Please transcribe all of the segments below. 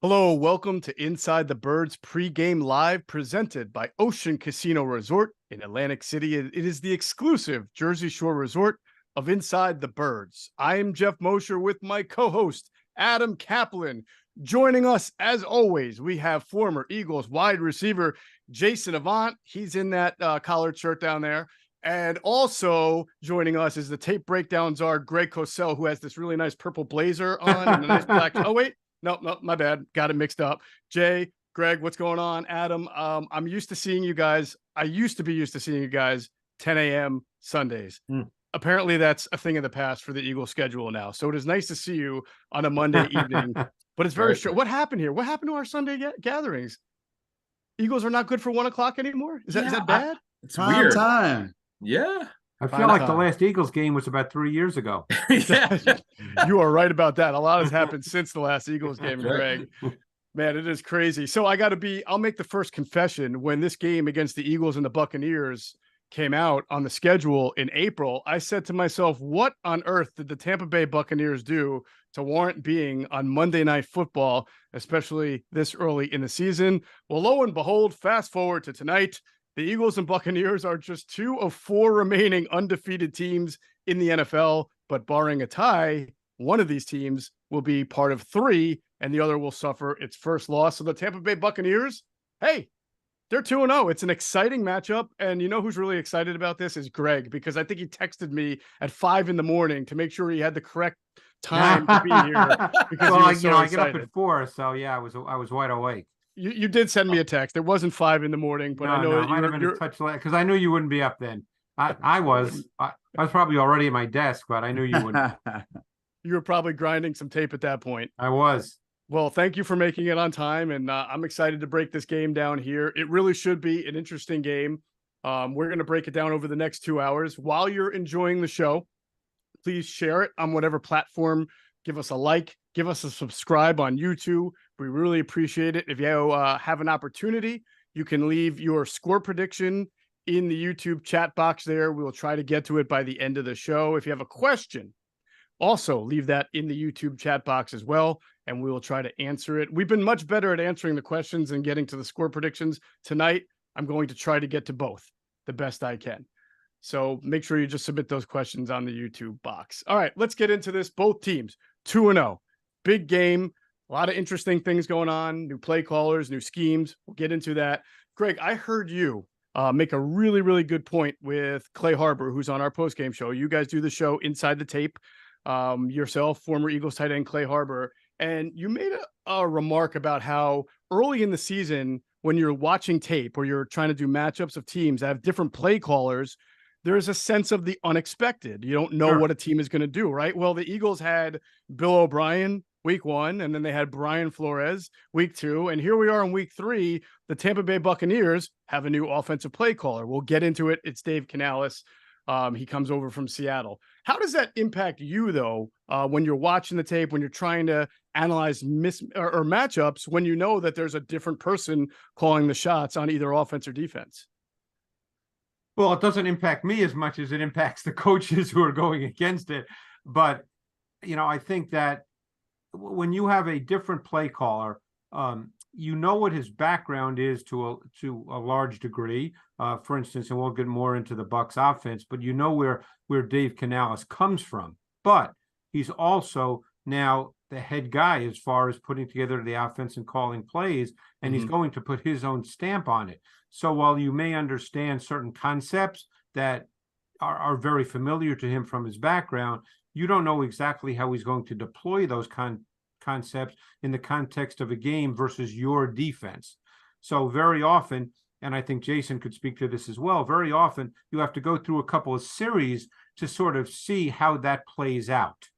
Hello, welcome to Inside the Birds pregame live presented by Ocean Casino Resort in Atlantic City. It is the exclusive Jersey Shore resort of Inside the Birds. I am Geoff Mosher with my co-host, Adam Caplan. Joining us, as always, we have former Eagles wide receiver Jason Avant. He's in that collared shirt down there. And also joining us is the tape breakdown czar, Greg Cosell, who has this really nice purple blazer on and a nice black. Oh, wait. No, my bad. Got it mixed up. Jay, Greg, what's going on? Adam, I'm used to seeing you guys. I used to be used to seeing you guys 10 a.m. Sundays. Apparently that's a thing of the past for the Eagles schedule now. So it is nice to see you on a Monday evening, but it's very short. What happened here? What happened to our Sunday gatherings? Eagles are not good for 1 o'clock anymore. Is that bad? It's weird. Time. Yeah. I feel like the last Eagles game was about 3 years ago. Yeah. You are right about that. A lot has happened since the last Eagles game, Greg. Man, it is crazy. So I'll make the first confession. When this game against the Eagles and the Buccaneers came out on the schedule in April, I said to myself, what on earth did the Tampa Bay Buccaneers do to warrant being on Monday Night Football, especially this early in the season? Well, lo and behold, fast forward to tonight. The Eagles and Buccaneers are just 2 of 4 remaining undefeated teams in the NFL, but barring a tie, one of these teams will be part of 3, and the other will suffer its first loss. So the Tampa Bay Buccaneers, hey, they're 2-0. It's an exciting matchup, and you know who's really excited about this is Greg, because I think he texted me at 5 a.m. to make sure he had the correct time to be here. Because well, I get up at 4, so yeah, I was wide awake. You did send me a text. It wasn't 5 a.m, but I know you're touch because I knew you wouldn't be up then. I was probably already at my desk, but I knew you wouldn't. You were probably grinding some tape at that point. I was. Well, thank you for making it on time, and I'm excited to break this game down here. It really should be an interesting game. We're going to break it down over the next 2 hours. While you're enjoying the show, please share it on whatever platform. Give us a like. Give us a subscribe on YouTube. We really appreciate it. If you have an opportunity, you can leave your score prediction in the YouTube chat box there. We will try to get to it by the end of the show. If you have a question, also leave that in the YouTube chat box as well, and we will try to answer it. We've been much better at answering the questions and getting to the score predictions. Tonight, I'm going to try to get to both the best I can. So make sure you just submit those questions on the YouTube box. All right, let's get into this. Both teams, 2-0. Big game. A lot of interesting things going on. New play callers, new schemes. We'll get into that. Greg, I heard you make a really, really good point with Clay Harbor, who's on our postgame show. You guys do the show Inside the Tape. Yourself, former Eagles tight end Clay Harbor. And you made a remark about how early in the season, when you're watching tape or you're trying to do matchups of teams that have different play callers, there's a sense of the unexpected. You don't know what a team is going to do, right? Well, the Eagles had Bill O'Brien week 1, and then they had Brian Flores week 2. And here we are in week 3. The Tampa Bay Buccaneers have a new offensive play caller. We'll get into it. It's Dave Canales. He comes over from Seattle. How does that impact you, though, when you're watching the tape, when you're trying to analyze or matchups, when you know that there's a different person calling the shots on either offense or defense? Well, it doesn't impact me as much as it impacts the coaches who are going against it. But, I think that when you have a different play caller, you know what his background is to a large degree. For instance, and we'll get more into the Bucs offense, but you know where Dave Canales comes from. But he's also now the head guy as far as putting together the offense and calling plays, and he's going to put his own stamp on it. So while you may understand certain concepts that are very familiar to him from his background, you don't know exactly how he's going to deploy those concepts in the context of a game versus your defense. So very often, and I think Jason could speak to this as well, very often you have to go through a couple of series to sort of see how that plays out.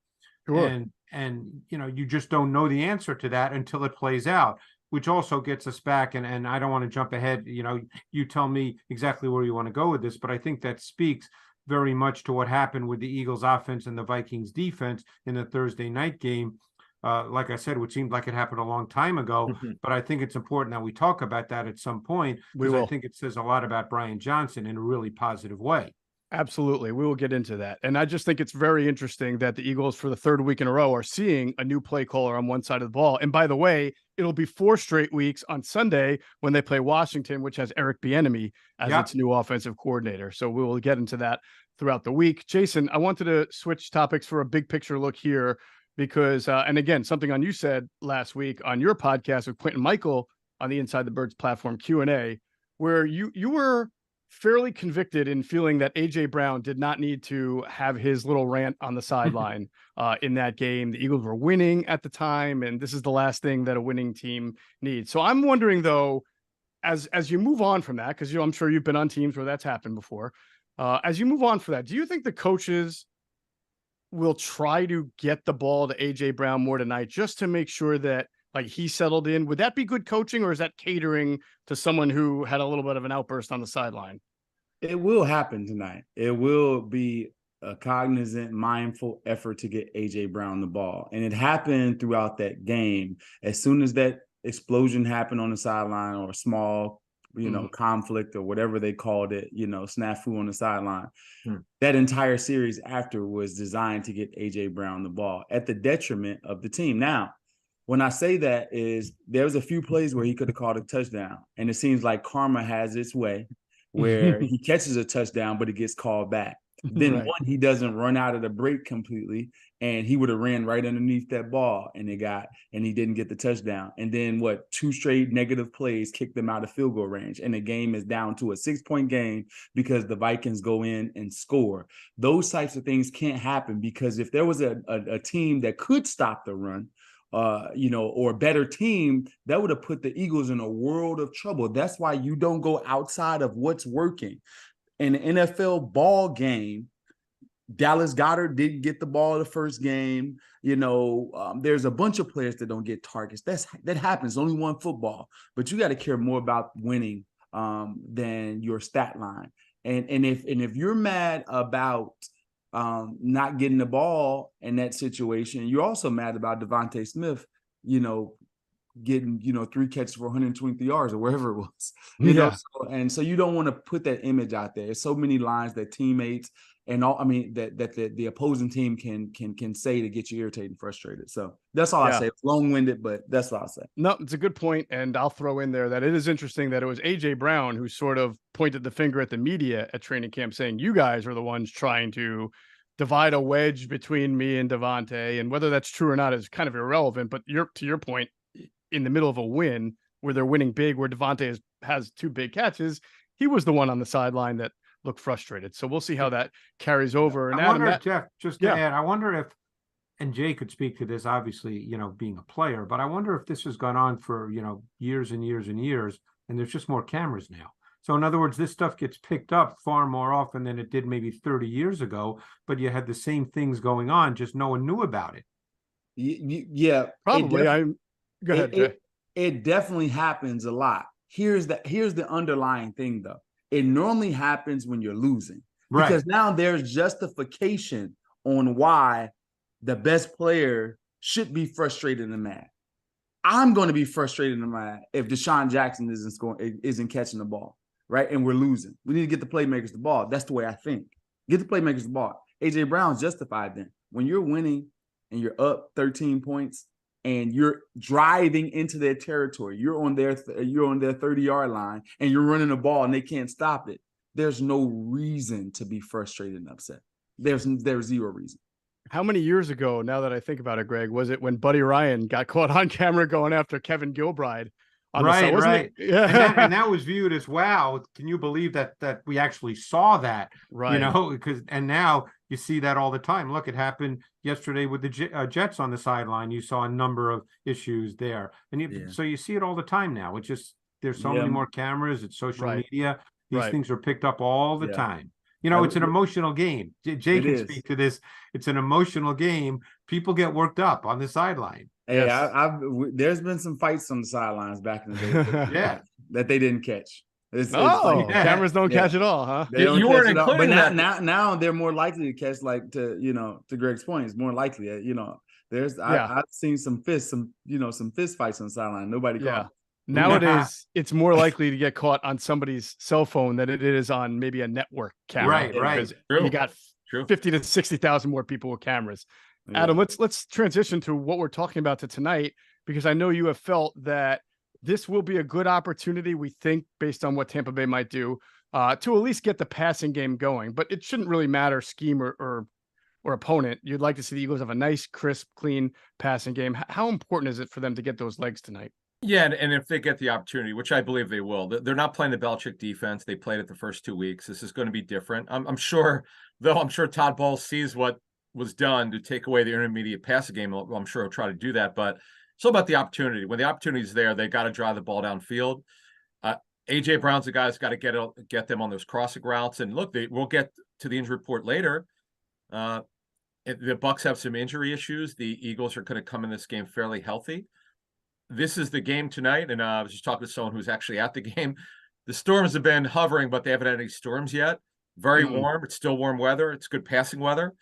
Sure. And you just don't know the answer to that until it plays out, which also gets us back. And I don't want to jump ahead. You tell me exactly where you want to go with this, but I think that speaks very much to what happened with the Eagles offense and the Vikings defense in the Thursday night game. Like I said, which seemed like it happened a long time ago, but I think it's important that we talk about that at some point, because I think it says a lot about Brian Johnson in a really positive way. Absolutely. We will get into that. And I just think it's very interesting that the Eagles for the third week in a row are seeing a new play caller on one side of the ball. And by the way, it'll be 4 straight weeks on Sunday when they play Washington, which has Eric Bieniemy as its new offensive coordinator. So we will get into that throughout the week. Jason, I wanted to switch topics for a big picture look here because, and again, something on you said last week on your podcast with Quentin Michael on the Inside the Birds platform Q&A, where you were fairly convicted in feeling that AJ Brown did not need to have his little rant on the sideline in that game. The Eagles were winning at the time, and this is the last thing that a winning team needs. So I'm wondering, though, as you move on from that, because I'm sure you've been on teams where that's happened before. As you move on for that, do you think the coaches will try to get the ball to AJ Brown more tonight just to make sure that like he settled in? Would that be good coaching, or is that catering to someone who had a little bit of an outburst on the sideline? It will happen tonight. It will be a cognizant, mindful effort to get AJ Brown the ball. And it happened throughout that game. As soon as that explosion happened on the sideline, or a small, conflict, or whatever they called it, snafu on the sideline, that entire series after was designed to get AJ Brown the ball at the detriment of the team. Now, when I say that is there was a few plays where he could have called a touchdown, and it seems like karma has its way where he catches a touchdown, but it gets called back. Then Right. one, he doesn't run out of the break completely, and he would have ran right underneath that ball, and he didn't get the touchdown. And then 2 straight negative plays kicked them out of field goal range, and the game is down to a 6-point game because the Vikings go in and score. Those types of things can't happen, because if there was a team that could stop the run, or a better team, that would have put the Eagles in a world of trouble. That's why you don't go outside of what's working. In an NFL ball game, Dallas Goedert didn't get the ball the first game. There's a bunch of players that don't get targets. That happens. Only one football, but you got to care more about winning than your stat line. And if you're mad about not getting the ball in that situation, you're also mad about Devontae Smith, getting 3 catches for 123 yards or wherever it was. So you don't want to put that image out there. There's so many lines that teammates and all, that the opposing team can say to get you irritated and frustrated. So that's all I say. It's long-winded, but that's what I'll say. No, it's a good point, and I'll throw in there that it is interesting that it was AJ Brown who sort of pointed the finger at the media at training camp, saying you guys are the ones trying to divide a wedge between me and Devontae, and whether that's true or not is kind of irrelevant. But to your point, in the middle of a win where they're winning big, where Devontae has 2 big catches, he was the one on the sideline that looked frustrated. So we'll see how that carries over. And I wonder if, Jeff, just to add, I wonder if, and Jay could speak to this, obviously, being a player, but I wonder if this has gone on for, years and years and years, and there's just more cameras now. So in other words, this stuff gets picked up far more often than it did maybe 30 years ago, but you had the same things going on, just no one knew about it. Yeah, probably. Go ahead, Jay. It definitely happens a lot. Here's the underlying thing, though. It normally happens when you're losing, because now there's justification on why the best player should be frustrated and mad. I'm going to be frustrated and mad if Deshaun Jackson isn't catching the ball, right? And we're losing. We need to get the playmakers the ball. That's the way I think. Get the playmakers the ball. AJ Brown's justified then. When you're winning and you're up 13 points and you're driving into their territory, you're on their 30-yard line, and you're running the ball and they can't stop it, there's no reason to be frustrated and upset. There's zero reason. How many years ago, now that I think about it, Greg, was it when Buddy Ryan got caught on camera going after Kevin Gilbride? Right. Yeah. And that was viewed as, wow, can you believe that we actually saw that? Right. And now you see that all the time. Look, it happened yesterday with the Jets on the sideline. You saw a number of issues there. And so you see it all the time now. It's just, there's so many more cameras. It's social media. These things are picked up all the time. It's an emotional game. Jay can speak to this. It's an emotional game. People get worked up on the sideline. Hey, there's been some fights on the sidelines back in the day. that they didn't catch. Cameras don't catch it all, huh? You weren't including but that. now they're more likely to catch, like to Greg's point, it's more likely. I've seen some fist fights on the sideline. Nobody caught. Nowadays, it's more likely to get caught on somebody's cell phone than it is on maybe a network camera. Right. You got 50 to 60,000 more people with cameras. Yeah. Adam, let's transition to what we're talking about tonight. because I know you have felt that this will be a good opportunity, we think, based on what Tampa Bay might do, to at least get the passing game going. But it shouldn't really matter scheme or opponent. You'd like to see the Eagles have a nice, crisp, clean passing game. How important is it for them to get those legs tonight? Yeah, and if they get the opportunity, which I believe they will, they're not playing the Belichick defense. They played it the first 2 weeks. This is going to be different. I'm sure, though. I'm sure Todd Bowles sees what was done to take away the intermediate passing game. I'm sure he'll try to do that, but it's all about the opportunity. When the opportunity is there, they got to drive the ball downfield. AJ Brown's the guy that's got to get them on those crossing routes. And look, we'll get to the injury report later. The Bucs have some injury issues. The Eagles are going to come in this game fairly healthy. This is the game tonight, and I was just talking to someone who's actually at the game. The storms have been hovering, but they haven't had any storms yet. Very warm. It's still warm weather. It's good passing weather.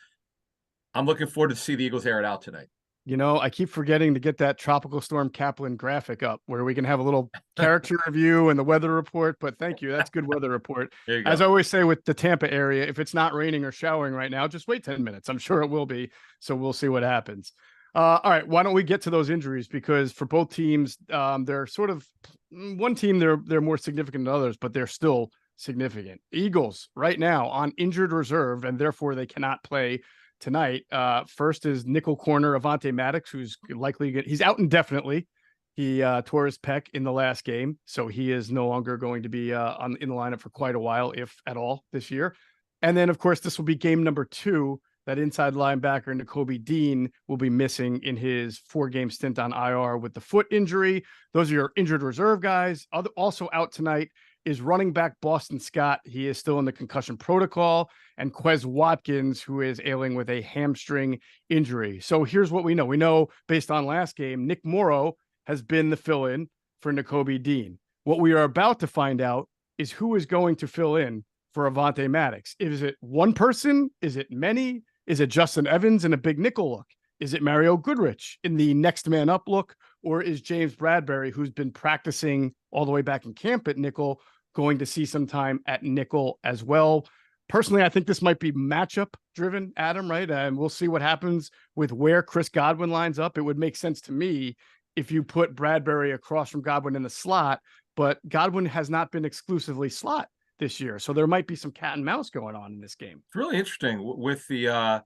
I'm looking forward to see the Eagles air it out tonight. You know, I keep forgetting to get that tropical storm Caplan graphic up where we can have a little character review and the weather report. But thank you. That's good weather report. As I always say with the Tampa area, if it's not raining or showering right now, just wait 10 minutes. I'm sure it will be. So we'll see what happens. All right. Why don't we get to those injuries? Because for both teams, they're sort of one team, they're more significant than others, but they're still significant. Eagles right now on injured reserve, and therefore they cannot play tonight. First is nickel corner Avante Maddox, who's likely he's out indefinitely. He tore his pec in the last game, so he is no longer going to be in the lineup for quite a while, if at all, this year. And then, of course, this will be game number 2. That inside linebacker Nakobe Dean will be missing in his 4-game stint on IR with the foot injury. Those are your injured reserve guys. Also out tonight is running back Boston Scott. He is still in the concussion protocol, and Quez Watkins, who is ailing with a hamstring injury. So here's what we know. We know based on last game, Nick Morrow has been the fill-in for Nakobe Dean. What we are about to find out is who is going to fill in for Avante Maddox. Is it one person? Is it many? Is it Justin Evans in a big nickel look? Is it Mario Goodrich in the next man up look? Or is James Bradbury, who's been practicing all the way back in camp at nickel, going to see some time at nickel as well? Personally, I think this might be matchup driven, Adam, right? And we'll see what happens with where Chris Godwin lines up. It would make sense to me if you put Bradbury across from Godwin in the slot, but Godwin has not been exclusively slot this year. So there might be some cat and mouse going on in this game. It's really interesting with the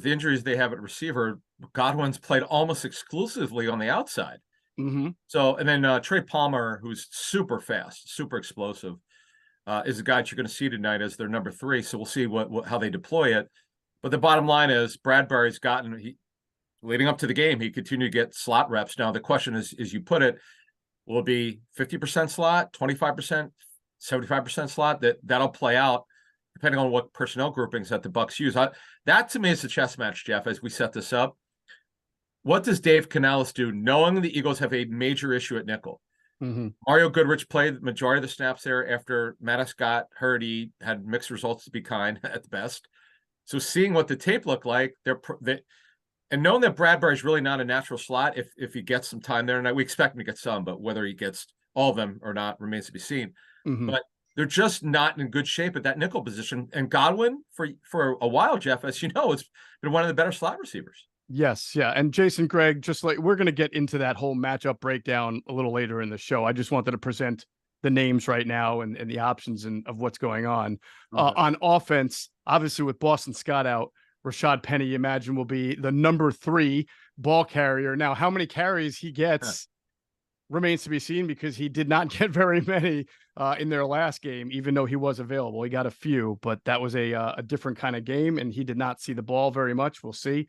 injuries they have at receiver. Godwin's played almost exclusively on the outside. Mm-hmm. So, and then Trey Palmer, who's super fast, super explosive, is a guy that you're going to see tonight as their number 3. So we'll see how they deploy it. But the bottom line is Bradbury's leading up to the game, he continued to get slot reps. Now the question is you put it, will it be 50% slot, 25%, 75% slot? That'll play out depending on what personnel groupings that the Bucs use. That to me is a chess match, Jeff, as we set this up. What does Dave Canales do, knowing the Eagles have a major issue at nickel? Mm-hmm. Mario Goodrich played the majority of the snaps there after Maddox got hurt. He had mixed results, to be kind, at the best. So seeing what the tape looked like, and knowing that Bradbury's really not a natural slot, if he gets some time there, and we expect him to get some, but whether he gets all of them or not remains to be seen. Mm-hmm. But they're just not in good shape at that nickel position. And Godwin, for a while, Jeff, as you know, has been one of the better slot receivers. Yes. Yeah. And Jason, Greg, just like we're going to get into that whole matchup breakdown a little later in the show. I just wanted to present the names right now and the options of what's going on. Okay. On offense, obviously with Boston Scott out, Rashad Penny, you imagine, will be the number 3 ball carrier. Now, how many carries he gets remains to be seen, because he did not get very many in their last game, even though he was available. He got a few, but that was a different kind of game, and he did not see the ball very much. We'll see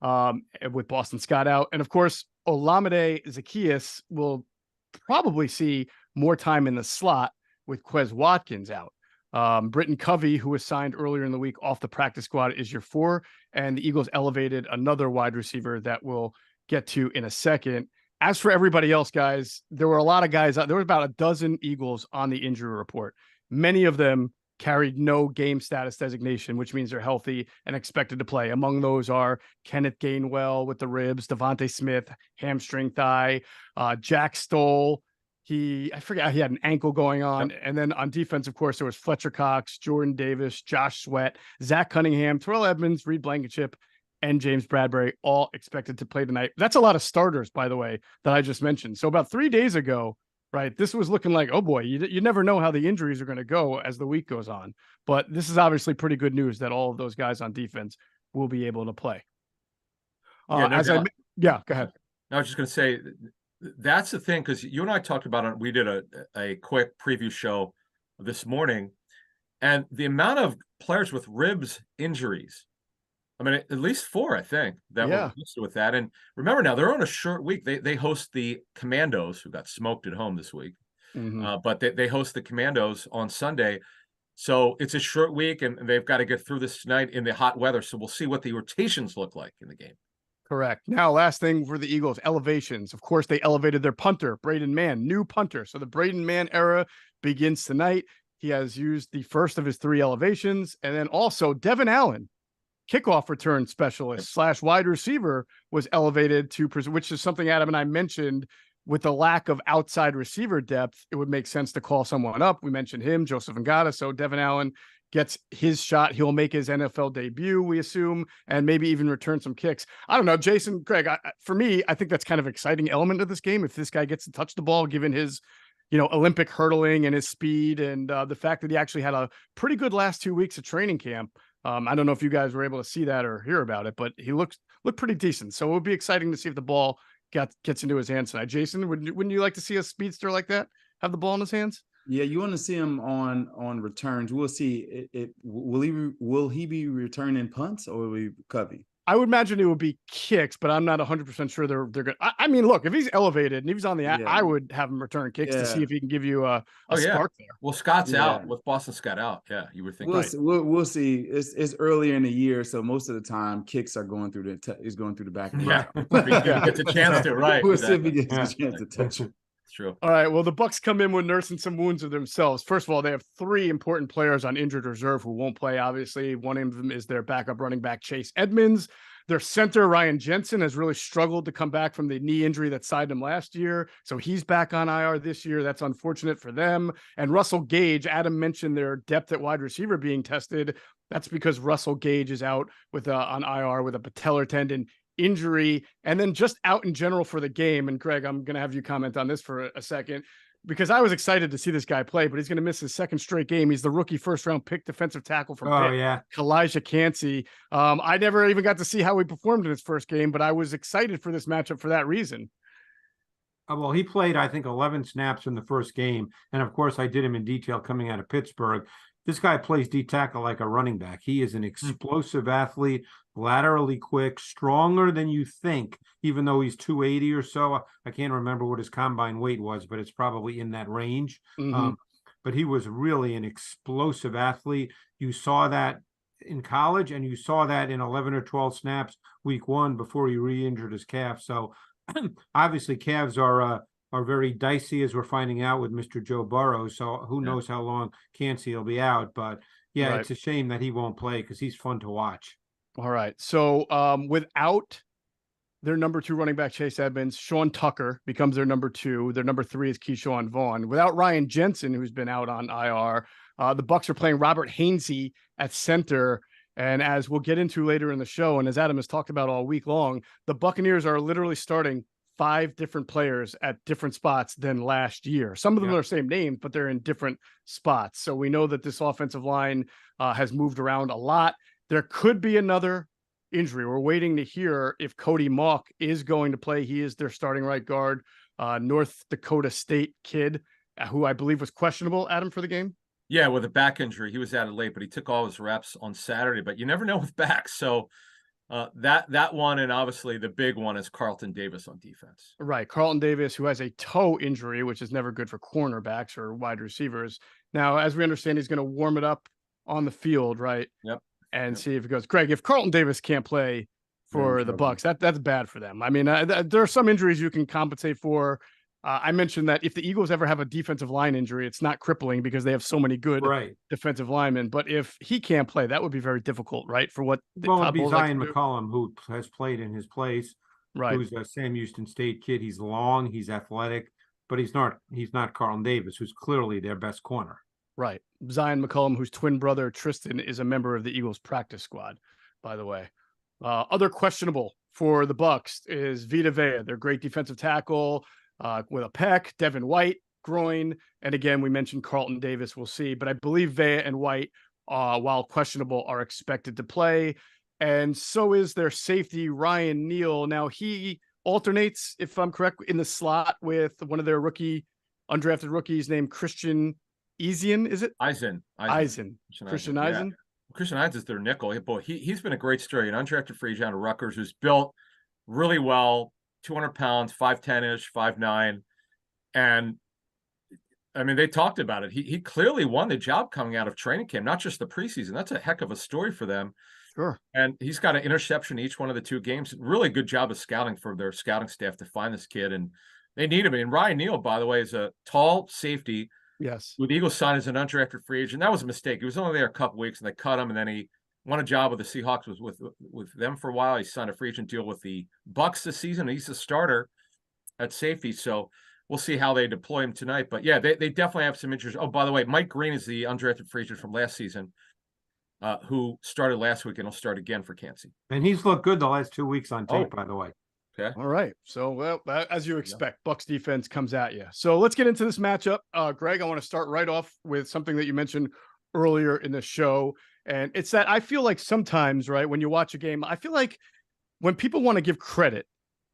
with Boston Scott out. And of course, Olamide Zaccheaus will probably see more time in the slot with Quez Watkins out. Britton Covey, who was signed earlier in the week off the practice squad, is your 4, and the Eagles elevated another wide receiver that we'll get to in a second. As for everybody else, guys, there were a lot of guys. There were about a dozen Eagles on the injury report. Many of them carried no game status designation, which means they're healthy and expected to play. Among those are Kenneth Gainwell with the ribs, Devontae Smith, hamstring thigh, Jack Stoll. I forget, he had an ankle going on. Yep. And then on defense, of course, there was Fletcher Cox, Jordan Davis, Josh Sweat, Zach Cunningham, Terrell Edmonds, Reed Blankenship, and James Bradbury all expected to play tonight. That's a lot of starters, by the way, that I just mentioned. So about 3 days ago, right, this was looking like, oh boy, you never know how the injuries are going to go as the week goes on. But this is obviously pretty good news that all of those guys on defense will be able to play. Yeah, no doubt. Go ahead. I was just going to say, that's the thing, because you and I talked about it. We did a quick preview show this morning, and the amount of players with ribs injuries. I mean, at least 4, I think, that were listed with that. And remember now, they're on a short week. They host the Commandos, who got smoked at home this week. But they host the Commandos on Sunday. So it's a short week, and they've got to get through this tonight in the hot weather. So we'll see what the rotations look like in the game. Correct. Now, last thing for the Eagles, elevations. Of course, they elevated their punter, Braden Mann, new punter. So the Braden Mann era begins tonight. He has used the first of his 3 elevations. And then also Devin Allen, kickoff return specialist / wide receiver, was elevated to, which is something Adam and I mentioned. With the lack of outside receiver depth, it would make sense to call someone up. We mentioned him, Joseph Ngata. So Devin Allen gets his shot. He'll make his NFL debut, we assume, and maybe even return some kicks. I don't know, Jason, Greg, for me, I think that's kind of exciting element of this game. If this guy gets to touch the ball, given his, Olympic hurdling and his speed, and the fact that he actually had a pretty good last 2 weeks of training camp. I don't know if you guys were able to see that or hear about it, but he looked pretty decent. So it would be exciting to see if the ball gets into his hands tonight. Jason, wouldn't you like to see a speedster like that have the ball in his hands? Yeah, you want to see him on returns. We'll see. Will he be returning punts or will he Covey? I would imagine it would be kicks, but I'm not 100% sure they're good. I mean, look, if he's elevated and if he's on the, I would have him return kicks to see if he can give you a spark there. Well, Scott's out with Boston Scott out. Yeah, you would think. We'll see. It's earlier in the year, so most of the time kicks are going through the back. Of the gets a chance to We'll see if he gets a chance to touch it. True. All right. Well, the Bucs come in with nursing some wounds of themselves. First of all, they have 3 important players on injured reserve who won't play. Obviously, one of them is their backup running back, Chase Edmonds. Their center, Ryan Jensen, has really struggled to come back from the knee injury that sidelined him last year. So he's back on IR this year. That's unfortunate for them. And Russell Gage, Adam mentioned their depth at wide receiver being tested. That's because Russell Gage is out with on IR with a patellar tendon injury, and then just out in general for the game. And Greg, I'm going to have you comment on this for a second, because I was excited to see this guy play, but he's going to miss his 2nd straight game. He's the rookie 1st-round pick defensive tackle from Kalijah Cansey. I never even got to see how he performed in his first game, but I was excited for this matchup for that reason. Well, he played, I think, 11 snaps in the first game. And of course, I did him in detail coming out of Pittsburgh. This guy plays D tackle like a running back. He is an explosive athlete, laterally quick, stronger than you think, even though he's 280 or so. I can't remember what his combine weight was, but it's probably in that range. But he was really an explosive athlete. You saw that in college, and you saw that in 11 or 12 snaps week 1 before he re-injured his calf. So obviously calves are very dicey, as we're finding out with Mr. Joe Burrow. So who knows how long Cansey will be out. But it's a shame that he won't play because he's fun to watch. All right. So without their number 2 running back, Chase Edmonds, Sean Tucker becomes their number 2. Their number 3 is Keyshawn Vaughn. Without Ryan Jensen, who's been out on IR, the Bucs are playing Robert Hainsey at center. And as we'll get into later in the show, and as Adam has talked about all week long, the Buccaneers are literally starting 5 different players at different spots than last year. Some of them are the same names, but they're in different spots. So we know that this offensive line has moved around a lot. There could be another injury. We're waiting to hear if Cody Mauch is going to play. He is their starting right guard, North Dakota State kid, who I believe was questionable, Adam, for the game. Yeah, with a back injury. He was added late, but he took all his reps on Saturday. But you never know with backs. So that one, and obviously the big one, is Carlton Davis on defense. Right. Carlton Davis, who has a toe injury, which is never good for cornerbacks or wide receivers. Now, as we understand, he's going to warm it up on the field, right? Yep. And see if it goes. Greg, if Carlton Davis can't play for the Bucs, that's bad for them. I mean, there are some injuries you can compensate for. I mentioned that if the Eagles ever have a defensive line injury, it's not crippling because they have so many good defensive linemen. But if he can't play, that would be very difficult, right? For what it would be Zion McCollum, who has played in his place, right? Who's a Sam Houston State kid. He's long, he's athletic, but he's not Carlton Davis, who's clearly their best corner. Right. Zion McCollum, whose twin brother Tristan is a member of the Eagles practice squad, by the way. Other questionable for the Bucs is Vita Vea, their great defensive tackle with a pec, Devin White, groin. And again, we mentioned Carlton Davis. We'll see. But I believe Vea and White, while questionable, are expected to play. And so is their safety, Ryan Neal. Now, he alternates, if I'm correct, in the slot with one of their undrafted rookies named Christian Eisen, is it? Eisen. Christian Eisen. Yeah. Christian Hines is their nickel. Boy, he's been a great story. An undrafted free agent out of Rutgers who's built really well, 200 pounds, 5'10-ish, 5'9". And I mean, they talked about it. He clearly won the job coming out of training camp, not just the preseason. That's a heck of a story for them. Sure. And he's got an interception each one of the 2 games. Really good job of scouting for their scouting staff to find this kid. And they need him. And Ryan Neal, by the way, is a tall safety. Yes. With Eagles signed as an undrafted free agent. That was a mistake. He was only there a couple weeks and they cut him. And then he won a job with the Seahawks, was with them for a while. He signed a free agent deal with the Bucs this season. He's a starter at safety. So we'll see how they deploy him tonight. But yeah, they definitely have some interest. Oh, by the way, Mike Green is the undrafted free agent from last season, who started last week and will start again for Kansas. And he's looked good the last 2 weeks on tape, by the way. Okay. All right. So, well, as you expect, Bucs defense comes at you. So let's get into this matchup. Greg, I want to start right off with something that you mentioned earlier in the show. And it's that I feel like sometimes, right, when you watch a game, I feel like when people want to give credit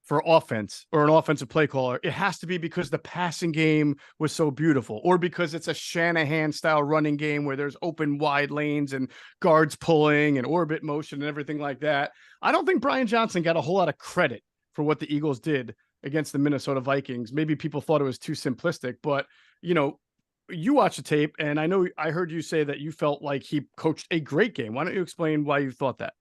for offense or an offensive play caller, it has to be because the passing game was so beautiful, or because it's a Shanahan style running game where there's open wide lanes and guards pulling and orbit motion and everything like that. I don't think Brian Johnson got a whole lot of credit for what the Eagles did against the Minnesota Vikings. Maybe people thought it was too simplistic, but you watch the tape, and I heard you say that you felt like he coached a great game. Why don't you explain why you thought that?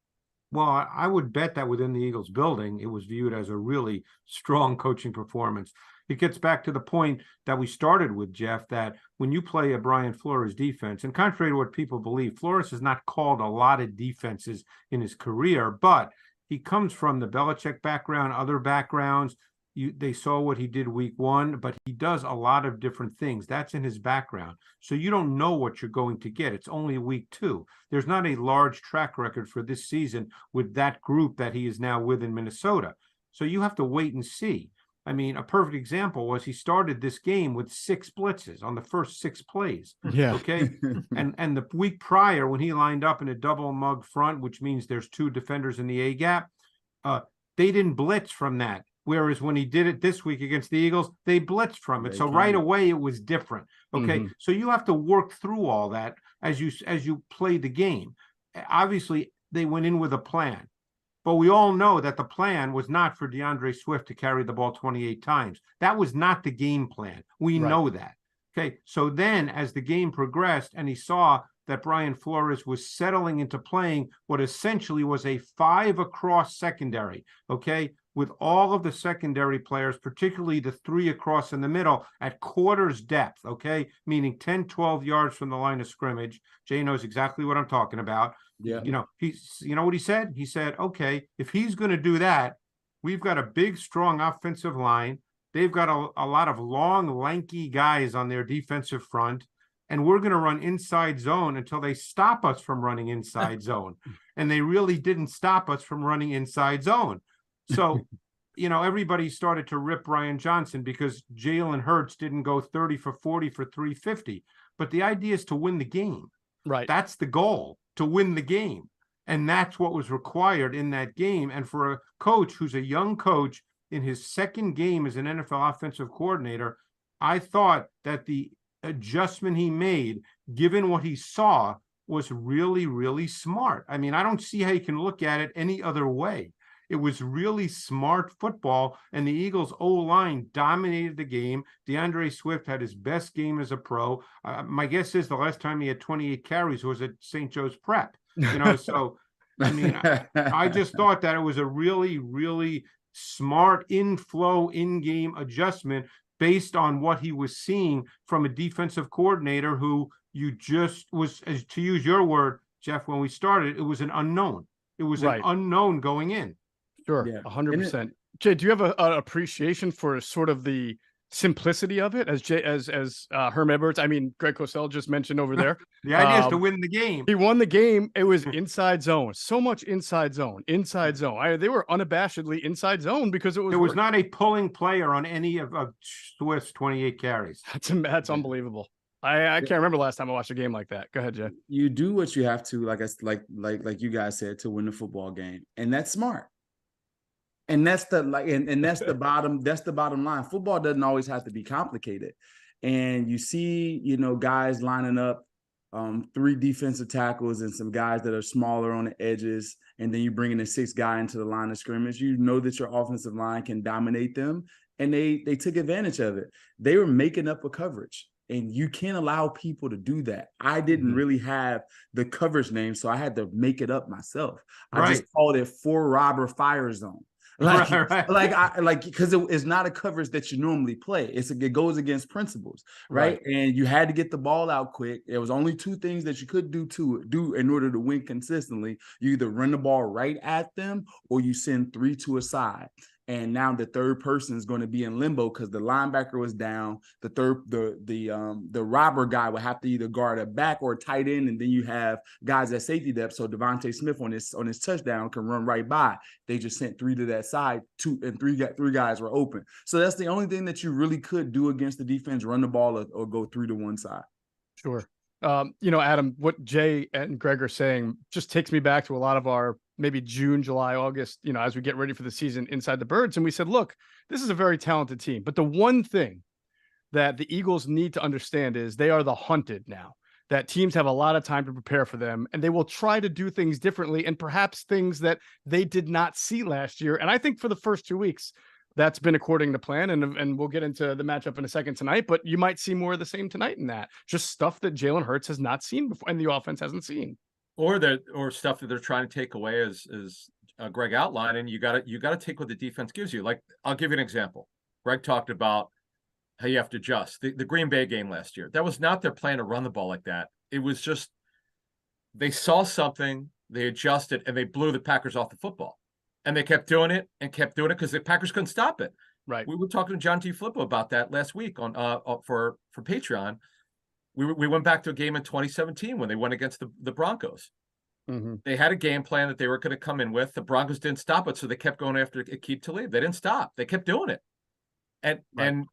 Well, I would bet that within the Eagles building, it was viewed as a really strong coaching performance. It gets back to the point that we started with, Jeff, that when you play a Brian Flores defense, and contrary to what people believe, Flores has not called a lot of defenses in his career, but he comes from the Belichick background, other backgrounds. They saw what he did week 1, but he does a lot of different things. That's in his background. So you don't know what you're going to get. It's only week 2. There's not a large track record for this season with that group that he is now with in Minnesota. So you have to wait and see. I mean, a perfect example was he started this game with 6 blitzes on the first 6 plays. Yeah. Okay. and the week prior, when he lined up in a double mug front, which means there's 2 defenders in the A gap, they didn't blitz from that. Whereas when he did it this week against the Eagles, they blitzed from it. So right away it was different. Okay. Mm-hmm. So you have to work through all that as you play the game. Obviously, they went in with a plan. But we all know that the plan was not for DeAndre Swift to carry the ball 28 times. That was not the game plan. We know that. Okay. So then as the game progressed and he saw that Brian Flores was settling into playing what essentially was a 5 across secondary, okay, with all of the secondary players, particularly the 3 across in the middle at quarters depth, okay, meaning 10, 12 yards from the line of scrimmage. Jay knows exactly what I'm talking about. Yeah. You know what he said? He said, okay, if he's going to do that, we've got a big, strong offensive line. They've got a lot of long, lanky guys on their defensive front, and we're going to run inside zone until they stop us from running inside zone. And they really didn't stop us from running inside zone. So, everybody started to rip Brian Johnson because Jalen Hurts didn't go 30 for 40 for 350. But the idea is to win the game. Right. That's the goal, to win the game. And that's what was required in that game. And for a coach who's a young coach in his second game as an NFL offensive coordinator, I thought that the adjustment he made, given what he saw, was really, really smart. I mean, I don't see how you can look at it any other way. It was really smart football, and the Eagles' O-line dominated the game. DeAndre Swift had his best game as a pro. My guess is the last time he had 28 carries was at St. Joe's Prep. So, I mean, I just thought that it was a really, really smart in-flow, in-game adjustment based on what he was seeing from a defensive coordinator who was, as to use your word, Jeff, when we started, it was an unknown. It was an unknown going in. Sure, 100%. Jay, do you have an appreciation for sort of the simplicity of it, as Herm Edwards, I mean, Greg Cosell just mentioned over there. The idea is to win the game. He won the game. It was inside zone. So much inside zone. They were unabashedly inside zone because it was. There was not a pulling player on any of Swift's 28 carries. That's unbelievable. I can't remember last time I watched a game like that. Go ahead, Jay. You do what you have to, like you guys said, to win the football game, and that's smart. And that's the that's the bottom line. Football doesn't always have to be complicated. And you see, guys lining up 3 defensive tackles and some guys that are smaller on the edges, and then you bring in a 6th guy into the line of scrimmage. You know that your offensive line can dominate them, and they took advantage of it. They were making up a coverage, and you can't allow people to do that. I didn't really have the coverage name, so I had to make it up myself. I just called it 4 robber fire zone. Because it's not a coverage that you normally play. It goes against principles, right? And you had to get the ball out quick. There was only 2 things that you could do in order to win consistently. You either run the ball right at them, or you send 3 to a side. And now the third person is going to be in limbo because the linebacker was down. The robber guy would have to either guard a back or a tight end, and then you have guys at safety depth. So Devontae Smith on his touchdown can run right by. They just sent 3 to that side, 2 and 3 guys were open. So that's the only thing that you really could do against the defense: run the ball or go 3 to one side. Sure. Adam, what Jay and Greg are saying just takes me back to a lot of our maybe June, July, August, as we get ready for the season inside the Birds. And we said, look, this is a very talented team. But the one thing that the Eagles need to understand is they are the hunted now, that teams have a lot of time to prepare for them, and they will try to do things differently and perhaps things that they did not see last year. And I think for the first 2 weeks, that's been according to plan. And we'll get into the matchup in a second tonight, but you might see more of the same tonight in that. Just stuff that Jalen Hurts has not seen before and the offense hasn't seen. Or stuff that they're trying to take away, as Greg outlined, and you got to take what the defense gives you. Like, I'll give you an example. Greg talked about how you have to adjust. The Green Bay game last year, that was not their plan to run the ball like that. It was just they saw something, they adjusted, and they blew the Packers off the football. And they kept doing it because the Packers couldn't stop it. Right. We were talking to John T. Flippo about that last week on for Patreon. We went back to a game in 2017 when they went against the Broncos. Mm-hmm. They had a game plan that they were going to come in with. The Broncos didn't stop it, so they kept going after Aqib Talib. They didn't stop. They kept doing it. And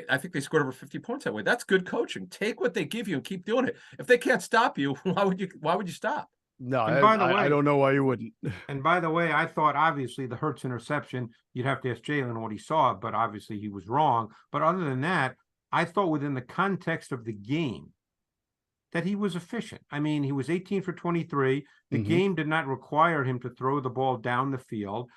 I think they scored over 50 points that way. That's good coaching. Take what they give you and keep doing it. If they can't stop you, why would you stop? No, I don't know why you wouldn't. And by the way, I thought obviously the Hurts interception, you'd have to ask Jalen what he saw, but obviously he was wrong. But other than that, I thought within the context of the game that he was efficient. I mean, he was 18 for 23. The game did not require him to throw the ball down the field.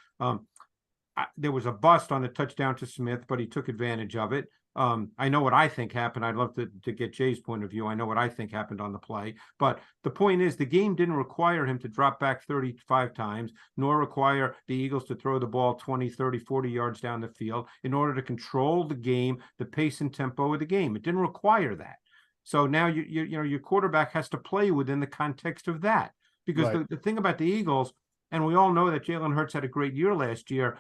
There was a bust on the touchdown to Smith, but he took advantage of it. I know what I think happened. I'd love to get Jay's point of view. I know what I think happened on the play. But the point is, the game didn't require him to drop back 35 times, nor require the Eagles to throw the ball 20, 30, 40 yards down the field in order to control the game, the pace and tempo of the game. It didn't require that. So now your quarterback has to play within the context of that. Because the thing about the Eagles, and we all know that Jalen Hurts had a great year last year,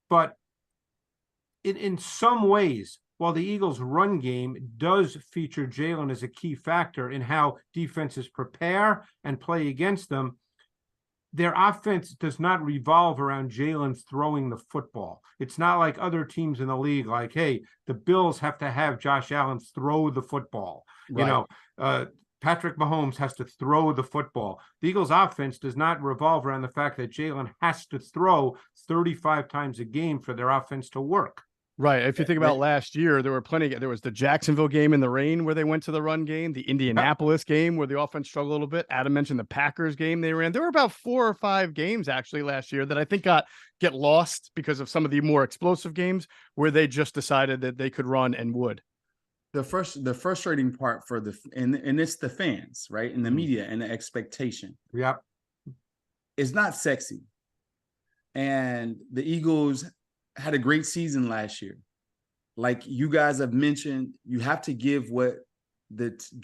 but in some ways, while the Eagles' run game does feature Jalen as a key factor in how defenses prepare and play against them, their offense does not revolve around Jalen throwing the football. It's not like other teams in the league, like, hey, the Bills have to have Josh Allen throw the football. Right. Patrick Mahomes has to throw the football. The Eagles' offense does not revolve around the fact that Jalen has to throw 35 times a game for their offense to work. Right. If you think about last year, there were plenty. There was the Jacksonville game in the rain where they went to the run game, the Indianapolis game where the offense struggled a little bit. Adam mentioned the Packers game they ran. There were about 4 or 5 games actually last year that I think get lost because of some of the more explosive games where they just decided that they could run and would. The frustrating part and it's the fans, right? And the media and the expectation. Yep. It's not sexy. And the Eagles had a great season last year. Like you guys have mentioned, you have to give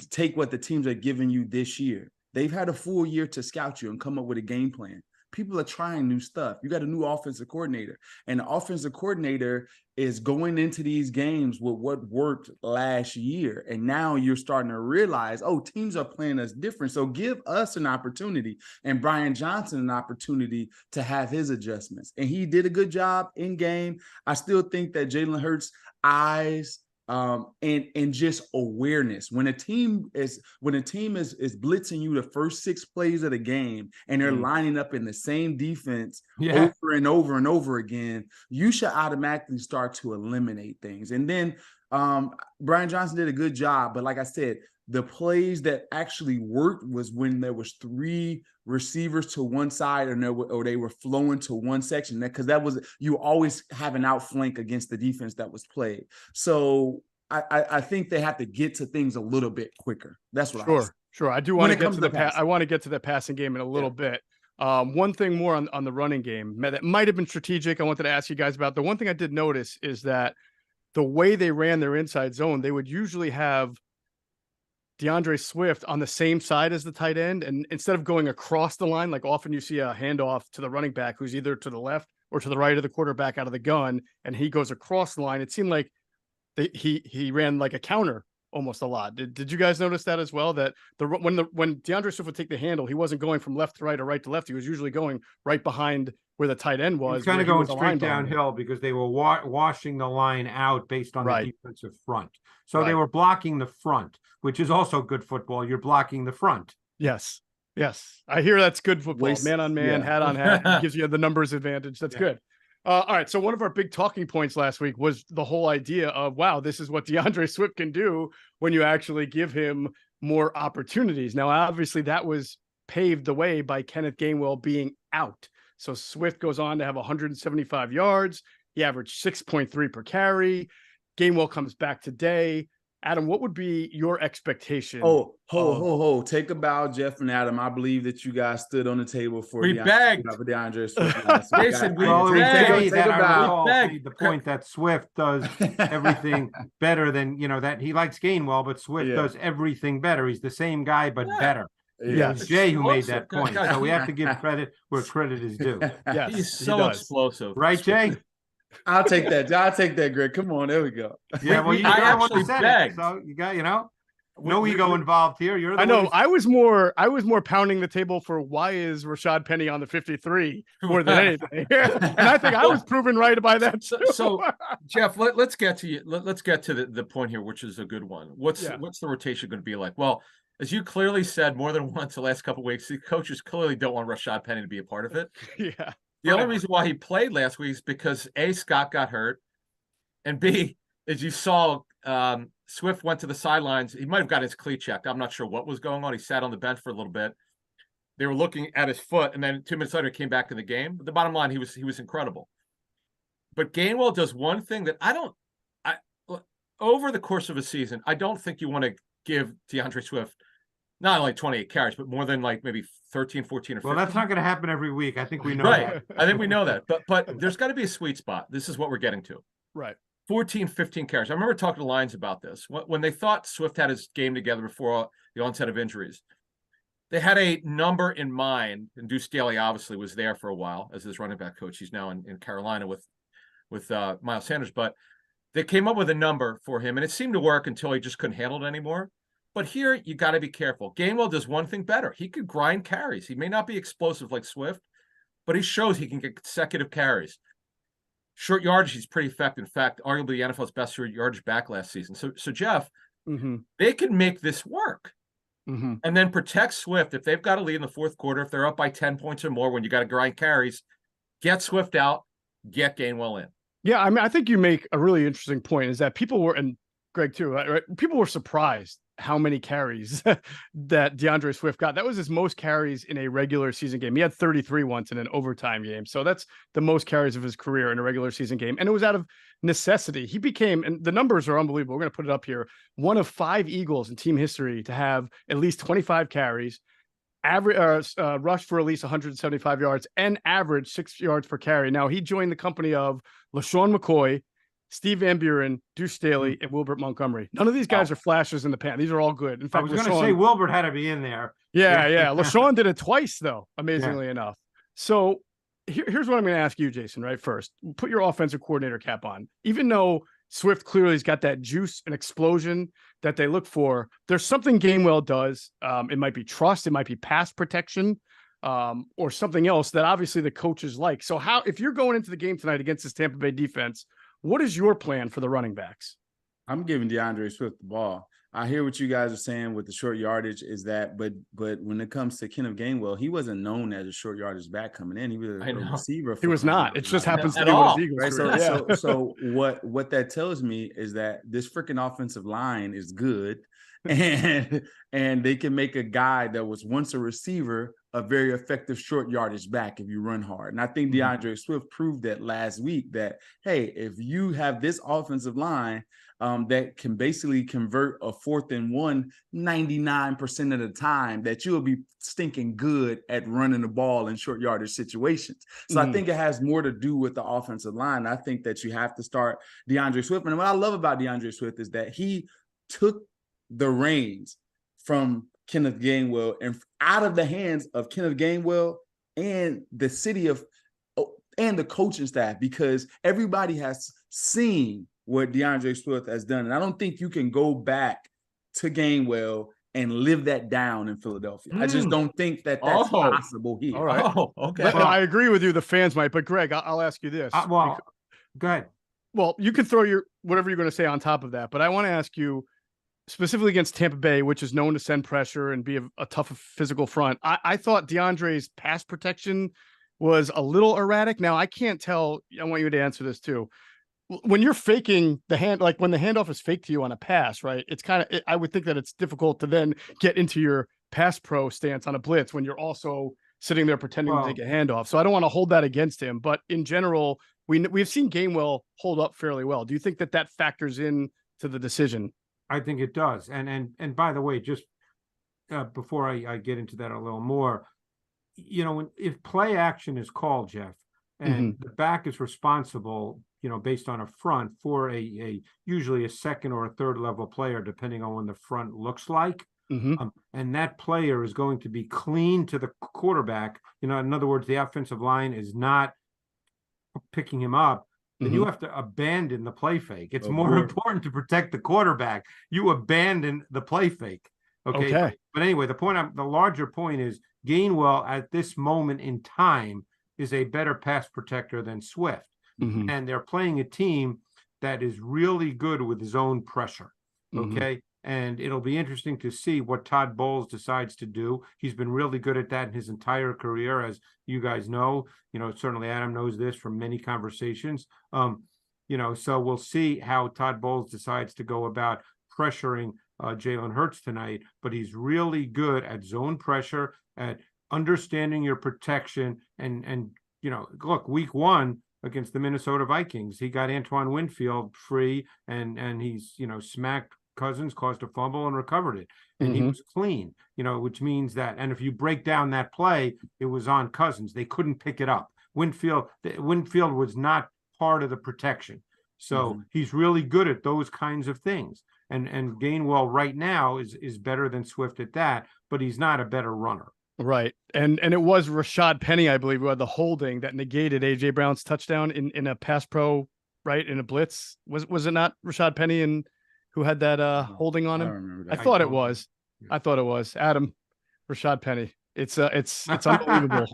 take what the teams are giving you this year. They've had a full year to scout you and come up with a game plan. people are trying new stuff. You got a new offensive coordinator, and the offensive coordinator is going into these games with what worked last year. And now you're starting to realize, oh, teams are playing us different. So give us an opportunity and Brian Johnson an opportunity to have his adjustments. And he did a good job in game. I still think that Jalen Hurts' eyes and just awareness. When a team is blitzing you the first 6 plays of the game and they're lining up in the same defense over and over and over again, you should automatically start to eliminate things. And then Brian Johnson did a good job, but like I said, the plays that actually worked was when there was 3 receivers to one side or they were flowing to one section, because that was, you always have an outflank against the defense that was played. So I think they have to get to things a little bit quicker. That's what Sure. I do want to get to the I want to get to the passing game in a little bit. One thing more on the running game that might have been strategic, I wanted to ask you guys about. The one thing I did notice is that the way they ran their inside zone, they would usually have DeAndre Swift on the same side as the tight end. And instead of going across the line, like often you see a handoff to the running back who's either to the left or to the right of the quarterback out of the gun, and he goes across the line. It seemed like he ran like a counter almost a lot. Did you guys notice that as well? That when DeAndre Swift would take the handle, he wasn't going from left to right or right to left. He was usually going right behind where the tight end was. Kind of going straight downhill because they were washing the line out based on the defensive front. So they were blocking the front, which is also good football. You're blocking the front. Yes. I hear that's good football. Man on man, hat on hat. It gives you the numbers advantage. That's good. All right. So one of our big talking points last week was the whole idea of, wow, this is what DeAndre Swift can do when you actually give him more opportunities. Now, obviously, that was paved the way by Kenneth Gainwell being out. So Swift goes on to have 175 yards. He averaged 6.3 per carry. Gainwell comes back today. Adam, what would be your expectation? Take a bow, Jeff and Adam. I believe that you guys stood on the table for Jason, DeAndre Swift. Jason, we begged. The point that Swift does everything better than, that he likes Gainwell, but Swift does everything better. He's the same guy, but better. It's Jay who made that point. So we have to give credit where credit is due. Yes, he's so explosive. Right, Jay? I'll take that, Greg. Come on, there we go. Yeah, well, you got one to say it, so you got, no ego involved here. I know. I was more pounding the table for why is Rashad Penny on the 53 more than anything, and I think I was proven right by that. So Jeff, let's get to you. Let's get to the point here, which is a good one. What's the rotation going to be like? Well, as you clearly said more than once the last couple of weeks, the coaches clearly don't want Rashad Penny to be a part of it. Yeah. The only reason why he played last week is because A, Scott got hurt, and B, as you saw, Swift went to the sidelines. He might have got his cleat checked. I'm not sure what was going on. He sat on the bench for a little bit. They were looking at his foot, and then 2 minutes later, he came back in the game. But the bottom line, he was incredible. But Gainwell does one thing that over the course of a season, I don't think you want to give DeAndre Swift not only 28 carries, but more than like maybe 13, 14, or 15. Well, that's not going to happen every week. I think we know that. I think we know that. But there's got to be a sweet spot. This is what we're getting to. Right. 14, 15 carries. I remember talking to Lions about this. When they thought Swift had his game together before the onset of injuries, they had a number in mind, and Deuce Staley obviously was there for a while as his running back coach. He's now in Carolina with Miles Sanders. But they came up with a number for him, and it seemed to work until he just couldn't handle it anymore. But here, you got to be careful. Gainwell does one thing better. He could grind carries. He may not be explosive like Swift, but he shows he can get consecutive carries. Short yardage, he's pretty effective. In fact, arguably the NFL's best short yardage back last season. So Jeff, they can make this work and then protect Swift. If they've got a lead in the fourth quarter, if they're up by 10 points or more, when you got to grind carries, get Swift out, get Gainwell in. Yeah, I mean, I think you make a really interesting point is that people were, and Greg too, right? People were surprised how many carries that DeAndre Swift got. That was his most carries in a regular season game. He had 33 once in an overtime game. So that's the most carries of his career in a regular season game. And it was out of necessity. He became, and the numbers are unbelievable. We're going to put it up here. One of 5 Eagles in team history to have at least 25 carries, rush for at least 175 yards, and average 6 yards per carry. Now, he joined the company of LaShawn McCoy, Steve Van Buren, Deuce Staley, and Wilbert Montgomery. None of these guys are flashes in the pan. These are all good. In fact, I was going to say Wilbert had to be in there. Yeah. LaShawn did it twice, though, amazingly enough. So here's what I'm going to ask you, Jason, right? First, put your offensive coordinator cap on. Even though Swift clearly has got that juice and explosion that they look for, there's something Gainwell does. It might be trust, it might be pass protection, or something else that obviously the coaches like. So if you're going into the game tonight against this Tampa Bay defense, what is your plan for the running backs? I'm giving DeAndre Swift the ball. I hear what you guys are saying with the short yardage is that, but when it comes to Kenneth Gainwell, he wasn't known as a short yardage back coming in. He was a receiver. He was not. It just happens to be all. what his Eagles right. career. So what that tells me is that this freaking offensive line is good, and they can make a guy that was once a receiver a very effective short yardage back if you run hard. And I think DeAndre Swift proved that last week that, hey, if you have this offensive line that can basically convert a 4th and 1 99% of the time, that you'll be stinking good at running the ball in short yardage situations. So I think it has more to do with the offensive line. I think that you have to start DeAndre Swift. And what I love about DeAndre Swift is that he took the reins from Kenneth Gainwell and out of the hands of Kenneth Gainwell and the city of and the coaching staff, because everybody has seen what DeAndre Swift has done. And I don't think you can go back to Gainwell and live that down in Philadelphia. I just don't think that that's possible here. All right. Okay. Well, I agree with you. The fans might, but Greg, I'll ask you this. Go ahead. Well, you can throw your whatever you're going to say on top of that, but I want to ask you specifically against Tampa Bay, which is known to send pressure and be a tough physical front. I thought DeAndre's pass protection was a little erratic. Now, I can't tell. I want you to answer this too. When you're faking the hand, like when the handoff is fake to you on a pass, right? It's kind of, I would think that it's difficult to then get into your pass pro stance on a blitz when you're also sitting there pretending to take a handoff. So I don't want to hold that against him, but in general, we've seen Gainwell hold up fairly well. Do you think that factors in to the decision? I think it does. And by the way, just before I get into that a little more, if play action is called, Jeff, and the back is responsible, based on a front for a usually a second or a third level player, depending on when the front looks like. And that player is going to be clean to the quarterback. In other words, the offensive line is not picking him up. Then you have to abandon the play fake. It's more important to protect the quarterback. You abandon the play fake. Okay. But anyway, the larger point is Gainwell at this moment in time is a better pass protector than Swift. And they're playing a team that is really good with zone pressure. Okay. And it'll be interesting to see what Todd Bowles decides to do. He's been really good at that in his entire career, as you guys know. Certainly Adam knows this from many conversations. So we'll see how Todd Bowles decides to go about pressuring Jalen Hurts tonight. But he's really good at zone pressure, at understanding your protection. And look, week 1 against the Minnesota Vikings, he got Antoine Winfield free, and he's smacked Cousins, caused a fumble and recovered it, and he was clean, which means that, and if you break down that play, it was on Cousins. They couldn't pick it up. Winfield was not part of the protection. So he's really good at those kinds of things. And Gainwell right now is better than Swift at that, but he's not a better runner. Right. And it was Rashad Penny, I believe, who had the holding that negated AJ Brown's touchdown in a pass pro, right? In a blitz. Was it not Rashad Penny and who had that holding on him? I thought it was. Adam, Rashad Penny. It's unbelievable.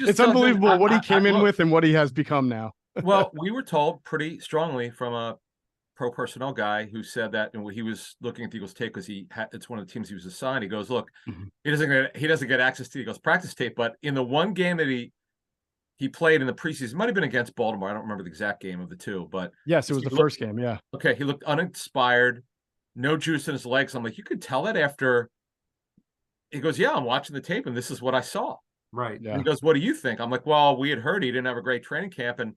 It's unbelievable what he came in with and what he has become now. Well, we were told pretty strongly from a pro personnel guy who said that, and he was looking at the Eagles tape because it's one of the teams he was assigned. He goes, look, he doesn't get access to the Eagles practice tape, but in the one game that he played in the preseason, might have been against Baltimore. I don't remember the exact game of the two, but yes, it was the first game. Yeah. Okay. He looked uninspired, no juice in his legs. I'm like, you could tell that after. He goes, yeah, I'm watching the tape and this is what I saw. Right. Yeah. He goes, what do you think? I'm like, well, we had heard he didn't have a great training camp, and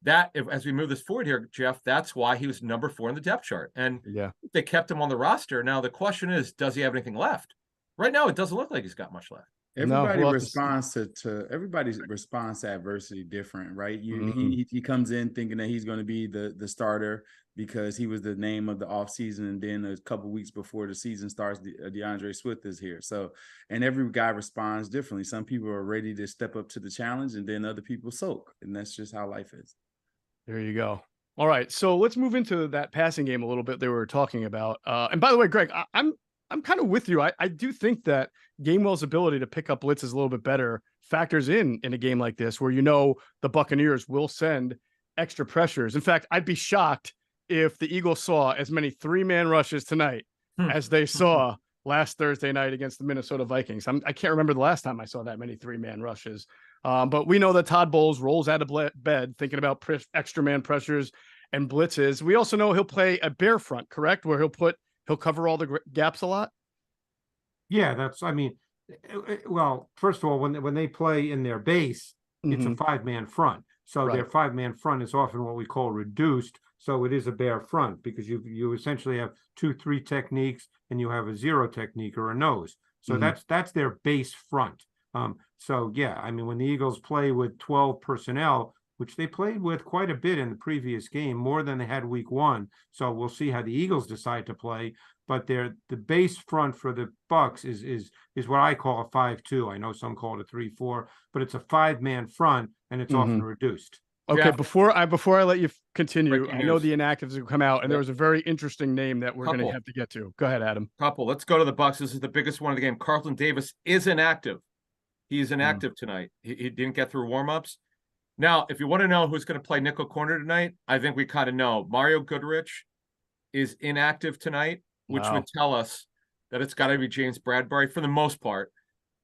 that, as we move this forward here, Jeff, that's why he was number 4 in the depth chart. And they kept him on the roster. Now the question is, does he have anything left? Right now, it doesn't look like he's got much left. Everybody we'll responds to everybody's response to adversity different, right? He comes in thinking that he's going to be the starter because he was the name of the offseason, and then a couple weeks before the season starts, DeAndre Swift is here. So, and every guy responds differently. Some people are ready to step up to the challenge, and then other people sulk, and that's just how life is. There you go. All right, so let's move into that passing game a little bit they were talking about. And by the way, Greg, I'm kind of with you. I do think that Gainwell's ability to pick up blitzes a little bit better factors in a game like this, where the Buccaneers will send extra pressures. In fact, I'd be shocked if the Eagles saw as many 3-man rushes tonight as they saw last Thursday night against the Minnesota Vikings. I can't remember the last time I saw that many 3-man rushes. But we know that Todd Bowles rolls out of bed thinking about extra man pressures and blitzes. We also know he'll play a bear front, correct? Where he'll cover all the gaps a lot. Yeah, well, first of all, when they play in their base, it's a 5-man front. So their 5-man front is often what we call reduced. So it is a bare front because you essentially have 2-3 techniques and you have a 0 technique or a nose. So that's their base front. So yeah, I mean, when the Eagles play with 12 personnel, which they played with quite a bit in the previous game, more than they had week 1. So we'll see how the Eagles decide to play. But the base front for the Bucs is what I call a 5-2. I know some call it a 3-4, but it's a 5-man front and it's often reduced. Okay, Jeff, before I let you continue, I know the inactives have come out, and there was a very interesting name that we're going to have to get to. Go ahead, Adam. Let's go to the Bucs. This is the biggest one of the game. Carlton Davis is inactive. He is inactive tonight. He didn't get through warmups. Now, if you want to know who's going to play nickel corner tonight, I think we kind of know. Mario Goodrich is inactive tonight, which would tell us that it's got to be James Bradbury for the most part.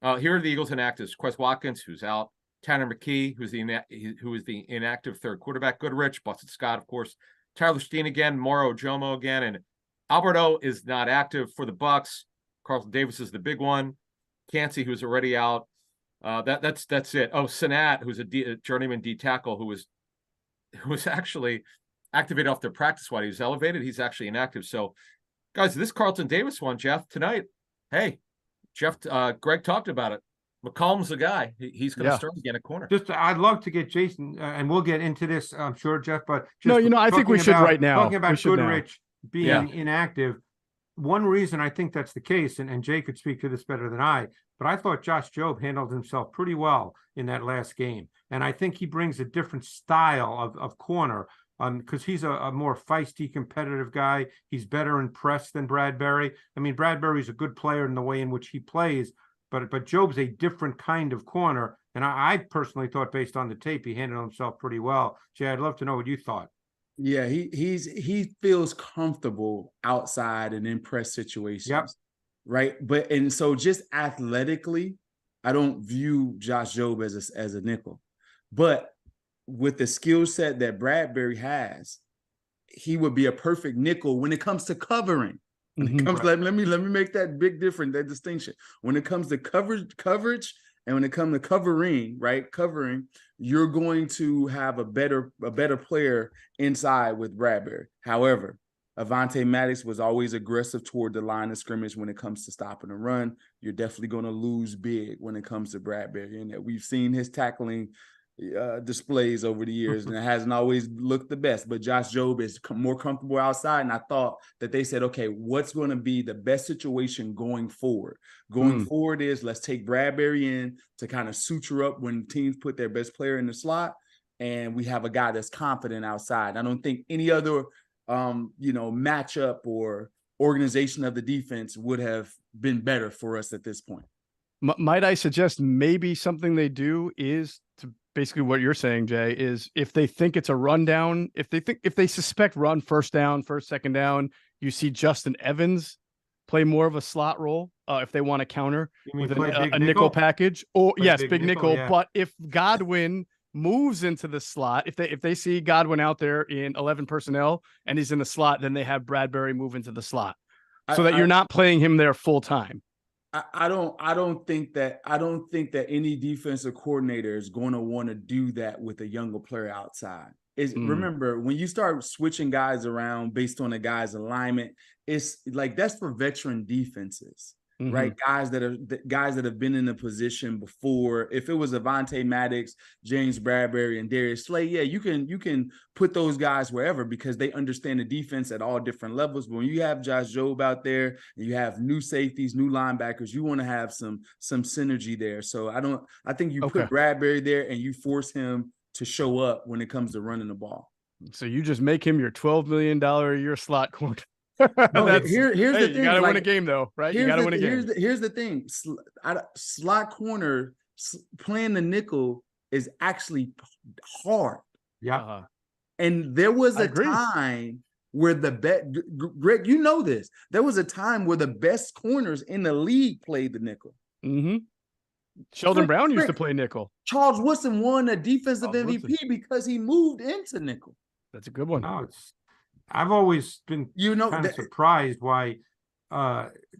Here are the Eagles inactives: Quez Watkins, who's out; Tanner McKee, who is the inactive third quarterback; Goodrich, Busted Scott, of course; Tyler Steen again; Moro Ojomo again, and Alberto is not active for the Bucs. Carlton Davis is the big one. Cansey, who's already out. That's it. Oh, Sanat, who's a journeyman D tackle, who was actually activated off their practice squad. He was elevated. He's actually inactive. So, guys, this Carlton Davis one, Jeff, tonight. Hey, Jeff, Greg talked about it. McCollum's the guy. He's going to start again at corner. I'd love to get Jason, and we'll get into this, I'm sure, Jeff. But I think we should right now. Talking about Goodrich being inactive. One reason I think that's the case, and Jay could speak to this better than I, but I thought Josh Jobe handled himself pretty well in that last game. And I think he brings a different style of corner because he's a more feisty, competitive guy. He's better in press than Bradbury. I mean, Bradbury's a good player in the way in which he plays, but Jobe's a different kind of corner. And I personally thought, based on the tape, he handled himself pretty well. Jay, I'd love to know what you thought. Yeah, he feels comfortable outside and in press situations. Right. And so just athletically, I don't view Josh Jobe as a nickel. But with the skill set that Bradbury has, he would be a perfect nickel when it comes to covering. When it comes, let me make that big difference, that distinction. When it comes to coverage and when it comes to covering, you're going to have a better player inside with Bradbury. However, Avonte Maddox was always aggressive toward the line of scrimmage when it comes to stopping a run. You're definitely going to lose big when it comes to Bradbury. And we've seen his tackling displays over the years, and it hasn't always looked the best. But Josh Jobe is more comfortable outside, and I thought that they said, okay, what's going to be the best situation going forward? Going forward is let's take Bradbury in to kind of suture up when teams put their best player in the slot, and we have a guy that's confident outside. I don't think any other matchup or organization of the defense would have been better for us at this point. Might I suggest maybe something they do is to basically what you're saying, Jay, is if they think it's a rundown, if they suspect run first down, second down, you see Justin Evans play more of a slot role if they want to counter with a nickel package, or big nickel. Yeah. But if Godwin moves into the slot, if they see Godwin out there in 11 personnel and he's in the slot, then they have Bradbury move into the slot so that you're not playing him there full time. I don't think that any defensive coordinator is going to want to do that with a younger player outside. Remember, when you start switching guys around based on a guy's alignment, it's like that's for veteran defenses. right? Guys that have been in a position before. If it was Avonte Maddox, James Bradbury, and Darius Slay, yeah, you can put those guys wherever because they understand the defense at all different levels. But when you have Josh Jobe out there and you have new safeties, new linebackers, you want to have some synergy there. So I think you put Bradbury there and you force him to show up when it comes to running the ball. So you just make him your $12 million a year slot corner. No, here's the thing. You got to win a game, though, right? You got to win a game. Here's the thing. Slot corner playing the nickel is actually hard. Yeah. And there was a time where Greg, you know this. There was a time where the best corners in the league played the nickel. Sheldon Brown used to play nickel. Charles Woodson won a defensive MVP because he moved into nickel. That's a good one. No, I've always been kind of surprised why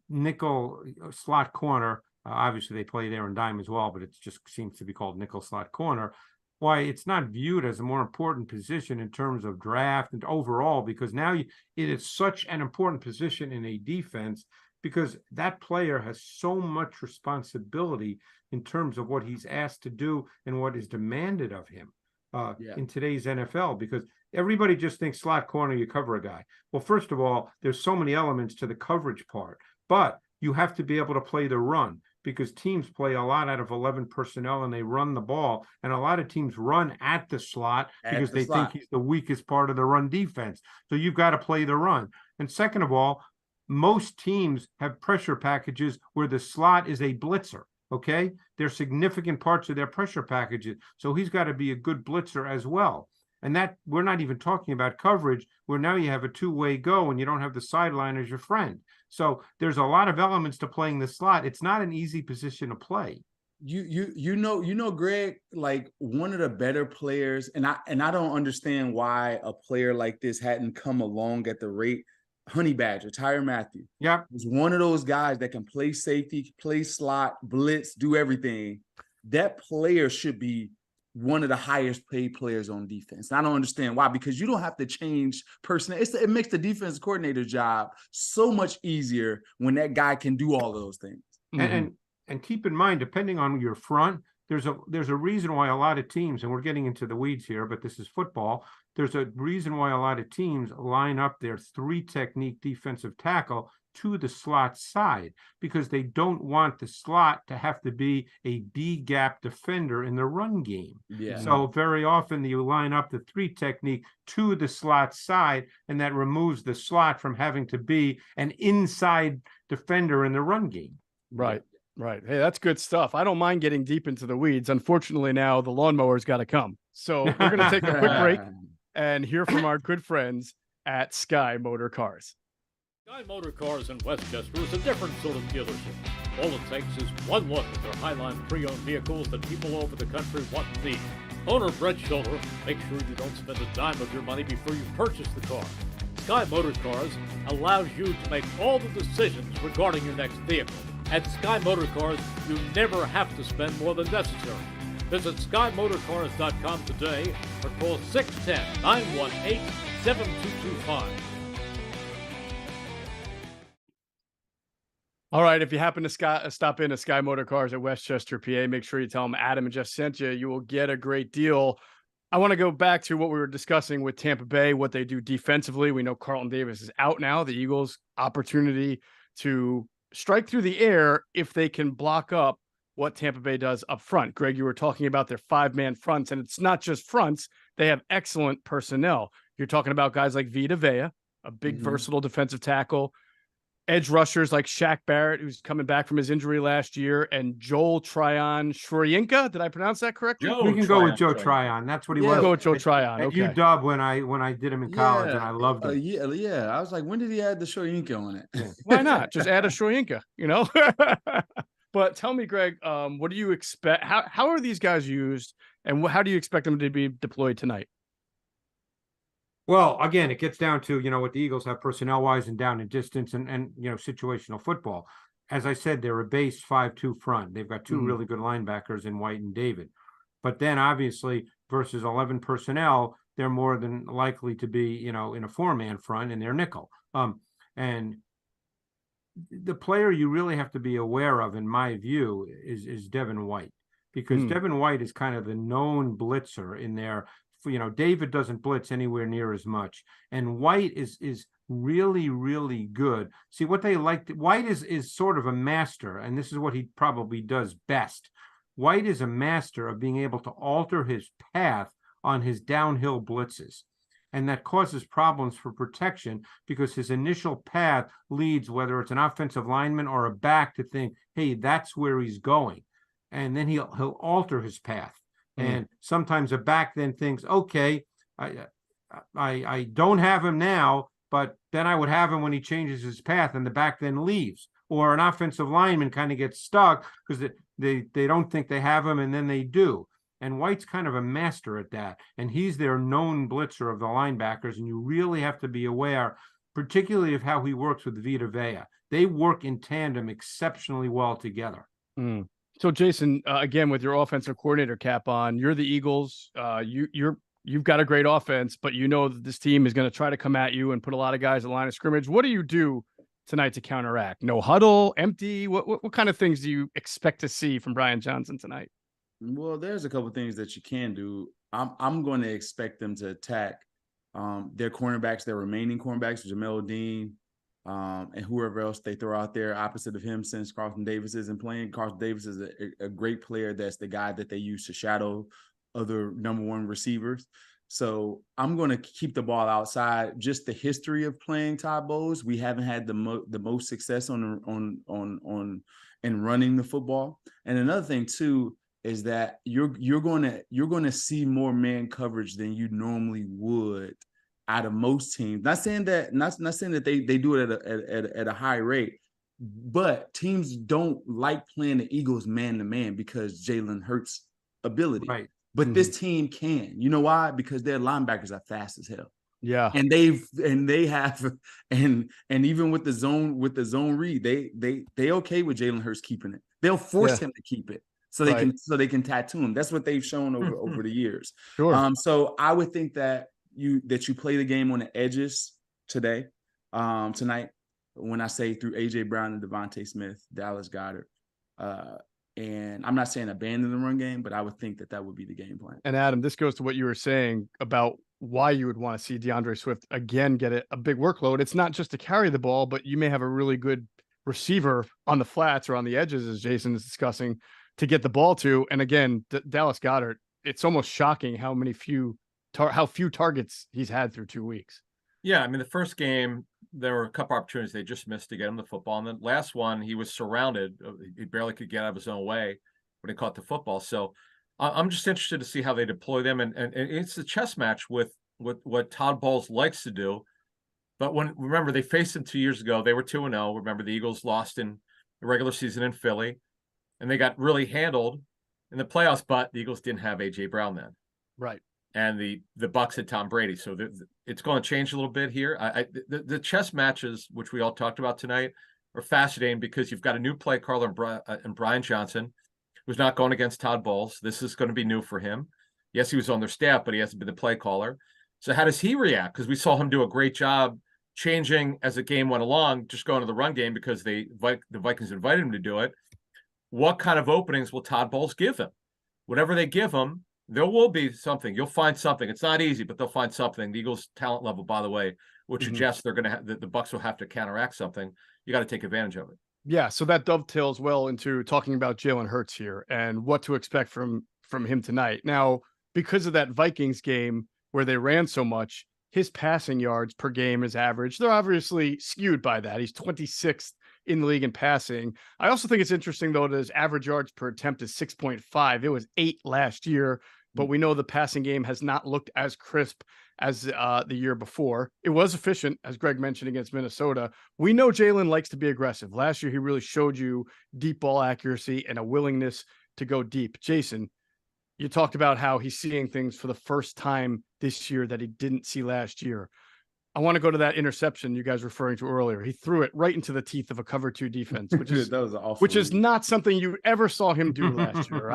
nickel slot corner, obviously they play there in dime as well, but it just seems to be called nickel slot corner, why it's not viewed as a more important position in terms of draft and overall, because now it is such an important position in a defense because that player has so much responsibility in terms of what he's asked to do and what is demanded of him in today's NFL, because everybody just thinks slot corner, you cover a guy. Well, first of all, there's so many elements to the coverage part, but you have to be able to play the run because teams play a lot out of 11 personnel and they run the ball. And a lot of teams run at the slot because they think he's the weakest part of the run defense. So you've got to play the run. And second of all, most teams have pressure packages where the slot is a blitzer. Okay, they're significant parts of their pressure packages. So he's got to be a good blitzer as well. And that we're not even talking about coverage where now you have a two-way go and you don't have the sideline as your friend. So there's a lot of elements to playing the slot. It's not an easy position to play. You know, Greg, like one of the better players, and I don't understand why a player like this hadn't come along at the rate. Honey Badger, Tyrann Mathieu. Yeah. He's one of those guys that can play safety, play slot, blitz, do everything. That player should be one of the highest paid players on defense. And I don't understand why, because you don't have to change personnel. It makes the defense coordinator's job so much easier when that guy can do all of those things. And keep in mind, depending on your front, there's a reason why a lot of teams, and we're getting into the weeds here, but this is football. There's a reason why a lot of teams line up their three technique defensive tackle to the slot side, because they don't want the slot to have to be a D gap defender in the run game. Yeah. So very often you line up the three technique to the slot side, and that removes the slot from having to be an inside defender in the run game. Right. Right. Hey, that's good stuff. I don't mind getting deep into the weeds. Unfortunately, now the lawnmower's got to come. So we're going to take a quick break and hear from our good friends at Sky Motor Cars. Sky Motor Cars in Westchester is a different sort of dealership. All it takes is one look at their Highline pre-owned vehicles that people over the country want and need. Owner Brett Schiller, make sure you don't spend a dime of your money before you purchase the car. Sky Motor Cars allows you to make all the decisions regarding your next vehicle. At Sky Motor Cars, you never have to spend more than necessary. Visit SkyMotorCars.com today or call 610-918-7225. All right, if you happen to stop in at Sky Motor Cars at Westchester, PA, make sure you tell them Adam and Jeff sent you. You will get a great deal. I want to go back to what we were discussing with Tampa Bay, what they do defensively. We know Carlton Davis is out now. The Eagles' opportunity to strike through the air if they can block up what Tampa Bay does up front. Greg, you were talking about their five-man fronts, and it's not just fronts. They have excellent personnel. You're talking about guys like Vita Vea, a big, versatile defensive tackle, edge rushers like Shaq Barrett, who's coming back from his injury last year, and Joel Tryon Shoyinka. Did I pronounce that correctly? We can go with Joe Tryon. That's what he was. Go with Joe Tryon. Okay. Okay. UW when I did him in college, and I loved him. Yeah. I was like, when did he add the Shoyinka on it? Why not? Just add a Shoyinka, you know? But tell me, Greg, what do you expect? How are these guys used, and how do you expect them to be deployed tonight? Well, again, it gets down to, what the Eagles have personnel-wise and down in distance and situational football. As I said, they're a base 5-2 front. They've got two really good linebackers in White and David. But then, obviously, versus 11 personnel, they're more than likely to be, in a four-man front in their nickel. And the player you really have to be aware of, in my view, is Devin White, because Devin White is kind of the known blitzer in there. David doesn't blitz anywhere near as much, and White is really, really good. See, what they like, White is sort of a master, and this is what he probably does best. White is a master of being able to alter his path on his downhill blitzes. And that causes problems for protection because his initial path leads, whether it's an offensive lineman or a back, to think, hey, that's where he's going. And then he'll alter his path. And sometimes a back then thinks, okay, I don't have him now, but then I would have him when he changes his path, and the back then leaves. Or an offensive lineman kind of gets stuck because they don't think they have him, and then they do. And White's kind of a master at that. And he's their known blitzer of the linebackers. And you really have to be aware, particularly of how he works with Vita Vea. They work in tandem exceptionally well together. So, Jason, again, with your offensive coordinator cap on, you're the Eagles. You've got a great offense, but you know that this team is going to try to come at you and put a lot of guys at line of scrimmage. What do you do tonight to counteract? No huddle, empty? What kind of things do you expect to see from Brian Johnson tonight? Well, there's a couple of things that you can do. I'm going to expect them to attack their cornerbacks, their remaining cornerbacks, Jamel Dean, and whoever else they throw out there opposite of him since Carlton Davis isn't playing. Carlton Davis is a great player. That's the guy that they use to shadow other number one receivers. So I'm going to keep the ball outside. Just the history of playing Todd Bowles, we haven't had the most success in running the football. And another thing too is that you're going to see more man coverage than you normally would out of most teams. Not saying that they do it at a high rate, but teams don't like playing the Eagles man to man because Jalen Hurts' ability. Right. But this team can. You know why? Because their linebackers are fast as hell. Yeah. And they have even with the zone read, they okay with Jalen Hurts keeping it. They'll force him to keep it. So they can tattoo him. That's what they've shown over the years. Sure. So I would think that you play the game on the edges tonight. When I say through AJ Brown and Devontae Smith, Dallas Goedert, and I'm not saying abandon the run game, but I would think that would be the game plan. And Adam, this goes to what you were saying about why you would want to see DeAndre Swift again get a big workload. It's not just to carry the ball, but you may have a really good receiver on the flats or on the edges, as Jason is discussing, to get the ball to. And again, Dallas Goedert, it's almost shocking how few targets he's had through 2 weeks. Yeah, I mean, the first game, there were a couple opportunities they just missed to get him the football. And the last one, he was surrounded. He barely could get out of his own way when he caught the football. So I'm just interested to see how they deploy them. And it's a chess match with what Todd Bowles likes to do. But remember, they faced him 2 years ago. They were 2-0. Remember, the Eagles lost in the regular season in Philly. And they got really handled in the playoffs, but the Eagles didn't have A.J. Brown then. Right. And the Bucs had Tom Brady. So it's going to change a little bit here. The chess matches, which we all talked about tonight, are fascinating because you've got a new play caller and Brian Johnson, who's not going against Todd Bowles. This is going to be new for him. Yes, he was on their staff, but he hasn't been the play caller. So how does he react? Because we saw him do a great job changing as the game went along, just going to the run game because the Vikings invited him to do it. What kind of openings will Todd Bowles give him? Whatever they give him, there will be something. You'll find something. It's not easy, but they'll find something. The Eagles' talent level, by the way, would suggest they're going to have the Bucs will have to counteract something. You got to take advantage of it. Yeah, so that dovetails well into talking about Jalen Hurts here and what to expect from him tonight. Now, because of that Vikings game where they ran so much, his passing yards per game is average. They're obviously skewed by that. He's 26th in the league in passing. I also think it's interesting, though, that his average yards per attempt is 6.5. It was 8 last year, but we know the passing game has not looked as crisp as the year before. It was efficient, as Greg mentioned, against Minnesota. We know Jalen likes to be aggressive. Last year, he really showed you deep ball accuracy and a willingness to go deep. Jason, you talked about how he's seeing things for the first time this year that he didn't see last year. I want to go to that interception you guys were referring to earlier. He threw it right into the teeth of a cover 2 defense, which is not something you ever saw him do last year.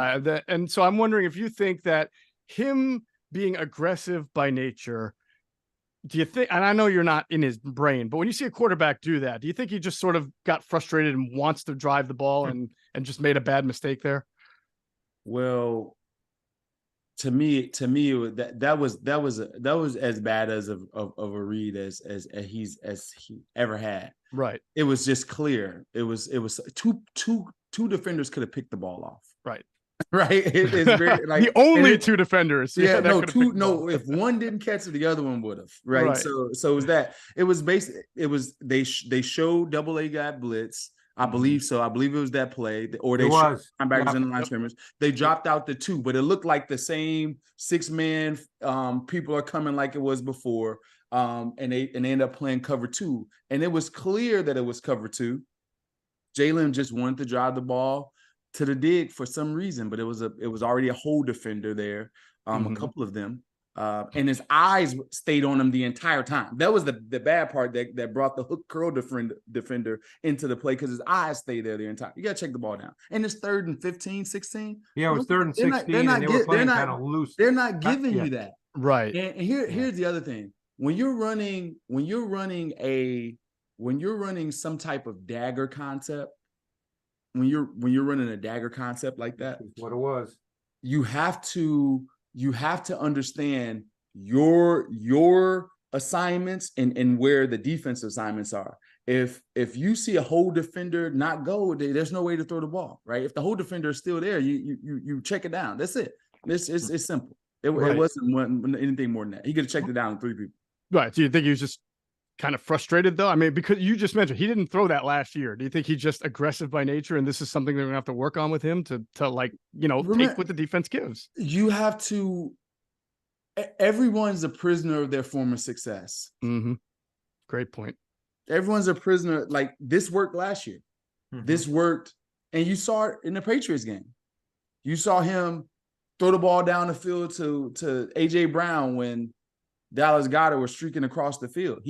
And so I'm wondering if you think that him being aggressive by nature do you think, and I know you're not in his brain, but when you see a quarterback do that, do you think he just sort of got frustrated and wants to drive the ball and just made a bad mistake there? Well, to me, that was as bad as of a read as he ever had. Right. It was just clear. It was two defenders could have picked the ball off. Right. Right. It's very like the only two defenders. Yeah, no, two. No, if one didn't catch it, the other one would have. Right. So it was that. It was basically. It was they showed Double A got blitz. I believe so. I believe it was that play, or they showed linebackers in the line scrimmage. They dropped out the 2, but it looked like the same 6-man. People are coming like it was before. And they ended up playing cover 2, and it was clear that it was cover 2. Jalen just wanted to drive the ball to the dig for some reason, but it was already a hole defender there, a couple of them, and his eyes stayed on him the entire time. That was the bad part that brought the hook curl defender into the play, because his eyes stayed there the entire. You got to check the ball down, and it's 3rd and 15, 16. Yeah, it was 3rd and 16, and they were playing kind of loose. They're not giving you that, right? And here's the other thing: when you're running some type of dagger concept. When you're running a dagger concept like that, that's what it was. You have to understand your assignments and where the defensive assignments are. If you see a whole defender not go, there's no way to throw the ball, right? If the whole defender is still there, you check it down. That's it. It's simple. It wasn't anything more than that. He could have checked it down in 3 people. Right. Do you think he was just kind of frustrated though? I mean, because you just mentioned he didn't throw that last year. Do you think he's just aggressive by nature, and this is something they're gonna have to work on with him to like, take what the defense gives? You have to. Everyone's a prisoner of their former success. Mm-hmm. Great point. Everyone's a prisoner. Like, this worked last year. This worked, and you saw it in the Patriots game. You saw him throw the ball down the field to A.J. Brown when Dallas Goedert was streaking across the field.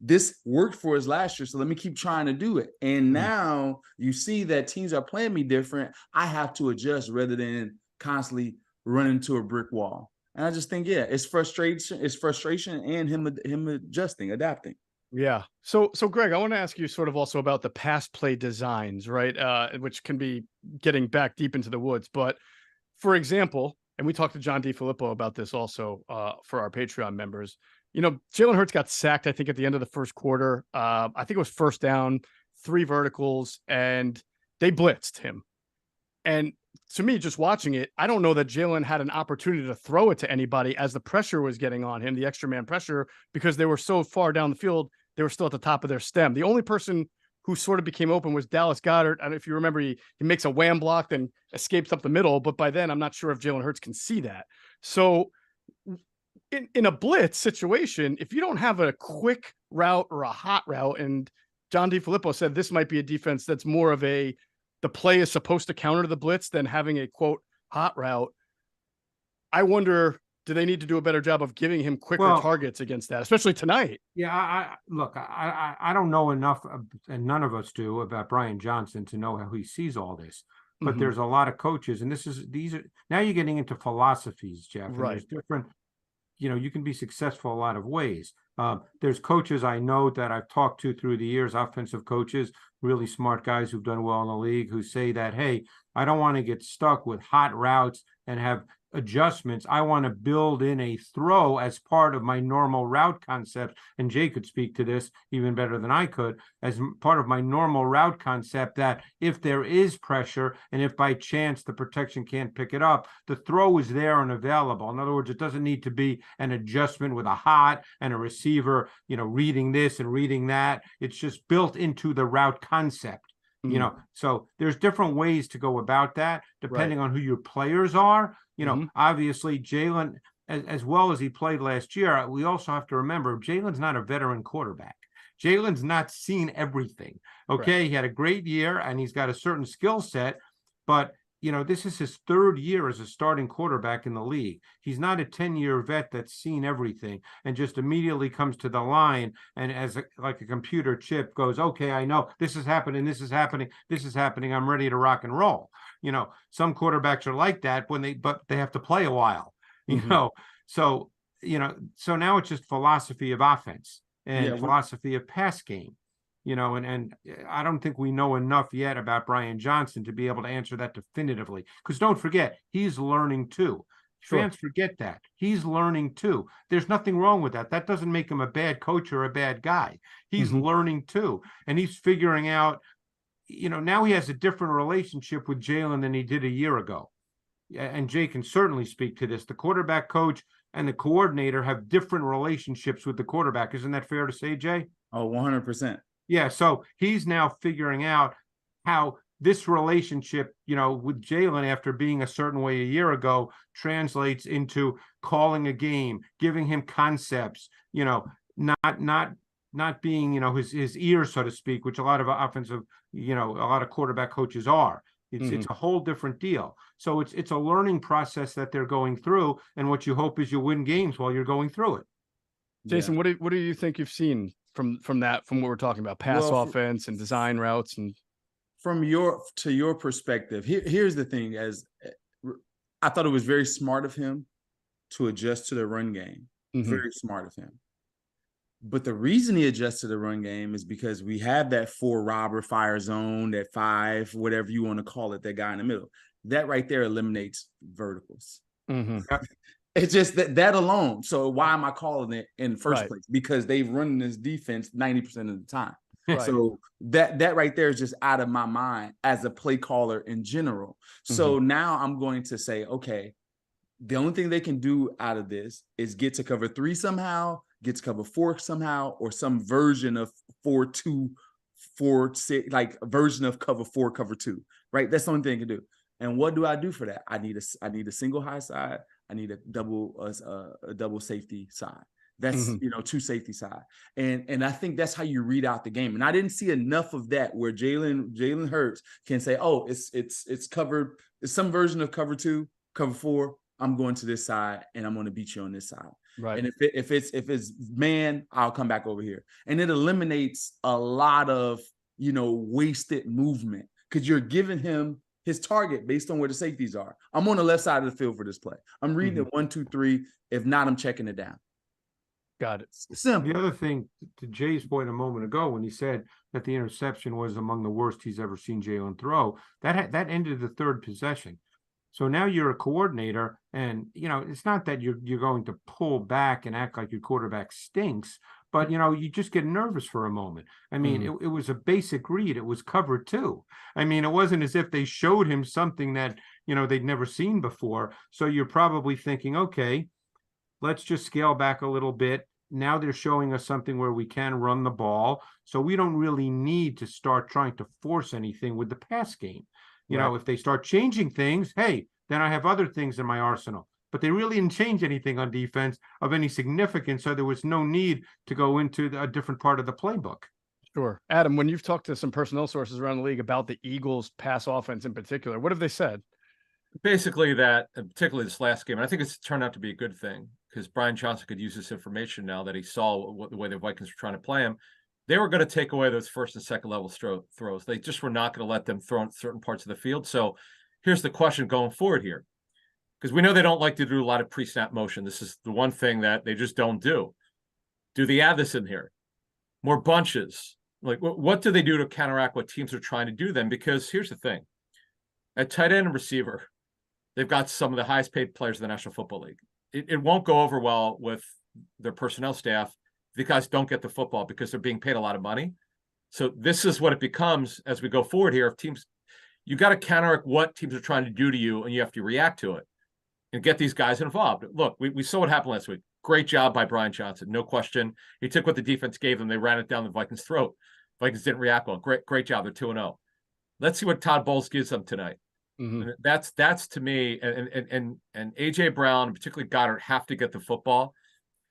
This worked for us last year, so let me keep trying to do it. And now you see that teams are playing me different. I have to adjust rather than constantly run into a brick wall. And I just think, it's frustration and him adjusting, adapting. Yeah. So Greg, I want to ask you sort of also about the pass play designs, right? Which can be getting back deep into the woods. But for example, and we talked to John DiFilippo about this also for our Patreon members. Jalen Hurts got sacked, I think, at the end of the first quarter. I think it was 1st down, 3 verticals, and they blitzed him. And to me, just watching it, I don't know that Jalen had an opportunity to throw it to anybody as the pressure was getting on him, the extra man pressure, because they were so far down the field, they were still at the top of their stem. The only person who sort of became open was Dallas Goedert. And if you remember, he makes a wham block, then escapes up the middle. But by then, I'm not sure if Jalen Hurts can see that. So in a blitz situation, if you don't have a quick route or a hot route, and John DiFilippo said this might be a defense that's more of the play is supposed to counter the blitz than having a, quote, hot route. I wonder, do they need to do a better job of giving him quicker targets against that, especially tonight? Yeah, I don't know enough, and none of us do, about Brian Johnson to know how he sees all this. But there's a lot of coaches, and these are now you're getting into philosophies, Jeff. And there's different, you can be successful a lot of ways. There's coaches I know that I've talked to through the years, offensive coaches, really smart guys who've done well in the league, who say that, hey, I don't want to get stuck with hot routes and have adjustments. I want to build in a throw as part of my normal route concept. And Jay could speak to this even better than I could, as part of my normal route concept, that if there is pressure and if by chance the protection can't pick it up, the throw is there and available. In other words, it doesn't need to be an adjustment with a hot and a receiver, reading this and reading that. It's just built into the route concept. So there's different ways to go about that, depending on who your players are. Obviously Jalen, as well as he played last year, we also have to remember Jalen's not a veteran quarterback. Jalen's not seen everything. Okay. He had a great year and he's got a certain skill set, but this is his 3rd year as a starting quarterback in the league. He's not a 10-year vet that's seen everything and just immediately comes to the line and like a computer chip goes, okay, I know this is happening, this is happening, this is happening, I'm ready to rock and roll. Some quarterbacks are like that but they have to play a while, So so now it's just philosophy of offense and Yeah, philosophy of pass game, and I don't think we know enough yet about Brian Johnson to be able to answer that definitively. Because don't forget, he's learning too. Sure. Fans forget that. He's learning too. There's nothing wrong with that. That doesn't make him a bad coach or a bad guy. He's learning too. And he's figuring out, now he has a different relationship with Jalen than he did a year ago. And Jay can certainly speak to this. The quarterback coach and the coordinator have different relationships with the quarterback. Isn't that fair to say, Jay? Oh, 100%. Yeah. So he's now figuring out how this relationship, with Jalen after being a certain way a year ago translates into calling a game, giving him concepts, not being, his ear, so to speak, which a lot of offensive, a lot of quarterback coaches are. It's a whole different deal. So it's a learning process that they're going through, and what you hope is you win games while you're going through it. Jason, what do you think you've seen from what we're talking about, pass offense and design routes? And from your perspective, here's the thing: I thought it was very smart of him to adjust to the run game. Very smart of him. But the reason he adjusted the run game is because we have that 4 robber fire zone, that 5, whatever you want to call it, that guy in the middle. That right there eliminates verticals. It's just that alone. So why am I calling it in the first place? Because they've run this defense 90% of the time. Right. So that right there is just out of my mind as a play caller in general. So now I'm going to say, okay, the only thing they can do out of this is get to cover 3 somehow, get to cover 4 somehow, or some version of 4-2, 4-6, like a version of cover 4, cover 2, right? That's the only thing they can do. And what do I do for that? I need a single high side. I need a double safety side. That's 2 safety side. And I think that's how you read out the game. And I didn't see enough of that where Jalen Hurts can say, oh, it's covered, it's some version of cover 2, cover 4. I'm going to this side and I'm going to beat you on this side. Right. And if it's man, I'll come back over here. And it eliminates a lot of, wasted movement because you're giving him his target based on where the safeties are. I'm on the left side of the field for this play. I'm reading it 1, 2, 3. If not, I'm checking it down. Got it. Simple. The other thing, to Jay's point a moment ago, when he said that the interception was among the worst he's ever seen Jalen throw, that ended the 3rd possession. So now you're a coordinator, and it's not that you're going to pull back and act like your quarterback stinks, but you just get nervous for a moment. I mean, it was a basic read. It was cover 2. I mean, it wasn't as if they showed him something that they'd never seen before. So you're probably thinking, okay, let's just scale back a little bit. Now they're showing us something where we can run the ball, so we don't really need to start trying to force anything with the pass game. If they start changing things, hey, then I have other things in my arsenal. But they really didn't change anything on defense of any significance, so there was no need to go into a different part of the playbook. Sure. Adam, when you've talked to some personnel sources around the league about the Eagles' pass offense in particular, what have they said? Basically that, particularly this last game, and I think it's turned out to be a good thing because Brian Johnson could use this information now that he saw the way the Vikings were trying to play him. They were going to take away those 1st and 2nd level throws. They just were not going to let them throw in certain parts of the field. So here's the question going forward here, because we know they don't like to do a lot of pre-snap motion. This is the one thing that they just don't do. Do they add this in here? More bunches. Like, what do they do to counteract what teams are trying to do then? Because here's the thing. At tight end and receiver, they've got some of the highest paid players in the National Football League. It won't go over well with their personnel staff. The guys don't get the football because they're being paid a lot of money. So this is what it becomes as we go forward here. If teams, you got to counteract what teams are trying to do to you, and you have to react to it and get these guys involved. Look, we saw what happened last week. Great job by Brian Johnson, no question. He took what the defense gave them. They ran it down the Vikings' throat. Vikings didn't react well. Great job. They're 2-0. Let's see what Todd Bowles gives them tonight. That's to me, and AJ Brown, particularly Goddard, have to get the football.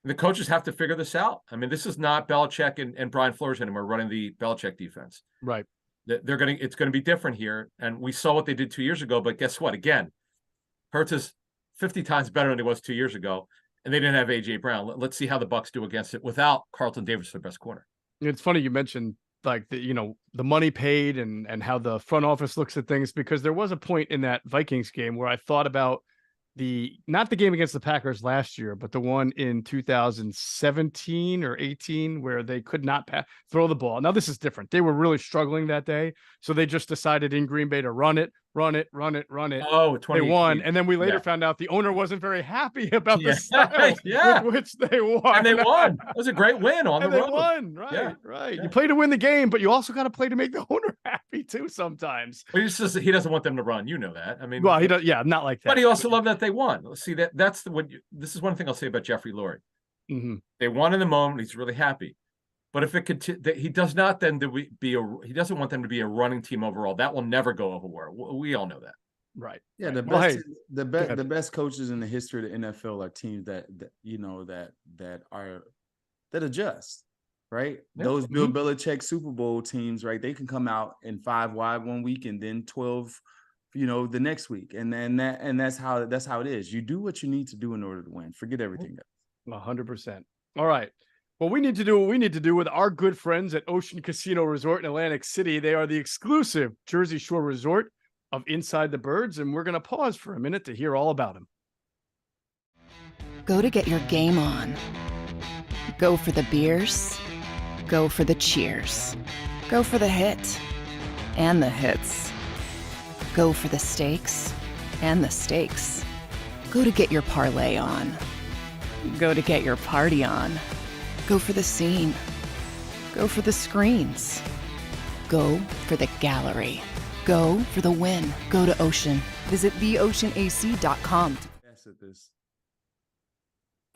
The coaches have to figure this out. I mean, this is not Belichick and Brian Flores anymore running the Belichick defense. Right. It's going to be different here. And we saw what they did 2 years ago, but guess what? Again, Hurts is 50 times better than he was 2 years ago, and they didn't have AJ Brown. Let's see how the Bucs do against it without Carlton Davis, their best corner. It's funny you mentioned like the money paid and how the front office looks at things, because there was a point in that Vikings game where I thought about not the game against the Packers last year, but the one in 2017 or 18 where they could not throw the ball. Now this is different. They were really struggling that day. So they just decided in Green Bay to run it. Oh, They won. And then we later found out the owner wasn't very happy about the style with which they won. And they won. It was a great win on the road. They won. Right. Yeah. You play to win the game, but you also got to play to make the owner happy too sometimes. But he doesn't want them to run. You know that. I mean, well, he does. Yeah, not like that. But he also loved that they won. See, this is one thing I'll say about Jeffrey Lurie. Mm-hmm. They won in the moment. He's really happy. But if it he does not then he doesn't want them to be a running team overall. That will never go over. We all know that. Right. Yeah, Right. the best coaches in the history of the NFL are teams that adjust, right? Yeah. Those Bill Belichick Super Bowl teams, right? They can come out in 5 wide one week and then 12, the next week, and that's how it is. You do what you need to do in order to win. Forget everything else. 100%. All right. Well, we need to do what we need to do with our good friends at Ocean Casino Resort in Atlantic City. They are the exclusive Jersey Shore resort of Inside the Birds, and we're going to pause for a minute to hear all about them. Go to get your game on. Go for the beers. Go for the cheers. Go for the hit and the hits. Go for the stakes and the stakes. Go to get your parlay on. Go to get your party on. Go for the scene. Go for the screens. Go for the gallery. Go for the win. Go to Ocean. Visit theoceanac.com.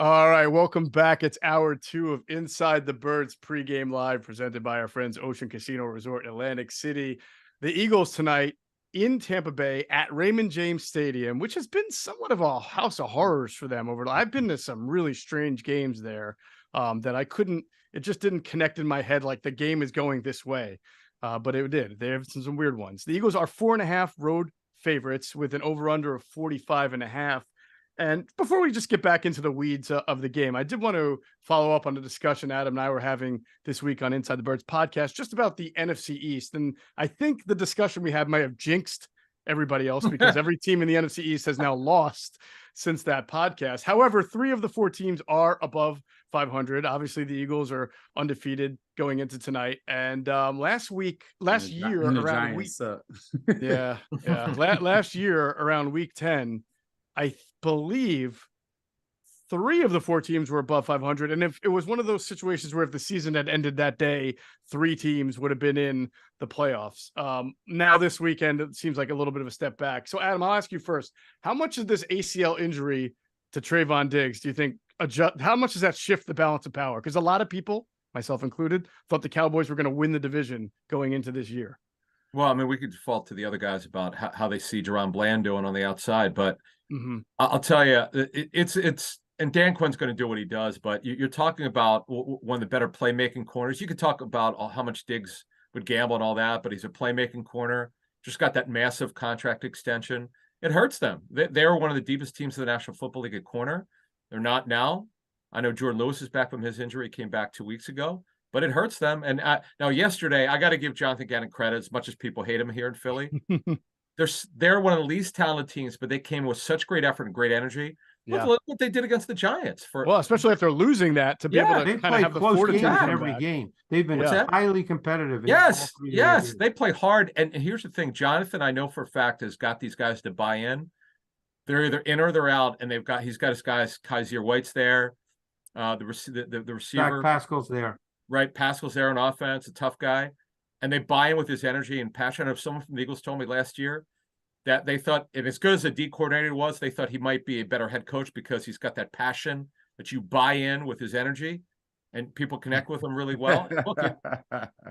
All right, welcome back. It's hour 2 of Inside the Birds pregame live, presented by our friends Ocean Casino Resort in Atlantic City. The Eagles tonight in Tampa Bay at Raymond James Stadium, which has been somewhat of a house of horrors for them I've been to some really strange games there that it just didn't connect in my head like the game is going this way. But it did. They have some weird ones. The Eagles are 4.5 road favorites with an over-under of 45.5. And before we just get back into the weeds of the game, I did want to follow up on the discussion Adam and I were having this week on Inside the Birds podcast, just about the NFC East. And I think the discussion we had might have jinxed everybody else because every team in the NFC East has now lost since that podcast. However, 3 of the 4 teams are above 500. Obviously, the Eagles are undefeated going into tonight. And last year around week 10, I believe 3 of the 4 teams were above 500. And if it was one of those situations where if the season had ended that day, 3 teams would have been in the playoffs. Now this weekend, it seems like a little bit of a step back. So Adam, I'll ask you first, how much of this ACL injury to Trayvon Diggs do you think how much does that shift the balance of power? Because a lot of people, myself included, thought the Cowboys were going to win the division going into this year. Well, I mean, we could default to the other guys about how they see Jerron Bland doing on the outside, but I'll tell you, it's and Dan Quinn's going to do what he does, but you're talking about one of the better playmaking corners. You could talk about how much Diggs would gamble and all that, but he's a playmaking corner. Just got that massive contract extension. It hurts them. They're one of the deepest teams in the National Football League at corner. They're not now. I know Jordan Lewis is back from his injury. He came back 2 weeks ago, but it hurts them. And now yesterday, I got to give Jonathan Gannon credit as much as people hate him here in Philly. They're one of the least talented teams, but they came with such great effort and great energy. Yeah. Look what they did against the Giants. Especially if they're losing that, to be able to kind of have the fortitude games in every game. They've been highly competitive. Yes. They play hard. And here's the thing, Jonathan, I know for a fact, has got these guys to buy in. They're either in or they're out, and he's got his guys. Kaiser White's there, the receiver. Zach Pascal's there. Right, Pascal's there on offense, a tough guy, and they buy in with his energy and passion. I know someone from the Eagles told me last year that they thought, and as good as the D coordinator was, they thought he might be a better head coach because he's got that passion that you buy in with his energy, and people connect with him really well. Look,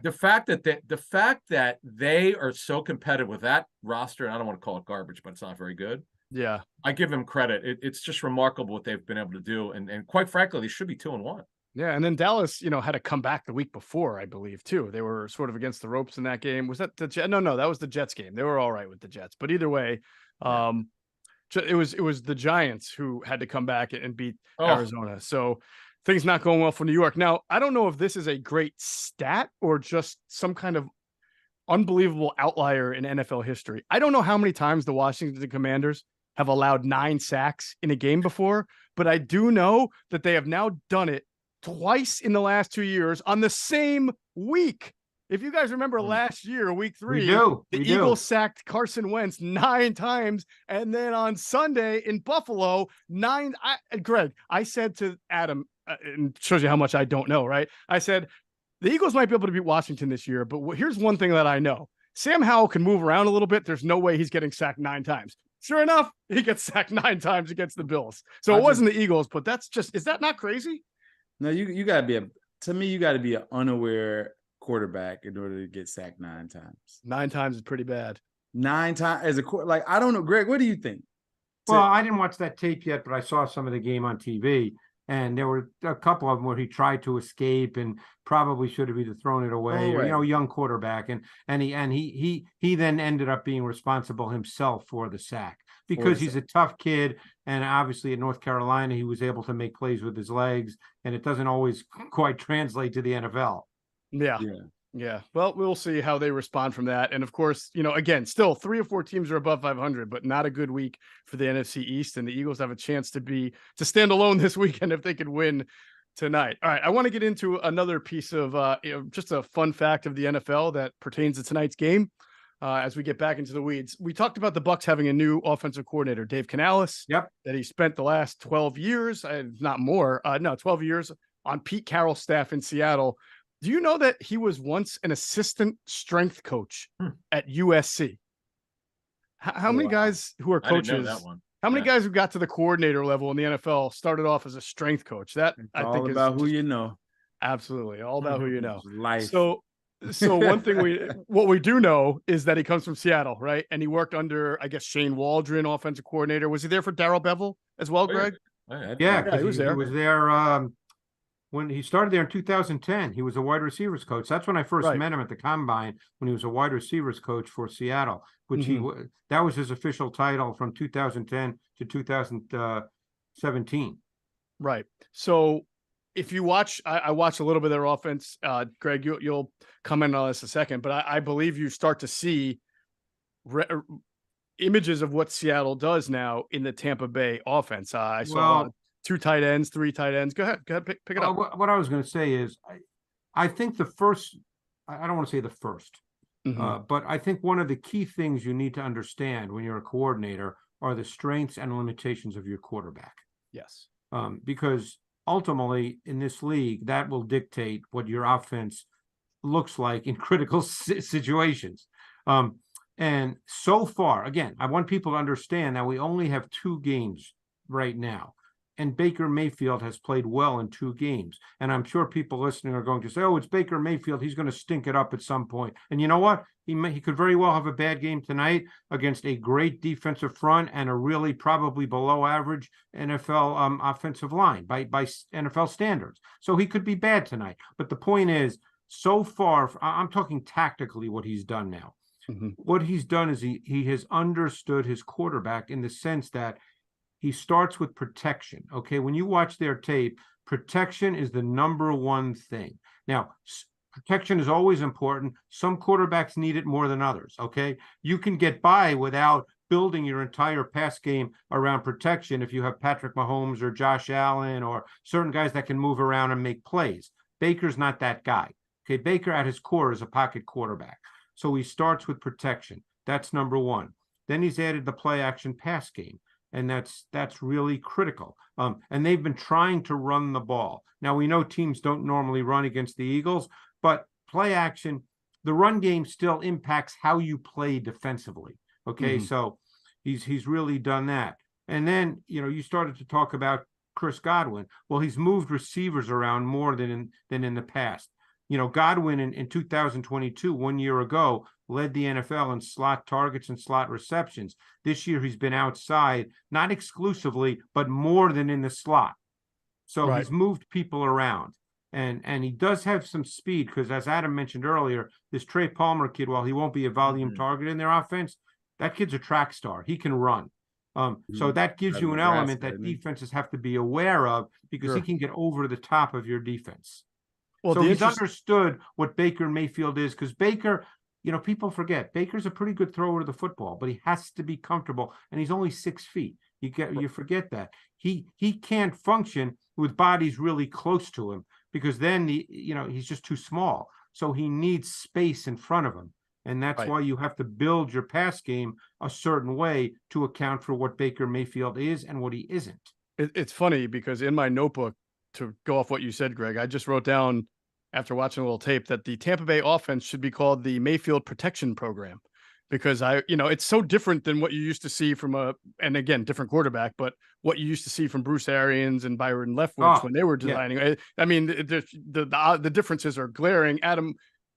the fact that they are so competitive with that roster, and I don't want to call it garbage, but it's not very good. Yeah, I give them credit. It's just remarkable what they've been able to do, and quite frankly, they should be 2-1. Yeah, and then Dallas, had to come back the week before, I believe, too. They were sort of against the ropes in that game. Was that the Jets? No, that was the Jets game. They were all right with the Jets, but either way, it was the Giants who had to come back and beat Arizona. So things not going well for New York. Now, I don't know if this is a great stat or just some kind of unbelievable outlier in NFL history. I don't know how many times the Washington Commanders have allowed 9 sacks in a game before, but I do know that they have now done it twice in the last 2 years on the same week. If you guys remember last year, week 3, the Eagles sacked Carson Wentz 9 times. And then on Sunday in Buffalo, 9. Greg, I said to Adam, and shows you how much I don't know, right? I said, the Eagles might be able to beat Washington this year, but here's one thing that I know. Sam Howell can move around a little bit. There's no way he's getting sacked 9 times. Sure enough, he gets sacked 9 times against the Bills. So it wasn't the Eagles, but is that not crazy? No, you got to be to me, you got to be an unaware quarterback in order to get sacked 9 times. 9 times is pretty bad. 9 times as a I don't know, Greg. What do you think? Well, I didn't watch that tape yet, but I saw some of the game on TV, and there were a couple of them where he tried to escape and probably should have either thrown it away, or young quarterback, and he then ended up being responsible himself for the sack because he's a tough kid, and obviously at North Carolina he was able to make plays with his legs, and it doesn't always quite translate to the NFL. Yeah. Well, we'll see how they respond from that. And of course, again, still 3 or 4 teams are above 500, but not a good week for the NFC East. And the Eagles have a chance to stand alone this weekend if they could win tonight. All right. I want to get into another piece of just a fun fact of the NFL that pertains to tonight's game. As we get back into the weeds, we talked about the Bucs having a new offensive coordinator, Dave Canales. Yep. That he spent the last 12 years, not more, 12 years on Pete Carroll's staff in Seattle. Do you know that he was once an assistant strength coach at USC? How many guys who are coaches? I didn't know that one. How many guys who got to the coordinator level in the NFL started off as a strength coach? That I think is about who you know. Absolutely, all about who you know. Life. So one thing what we do know is that he comes from Seattle, right? And he worked under, I guess, Shane Waldron, offensive coordinator. Was he there for Darrell Bevel as well, Greg? Yeah, he was there. He was there. When he started there in 2010, he was a wide receivers coach. That's when I first met him at the Combine, when he was a wide receivers coach for Seattle, which that was his official title from 2010 to 2017. Right. So if you watch, I watched a little bit of their offense. Greg, you'll comment on this in a second, but I believe you start to see images of what Seattle does now in the Tampa Bay offense. I saw 2 tight ends, 3 tight ends. Go ahead, pick it up. What I was going to say is, I think the first, I don't want to say the first, but I think one of the key things you need to understand when you're a coordinator are the strengths and limitations of your quarterback. Yes. Because ultimately in this league, that will dictate what your offense looks like in critical situations. And so far, again, I want people to understand that we only have 2 games right now. And Baker Mayfield has played well in 2 games. And I'm sure people listening are going to say, oh, it's Baker Mayfield. He's going to stink it up at some point. And you know what? He could very well have a bad game tonight against a great defensive front and a really probably below average NFL offensive line by NFL standards. So he could be bad tonight. But the point is, so far, I'm talking tactically what he's done now. What he's done is he has understood his quarterback in the sense that he starts with protection. Okay, when you watch their tape, protection is the number one thing. Now, protection is always important. Some quarterbacks need it more than others. Okay, you can get by without building your entire pass game around protection if you have Patrick Mahomes or Josh Allen or certain guys that can move around and make plays. Baker's not that guy. Okay, Baker at his core is a pocket quarterback. So he starts with protection. That's number one. Then he's added the play action pass game. And that's really critical. And they've been trying to run the ball. Now, we know teams don't normally run against the Eagles, but play action, the run game still impacts how you play defensively. Okay, so he's really done that. And then, you started to talk about Chris Godwin. Well, he's moved receivers around more than in the past. Godwin in 2022, 1 year ago, led the NFL in slot targets and slot receptions. This year, he's been outside, not exclusively, but more than in the slot. So he's moved people around. And he does have some speed because, as Adam mentioned earlier, this Trey Palmer kid, while he won't be a volume target in their offense, that kid's a track star. He can run. So that gives you an element that defenses have to be aware of because he can get over the top of your defense. Well, so he's understood what Baker Mayfield is because Baker, people forget Baker's a pretty good thrower of the football, but he has to be comfortable, and he's only 6 feet. You forget that he can't function with bodies really close to him, because then he's just too small. So he needs space in front of him. And that's why you have to build your pass game a certain way to account for what Baker Mayfield is and what he isn't. It's funny because in my notebook, to go off what you said, Greg, I just wrote down after watching a little tape that the Tampa Bay offense should be called the Mayfield Protection Program, because it's so different than what you used to see from and again, different quarterback, but what you used to see from Bruce Arians and Byron Leftwich when they were designing. Yeah. I mean, the differences are glaring. Adam,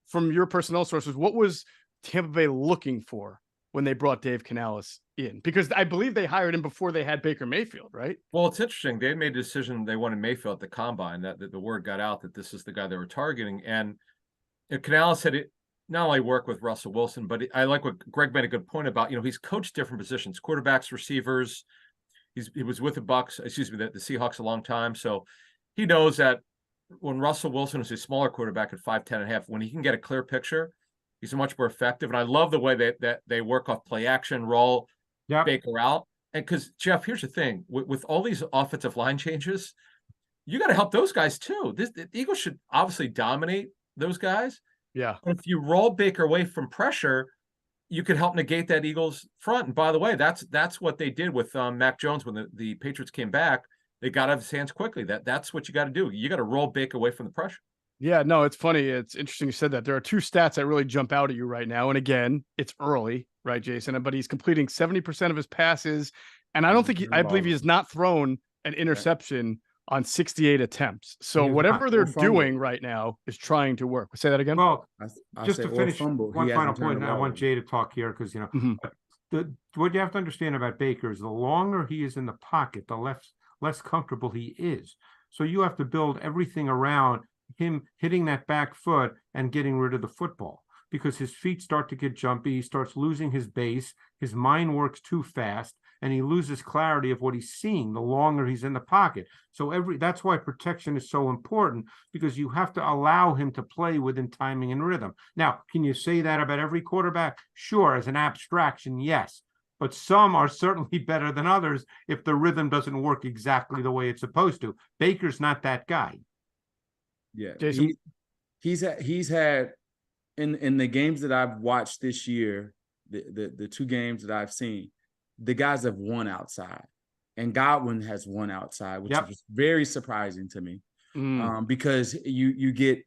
from your personnel sources, what was Tampa Bay looking for when they brought Dave Canales in? Because I believe they hired him before they had Baker Mayfield, right? Well, it's interesting. They made a decision. They wanted Mayfield at the combine, that the word got out that this is the guy they were targeting. And Canales had not only worked with Russell Wilson, but I like what Greg made a good point about, he's coached different positions, quarterbacks, receivers. He was with the Seahawks a long time. So he knows that when Russell Wilson is a smaller quarterback at 5'10" and a half, when he can get a clear picture, he's much more effective. And I love the way that they work off play action, roll Baker out. And because, Geoff, here's the thing. With all these offensive line changes, you got to help those guys too. The Eagles should obviously dominate those guys. Yeah. But if you roll Baker away from pressure, you could help negate that Eagles front. And by the way, that's what they did with Mac Jones when the Patriots came back. They got out of his hands quickly. That's what you got to do. You got to roll Baker away from the pressure. Yeah, no, it's funny. It's interesting you said that. There are two stats that really jump out at you right now. And again, it's early, right, Jason? But he's completing 70% of his passes. And I don't think I believe he has not thrown an interception on 68 attempts. So whatever they're doing right now is trying to work. Say that again. Well, just to finish one final point, and I want Jay to talk here because, what you have to understand about Baker is the longer he is in the pocket, the less comfortable he is. So you have to build everything around him hitting that back foot and getting rid of the football, because his feet start to get jumpy. He starts losing his base. His mind works too fast, and he loses clarity of what he's seeing the longer he's in the pocket. So that's why protection is so important, because you have to allow him to play within timing and rhythm. Now, can you say that about every quarterback? Sure, as an abstraction, yes. But some are certainly better than others if the rhythm doesn't work exactly the way it's supposed to. Baker's not that guy. Yeah, Jason? He's had in the games that I've watched this year, the two games that I've seen, the guys have won outside, and Godwin has won outside, which was very surprising to me, because you get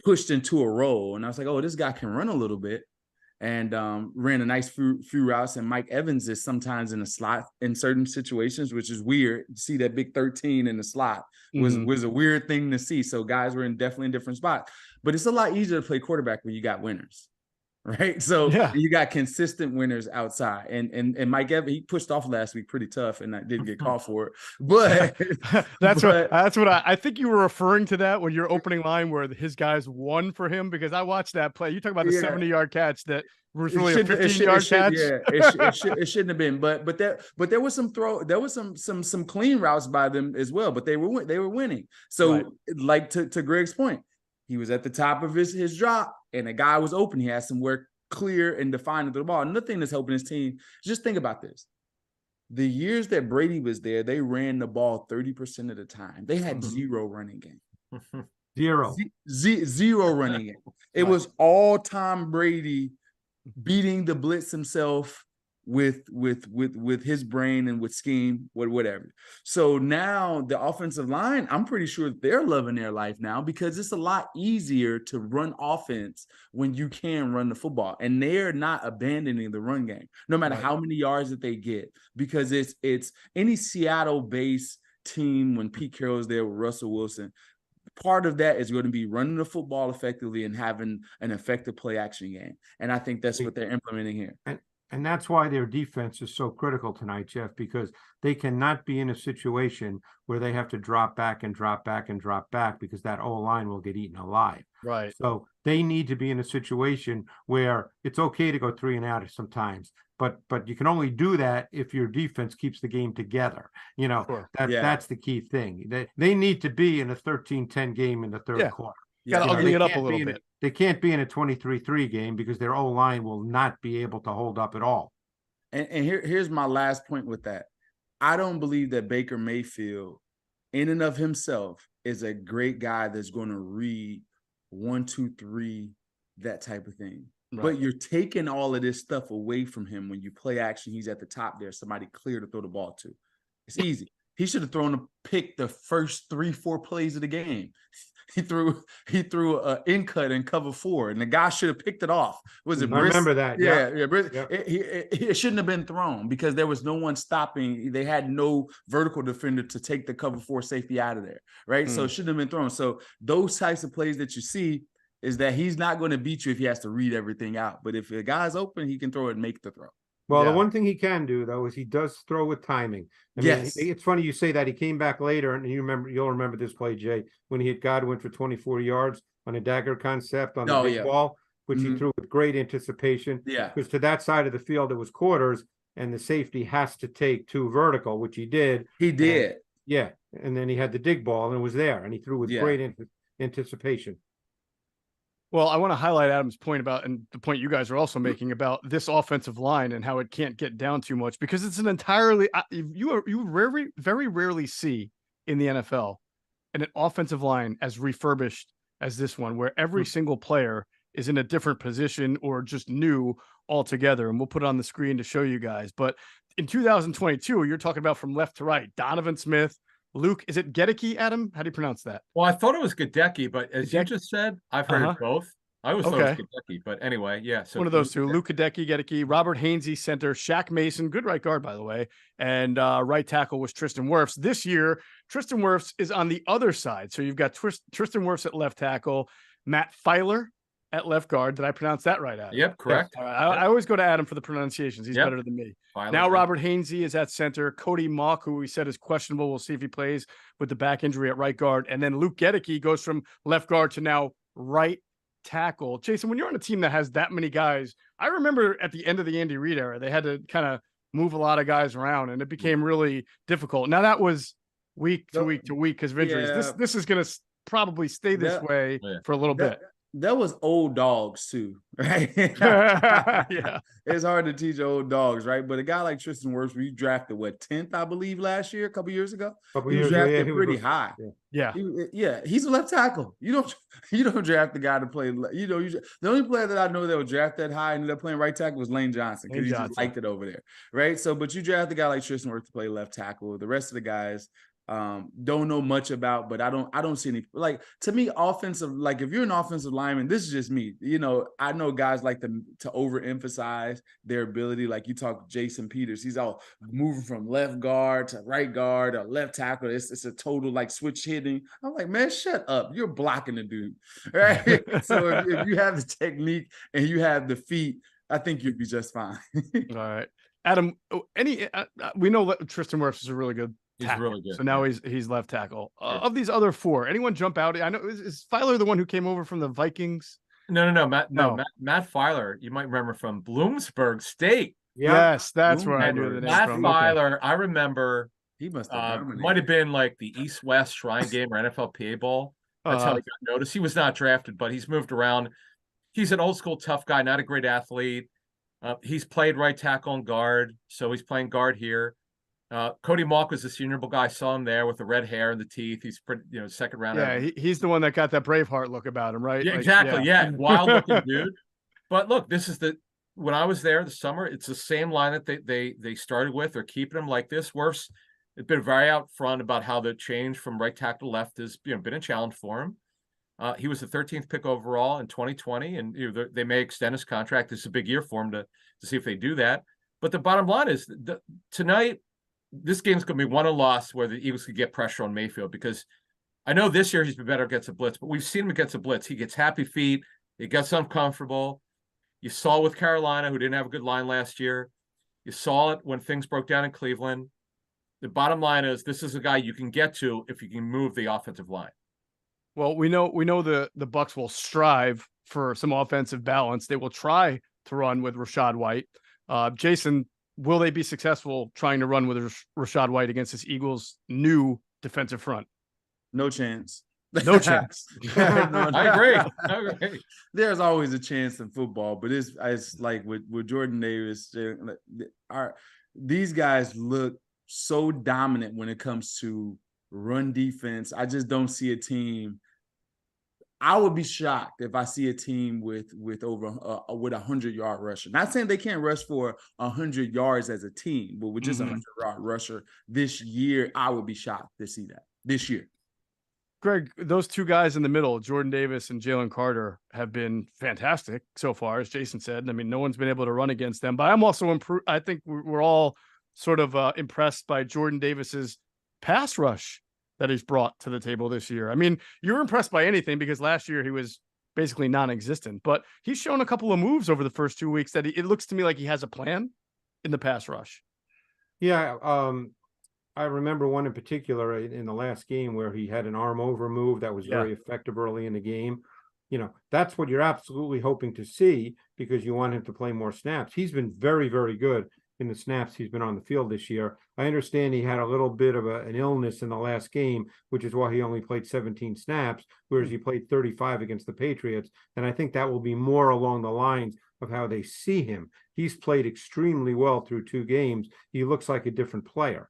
pushed into a role, and I was like, oh, this guy can run a little bit. And ran a nice few routes. And Mike Evans is sometimes in the slot in certain situations, which is weird. To see that big 13 in the slot was a weird thing to see. So guys were definitely in different spots. But it's a lot easier to play quarterback when you got winners, right? So you got consistent winners outside. And Mike Evans, he pushed off last week pretty tough, and I didn't get called for it. But that's what I think you were referring to, that when your opening line where his guys won for him, because I watched that play. You talk about the 70-yard catch that was really a 15-yard catch. It shouldn't have been. But there was some clean routes by them as well. But they were winning. So like to Greg's point, he was at the top of his drop, and a guy was open. He had somewhere clear and defined into the ball. Another thing that's helping his team, just think about this. The years that Brady was there, they ran the ball 30% of the time. They had zero running game. Zero running game. It was all Tom Brady beating the blitz himself with his brain and with scheme, whatever. So now the offensive line, I'm pretty sure they're loving their life now, because it's a lot easier to run offense when you can run the football, and they're not abandoning the run game, no matter how many yards that they get, because it's any Seattle-based team when Pete Carroll's there with Russell Wilson. Part of that is going to be running the football effectively and having an effective play action game. And I think that's what they're implementing here. And that's why their defense is so critical tonight, Geoff, because they cannot be in a situation where they have to drop back, because that O-line will get eaten alive. Right. So they need to be in a situation where it's okay to go 3 and out sometimes, but you can only do that if your defense keeps the game together. That's the key thing. They need to be in a 13-10 game in the third quarter. Got to You know, ugly they it up a can't little be bit. They can't be in a 23-3 game because their O-line will not be able to hold up at all. And here's my last point with that. I don't believe that Baker Mayfield, in and of himself, is a great guy that's going to read 1, 2, 3, that type of thing. Right. But you're taking all of this stuff away from him when you play action. He's at the top there, somebody clear to throw the ball to. It's easy. He should have thrown a pick the first 3, 4 plays of the game. He threw an in cut in cover 4, and the guy should have picked it off. Was it I Briss? remember that. Yeah. Yep. It shouldn't have been thrown because there was no one stopping. They had no vertical defender to take the cover 4 safety out of there, right? So it shouldn't have been thrown. So those types of plays that you see is that he's not going to beat you if he has to read everything out. But if the guy's open, he can throw it and make the throw. Well, Yeah. the one thing he can do though is he does throw with timing. I mean, Yes. it's funny you say that. He came back later, and you'll remember this play, Jay, when he hit Godwin for 24 yards on a dagger concept on the big ball, which he threw with great anticipation. Yeah. Because to that side of the field, it was quarters, and the safety has to take 2 vertical, which he did. He did. Yeah, and then he had the dig ball, and it was there, and he threw with Yeah. great anticipation. Well, I want to highlight Adam's point about, and the point you guys are also making about this offensive line and how it can't get down too much, because it's an entirely, you very rarely see in the NFL an offensive line as refurbished as this one, where every single player is in a different position or just new altogether. And we'll put it on the screen to show you guys. But in 2022, you're talking about from left to right, Donovan Smith, Luke, is it Gedeke, Adam? How do you pronounce that? Well, I thought it was Gadecki, but as you Gadecki? just said, I've heard it both. I always thought it was Gadecki, but anyway, yeah. So one of those two, Luke Gedeke, Robert Hainsey, center, Shaq Mason, good right guard, by the way, and right tackle was Tristan Wirfs. This year, Tristan Wirfs is on the other side. So you've got Tristan Wirfs at left tackle, Matt Filer at left guard. Did I pronounce that right, Adam? Yep, correct. Yes. I always go to Adam for the pronunciations. He's better than me. Now Robert Hainsey is at center. Cody Mock, who we said is questionable. We'll see if he plays with the back injury at right guard. And then Luke Gedeke goes from left guard to now right tackle. Jason, when you're on a team that has that many guys, I remember at the end of the Andy Reid era, they had to kind of move a lot of guys around, and it became really difficult. Now that was week to week to week because of injuries. Yeah. This is going to probably stay this way for a little bit. That was old dogs too, right? Yeah. It's hard to teach old dogs, right? But a guy like Tristan Wirfs, we drafted 10th, I believe, last year, a couple years ago. He was drafted pretty high. Yeah. He's a left tackle. You don't draft the guy to play. The only player that I know that would draft that high and ended up playing right tackle was Lane Johnson because he just liked it over there, right? So, but you draft a guy like Tristan Wirfs to play left tackle. The rest of the guys don't know much about, but I don't see any, like, to me, offensive, like if you're an offensive lineman, this is just me, I know guys like to overemphasize their ability. Like you talk Jason Peters, he's all moving from left guard to right guard or left tackle. It's a total like switch hitting. I'm like, man, shut up. You're blocking the dude, right? So if you have the technique and you have the feet, I think you'd be just fine. All right. Adam, we know that Tristan Wirfs is a really good tackle. He's really good. So now he's left tackle. Of these other 4, anyone jump out? I know is Filer the one who came over from the Vikings? No. Matt Filer, you might remember from Bloomsburg State. Yeah. Yes, that's where I knew the name Matt from. Filer, I remember He must have might have been like the East-West Shrine Game or NFLPA Bowl. That's how he got noticed. He was not drafted, but he's moved around. He's an old school tough guy, not a great athlete. He's played right tackle and guard, so he's playing guard here. Cody Mock was the Senior Bowl guy. I saw him there with the red hair and the teeth. He's pretty, second round. Yeah, he's the one that got that Braveheart look about him, right? Yeah, exactly. Yeah, wild looking dude. But look, this is when I was there this summer, it's the same line that they started with. They're keeping him like this. Wirfs has been very out front about how the change from right tackle to left has been a challenge for him. He was the 13th pick overall in 2020, and they may extend his contract. This is a big year for him to see if they do that. But the bottom line is tonight, this game's going to be won or lost where the Eagles could get pressure on Mayfield, because I know this year he's been better against a blitz, but we've seen him against a blitz. He gets happy feet. He gets uncomfortable. You saw with Carolina, who didn't have a good line last year. You saw it when things broke down in Cleveland. The bottom line is this is a guy you can get to if you can move the offensive line. Well, we know the Bucs will strive for some offensive balance. They will try to run with Rachaad White. Jason, will they be successful trying to run with Rachaad White against this Eagles' new defensive front? No chance. No chance. I agree. There's always a chance in football, but it's like with Jordan Davis, these guys look so dominant when it comes to run defense. I just don't see a team. I would be shocked if I see a team with over with 100-yard rusher. Not saying they can't rush for 100 yards as a team, but with just a 100-yard rusher this year, I would be shocked to see that this year. Greg, those two guys in the middle, Jordan Davis and Jalen Carter, have been fantastic so far, as Jason said. I mean, no one's been able to run against them, but I'm also I think we're all sort of impressed by Jordan Davis's pass rush that he's brought to the table this year. I mean, you're impressed by anything because last year he was basically non-existent, but he's shown a couple of moves over the first 2 weeks that it looks to me like he has a plan in the pass rush. Yeah, I remember one in particular in the last game where he had an arm over move that was very effective early in the game. You know, that's what you're absolutely hoping to see because you want him to play more snaps. He's been very, very good in the snaps he's been on the field this year. I understand he had a little bit of an illness in the last game, which is why he only played 17 snaps, whereas he played 35 against the Patriots. And I think that will be more along the lines of how they see him. He's played extremely well through 2 games. He looks like a different player.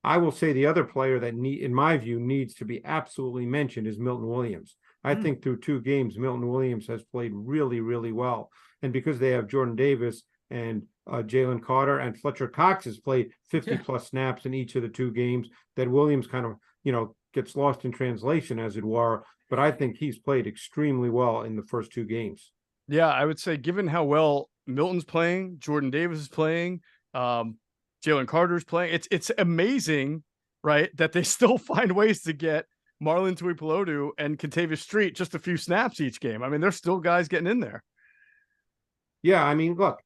I will say the other player that in my view needs to be absolutely mentioned is Milton Williams. I think through 2 games, Milton Williams has played really, really well. And because they have Jordan Davis and Jalen Carter and Fletcher Cox has played 50 plus snaps in each of the 2 games, that Williams kind of, gets lost in translation as it were. But I think he's played extremely well in the first 2 games. Yeah, I would say given how well Milton's playing, Jordan Davis is playing, Jalen Carter's playing. It's amazing, right, that they still find ways to get Marlon Tuipulotu and Kentavious Street just a few snaps each game. I mean, there's still guys getting in there. Yeah, I mean, look,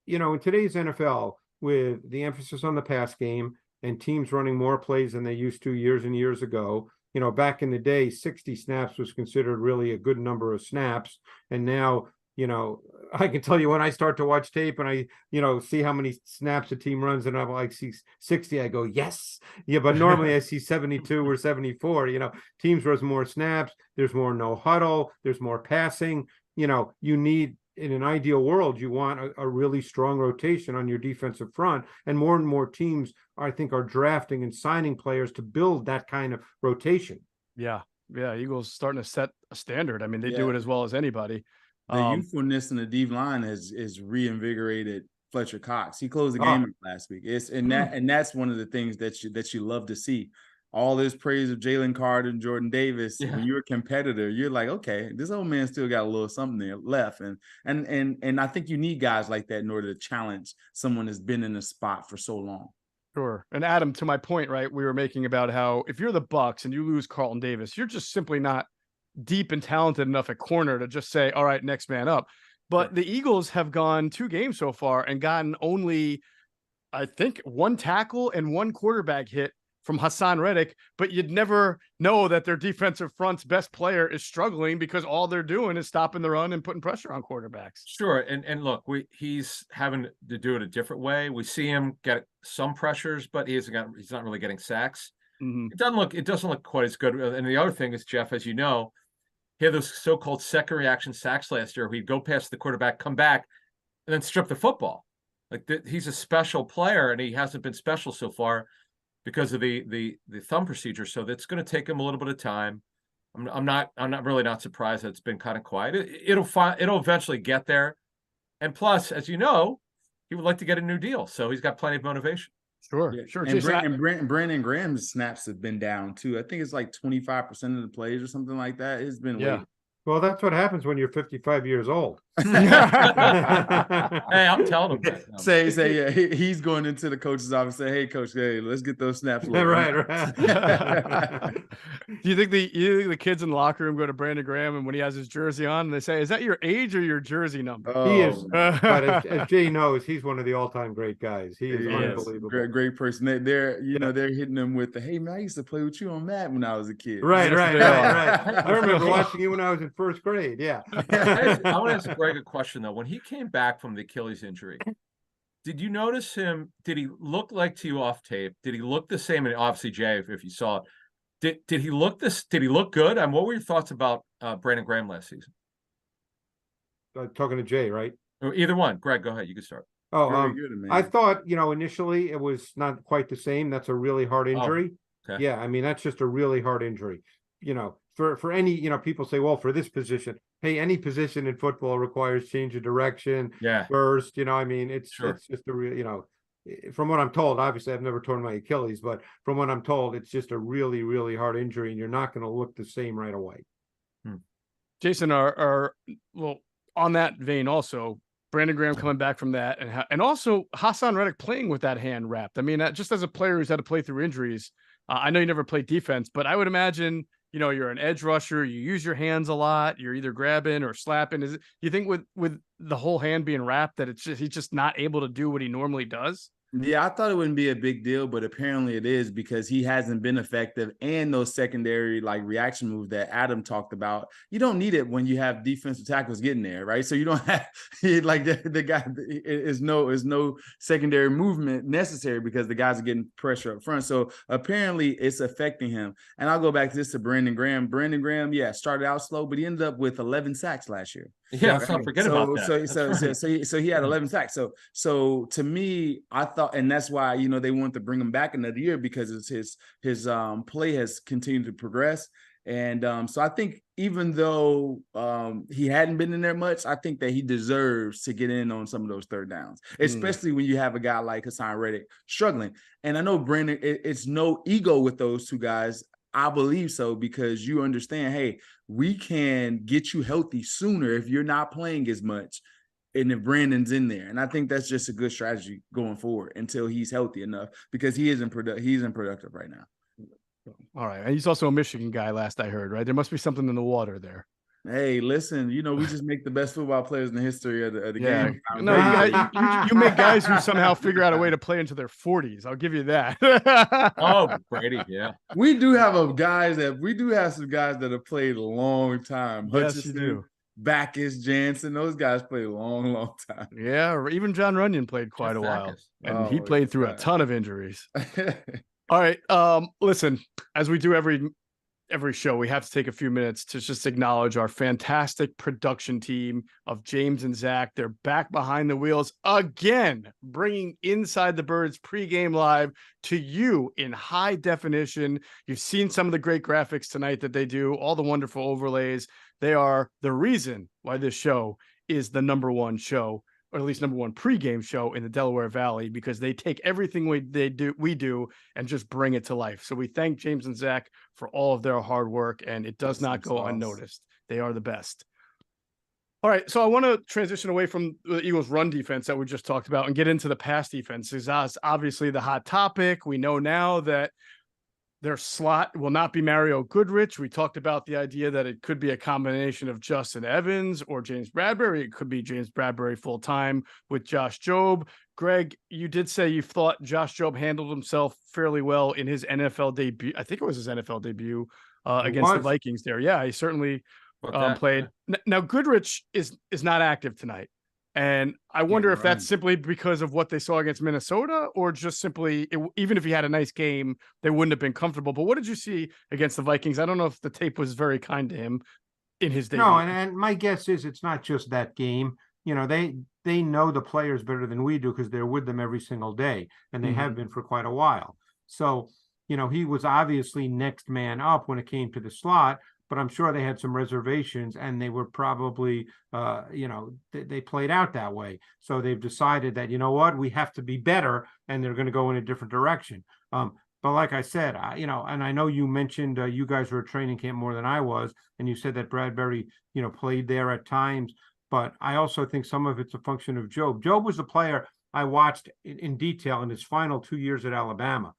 in today's NFL, with the emphasis on the pass game and teams running more plays than they used to years and years ago, back in the day, 60 snaps was considered really a good number of snaps. And now, I can tell you when I start to watch tape and I, see how many snaps a team runs and I'm like, see 60, I go, yes. Yeah, but normally I see 72 or 74, teams run more snaps. There's more no huddle. There's more passing. You need, in an ideal world, you want a really strong rotation on your defensive front. And more teams, I think, are drafting and signing players to build that kind of rotation. Yeah. Eagles starting to set a standard. I mean, they do it as well as anybody. The youthfulness in the deep line is reinvigorated Fletcher Cox. He closed the game up last week. That's one of the things that you love to see. All this praise of Jalen Carter and Jordan Davis. When you're a competitor, you're like, okay, this old man still got a little something there left. And I think you need guys like that in order to challenge someone that's been in a spot for so long. Sure. And Adam, to my point, right, we were making about how if you're the Bucs and you lose Carlton Davis, you're just simply not deep and talented enough at corner to just say, all right, next man up. But the Eagles have gone 2 games so far and gotten only, I think, 1 tackle and 1 quarterback hit from Hassan Reddick, but you'd never know that their defensive front's best player is struggling because all they're doing is stopping the run and putting pressure on quarterbacks. Sure. And look, he's having to do it a different way. We see him get some pressures, but he's not really getting sacks. It doesn't look quite as good. And the other thing is, Jeff, as you know, he had those so-called second reaction sacks last year where he'd go past the quarterback, come back, and then strip the football. Like he's a special player, and he hasn't been special so far because of the thumb procedure. So that's going to take him a little bit of time. I'm not really surprised that it's been kind of quiet. It'll eventually get there. And plus, as you know, he would like to get a new deal, so he's got plenty of motivation. Sure. And Brandon Graham's snaps have been down too. I think it's like 25% of the plays or something like that. It's been way. Well, that's what happens when you're 55 years old. Hey, I'm telling him that. Say, he's going into the coach's office. Say, hey, coach, let's get those snaps. Right. Do you think the kids in the locker room go to Brandon Graham and when he has his jersey on, and they say, "Is that your age or your jersey number?" He is, but as Jay knows, he's one of the all-time great guys. He is unbelievable. Great person. They're hitting him with the, "Hey man, I used to play with you on that when I was a kid." Right. I remember watching you when I was in first grade. Yeah. I want to ask Greg a question though. When he came back from the Achilles injury, did you notice him? Did he look like to you off tape? Did he look the same? And obviously, Jay, if you saw it, Did he look good? What were your thoughts about Brandon Graham last season? Talking to Jay, right? Or either one. Greg, go ahead. You can start. Oh, Very good, man. I thought, initially it was not quite the same. That's a really hard injury. Okay. Yeah, I mean, that's just a really hard injury. For any, people say, well, for this position, hey, any position in football requires change of direction, burst, I mean, it's just a real, from what I'm told, obviously I've never torn my Achilles, but from what I'm told, it's just a really, really hard injury, and you're not going to look the same right away. Jason, well, on that vein also, Brandon Graham coming back from that, and also Hassan Reddick playing with that hand wrapped. I mean, just as a player who's had to play through injuries, I know you never played defense, but I would imagine, you're an edge rusher, you use your hands a lot, you're either grabbing or slapping. You think with the whole hand being wrapped that he's just not able to do what he normally does? Yeah, I thought it wouldn't be a big deal, but apparently it is, because he hasn't been effective, and those secondary reaction moves that Adam talked about, you don't need it when you have defensive tackles getting there, right? So you don't have the guy is no secondary movement necessary because the guys are getting pressure up front. So apparently it's affecting him. And I'll go back to this to Brandon Graham. Brandon Graham, started out slow, but he ended up with 11 sacks last year. Yeah, let's not forget about that. So he had 11 sacks. So to me, I thought, and that's why they wanted to bring him back another year, because it's his play has continued to progress. And so I think even though he hadn't been in there much, I think that he deserves to get in on some of those third downs, especially when you have a guy like Hassan Reddick struggling. And I know Brandon, it's no ego with those two guys. I believe so, because you understand, hey, we can get you healthy sooner if you're not playing as much, and if Brandon's in there. And I think that's just a good strategy going forward until he's healthy enough, because he's unproductive right now. All right. And he's also a Michigan guy, last I heard, right? There must be something in the water there. Hey, listen, we just make the best football players in the history of the game. No, you make guys who somehow figure out a way to play into their 40s. I'll give you that. Oh, Brady, yeah. We do have some guys that have played a long time. Yes, you do. Backus, Jansen, those guys played a long, long time. Yeah, or even John Runyon played quite a while. And he played through a ton of injuries. All right. Listen, as we do every show, we have to take a few minutes to just acknowledge our fantastic production team of James and Zach. They're back behind the wheels again, bringing Inside the Birds pregame live to you in high definition. You've seen some of the great graphics tonight that they do, all the wonderful overlays. They are the reason why this show is the number one show, or at least number one pregame show in the Delaware Valley, because they take everything we do and just bring it to life. So we thank James and Zach for all of their hard work, and it does not go unnoticed. They are the best. All right, so I want to transition away from the Eagles' run defense that we just talked about and get into the pass defense. That's obviously the hot topic. We know now that their slot will not be Mario Goodrich. We talked about the idea that it could be a combination of Justin Evans or James Bradbury. It could be James Bradbury full-time with Josh Jobe. Greg, you did say you thought Josh Jobe handled himself fairly well in his NFL debut. I think it was his NFL debut against the Vikings there. Yeah, he certainly played. Now, Goodrich is not active tonight. And I wonder if that's simply because of what they saw against Minnesota, or just simply, even if he had a nice game, they wouldn't have been comfortable. But what did you see against the Vikings? I don't know if the tape was very kind to him in his debut. No, and my guess is it's not just that game. They know the players better than we do, because they're with them every single day, and they have been for quite a while. So, he was obviously next man up when it came to the slot, but I'm sure they had some reservations, and they were probably, they played out that way. So they've decided that, we have to be better, and they're going to go in a different direction. But like I said, and I know you mentioned you guys were at training camp more than I was, and you said that Bradbury, played there at times. But I also think some of it's a function of Jobe. Jobe was a player I watched in detail in his final 2 years at Alabama.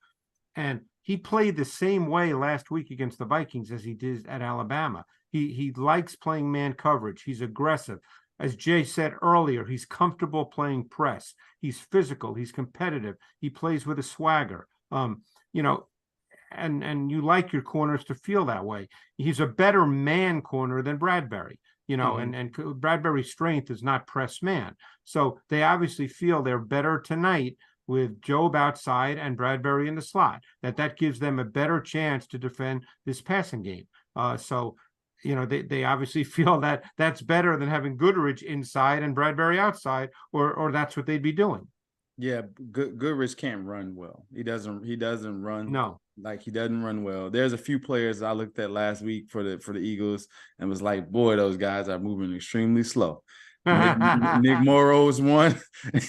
And he played the same way last week against the Vikings as he did at Alabama. He likes playing man coverage. He's aggressive. As Jay said earlier, he's comfortable playing press. He's physical. He's competitive. He plays with a swagger. And you like your corners to feel that way. He's a better man corner than Bradbury. And Bradbury's strength is not press man. So they obviously feel they're better tonight with Job outside and Bradbury in the slot. That gives them a better chance to defend this passing game. So, they obviously feel that that's better than having Goodrich inside and Bradbury outside, or that's what they'd be doing. Yeah, Goodrich can't run well. He doesn't run. No. Like, he doesn't run well. There's a few players I looked at last week for the Eagles and was like, boy, those guys are moving extremely slow. Nick Morrow's one,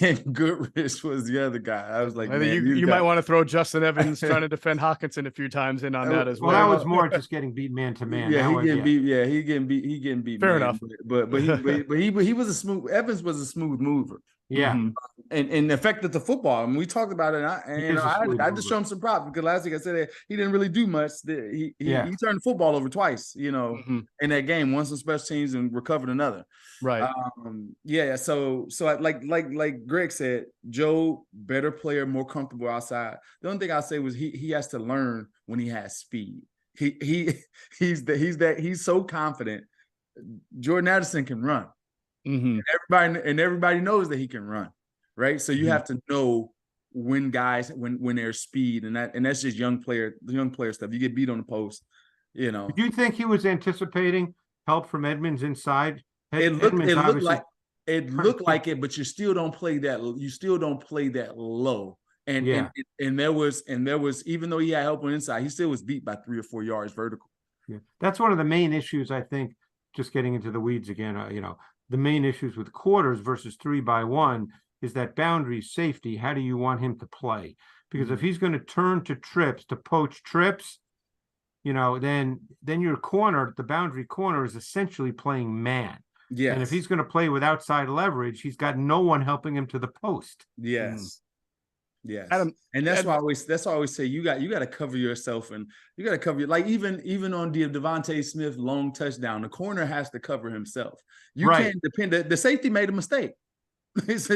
and Goodrich was the other guy. I was like, I think you might want to throw Justin Evans trying to defend Hawkinson a few times in on that as well. Well, that was more just getting beat man to man. Yeah, he getting beat. Fair man. enough. But he was a smooth. Evans was a smooth mover. Yeah. Mm-hmm. And affected the football. And we talked about it. I just show him some props because last week I said he didn't really do much. He turned the football over twice, in that game, once on special teams and recovered another. Right. So like Greg said, Joe, better player, more comfortable outside. The only thing I'll say was he has to learn when he has speed. He's so confident. Jordan Addison can run. Mm-hmm. Everybody knows that he can run, right? So you have to know when there's speed, and that's just young player stuff. You get beat on the post, Do you think he was anticipating help from Edmonds inside? It looked like it, but you still don't play that. You still don't play that low. And there was even though he had help on inside, he still was beat by 3 or 4 yards vertical. Yeah, that's one of the main issues, I think. Just getting into the weeds again, the main issues with quarters versus 3-by-1 is that boundary safety. How do you want him to play? Because if he's going to turn to trips, to poach trips, then your corner, the boundary corner, is essentially playing man. Yes. And if he's going to play with outside leverage, he's got no one helping him to the post. Yes. Yes. Adam, and that's why I always say you got to cover yourself, and you got to cover like even on the Devontae Smith long touchdown, the corner has to cover himself. You can't depend. The safety made a mistake. It's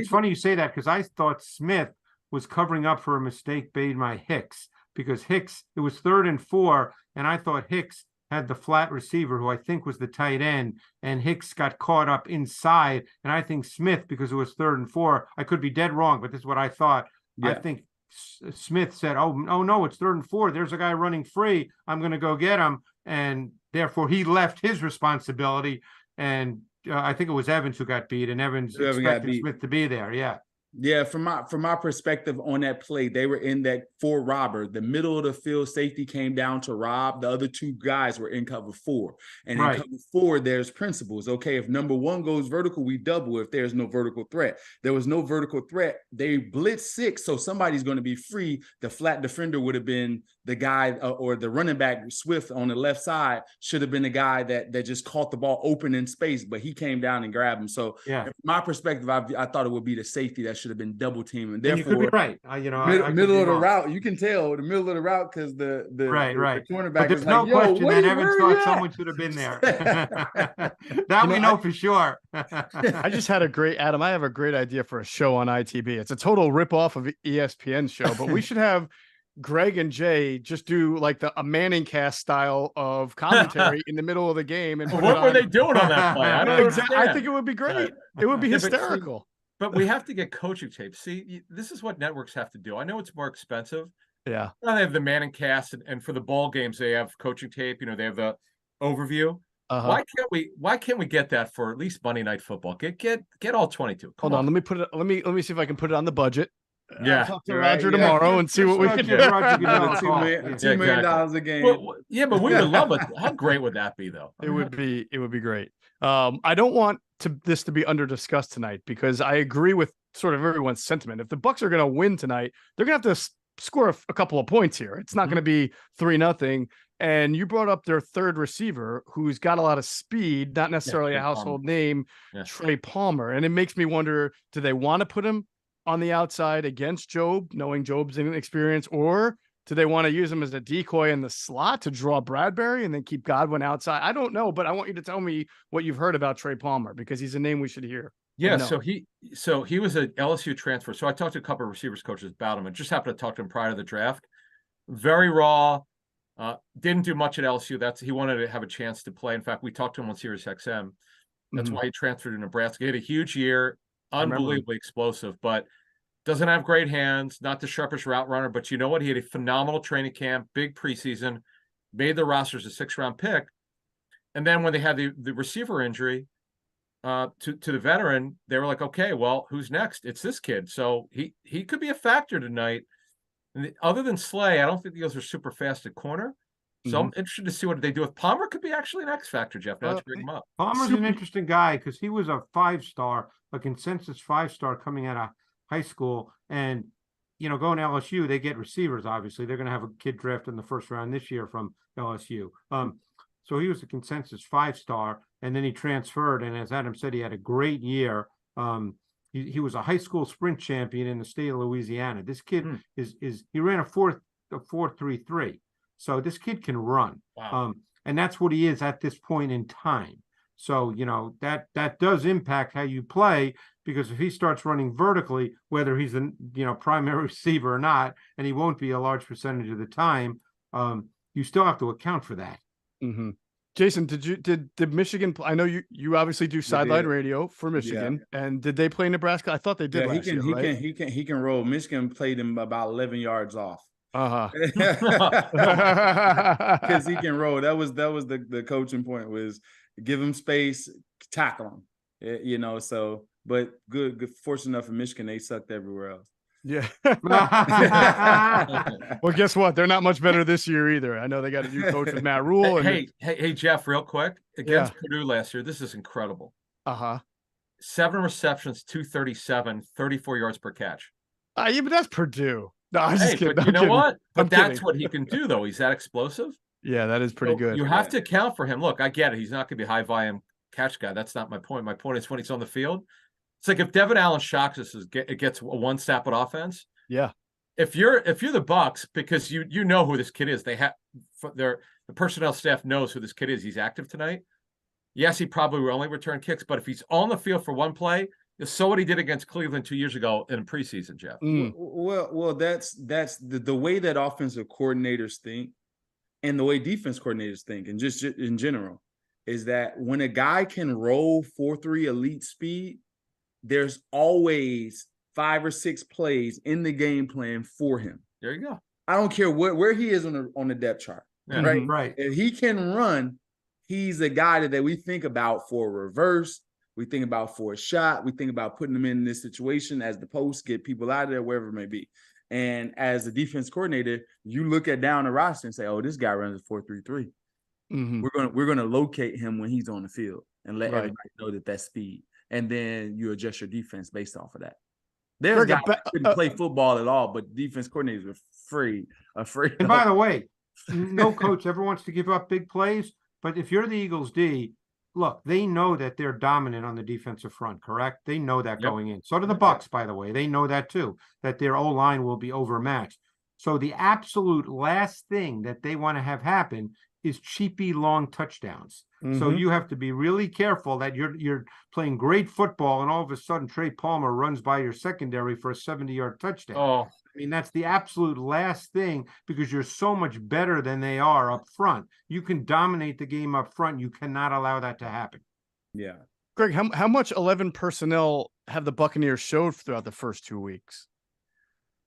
funny you say that because I thought Smith was covering up for a mistake made by Hicks, because Hicks, it was 3rd and 4, and I thought Hicks had the flat receiver, who I think was the tight end, and Hicks got caught up inside. And I think Smith, because it was 3rd and 4, I could be dead wrong, but this is what I thought. Yeah. I think Smith said, oh no, it's 3rd and 4. There's a guy running free. I'm going to go get him. And therefore he left his responsibility. And I think it was Evans who got beat, and Evans expected Smith to be there. Yeah. Yeah, from my perspective on that play, they were in that for robber. The middle of the field safety came down to rob. The other 2 guys were in cover 4. And in cover 4, there's principles. Okay, if number 1 goes vertical, we double if there's no vertical threat. There was no vertical threat. They blitz 6, so somebody's going to be free. The flat defender would have been the guy, or the running back Swift on the left side should have been the guy that just caught the ball open in space, but he came down and grabbed him. So from my perspective, I thought it would be the safety that should have been double teaming. And therefore, you could be right. Middle of the route, you can tell the middle of the route because the cornerback. But there's no question that Evans thought someone should have been there. That we know for sure. I just had Adam, I have a great idea for a show on ITB. It's a total ripoff of ESPN's show, but we should have Greg and Jay just do like a Manning cast style of commentary in the middle of the game. And what were they doing on that play? I think it would be great. It would be hysterical. But we have to get coaching tape. See, this is what networks have to do. I know it's more expensive. Yeah. Now they have the Manning cast, and for the ball games, they have coaching tape. They have the overview. Why can't we get that for at least Monday Night Football? Get all 22. Hold on. Let me see if I can put it on the budget. Yeah. I'll talk to Roger tomorrow and see what we can do. $2 million a game. Well, yeah, but we would love it. How great would that be, though? It would be great. I don't want this to be under discussed tonight, because I agree with sort of everyone's sentiment. If the Bucs are going to win tonight, they're going to have to score a couple of points here. It's not going to be 3-0. And you brought up their 3rd receiver, who's got a lot of speed, not necessarily a household name, Trey Palmer. And it makes me wonder, do they want to put him on the outside against Job, knowing Job's inexperience, or do they want to use him as a decoy in the slot to draw Bradbury and then keep Godwin outside? I don't know, but I want you to tell me what you've heard about Trey Palmer, because he's a name we should hear. Yeah, so he was an LSU transfer. So I talked to a couple of receivers coaches about him. I just happened to talk to him prior to the draft. Very raw. Didn't do much at LSU. He wanted to have a chance to play. In fact, we talked to him on Sirius That's why he transferred to Nebraska. He had a huge year, unbelievably explosive. But doesn't have great hands, not the sharpest route runner, but you know what? He had a phenomenal training camp, big preseason, made the roster as a 6th-round pick. And then when they had the receiver injury to the veteran, they were like, okay, well, who's next? It's this kid. So he could be a factor tonight. And other than Slay, I don't think the Eagles are super fast at corner. So I'm interested to see what they do with Palmer. Could be actually an X factor, Jeff. Now to bring him up. Palmer's an interesting guy because he was a 5-star, a consensus 5-star coming out of high school. And, going to LSU, they get receivers, obviously. They're going to have a kid drafted in the 1st round this year from LSU. So he was a consensus 5-star, and then he transferred. And as Adam said, he had a great year. He was a high school sprint champion in the state of Louisiana. This kid he ran a 4.33. So this kid can run. Wow. And that's what he is at this point in time. So, that does impact how you play, because if he starts running vertically, whether he's a, primary receiver or not, and he won't be a large percentage of the time, you still have to account for that. Mm-hmm. Jason, did Michigan? I know you obviously do sideline radio for Michigan, and did they play Nebraska? I thought they did. He can roll. Michigan played him about 11 yards off. Because he can roll. That was the coaching point, was give him space, tackle him. So, but good. Fortunate enough for Michigan, they sucked everywhere else. Yeah. Well, guess what? They're not much better this year either. I know they got a new coach with Matt Rule. Hey, Jeff, real quick, against Purdue last year, this is incredible. 7 receptions, 237, 34 yards per catch. Yeah, but that's Purdue. No, I'm just kidding. But you know what? But that's what he can do, though. He's that explosive. Yeah, that is pretty good. You have to account for him. Look, I get it. He's not going to be a high volume catch guy. That's not my point. My point is when he's on the field, it's like if Devin Allen shocks us, it gets a one-step at offense. Yeah. If you're the Bucs, because you know who this kid is, the personnel staff knows who this kid is. He's active tonight. Yes, he probably will only return kicks, but if he's on the field for one play, so what he did against Cleveland 2 years ago in preseason, Jeff. Well, that's the way that offensive coordinators think, and the way defense coordinators think, and just in general, is that when a guy can roll 4.3 elite speed, there's always 5 or 6 plays in the game plan for him. There you go. I don't care where he is on the depth chart. Yeah. Right? Right. If he can run, he's a guy that we think about for a reverse. We think about for a shot. We think about putting them in this situation as the post, get people out of there, wherever it may be. And as a defense coordinator, you look at down the roster and say, "Oh, this guy runs a 4.33. Mm-hmm. We're gonna locate him when he's on the field and let everybody know that's speed." And then you adjust your defense based off of that. There's guys that couldn't play football at all, but defense coordinators are afraid. And by the way, no coach ever wants to give up big plays. But if you're the Eagles D, look, they know that they're dominant on the defensive front, correct? They know that going in. So do the Bucs, by the way. They know that too, that their O-line will be overmatched. So the absolute last thing that they want to have happen is cheapy long touchdowns. Mm-hmm. So you have to be really careful that you're playing great football and all of a sudden Trey Palmer runs by your secondary for a 70-yard touchdown. Oh, I mean, that's the absolute last thing, because you're so much better than they are up front. You can dominate the game up front. You cannot allow that to happen. Yeah. Greg, how much 11 personnel have the Buccaneers showed throughout the first 2 weeks?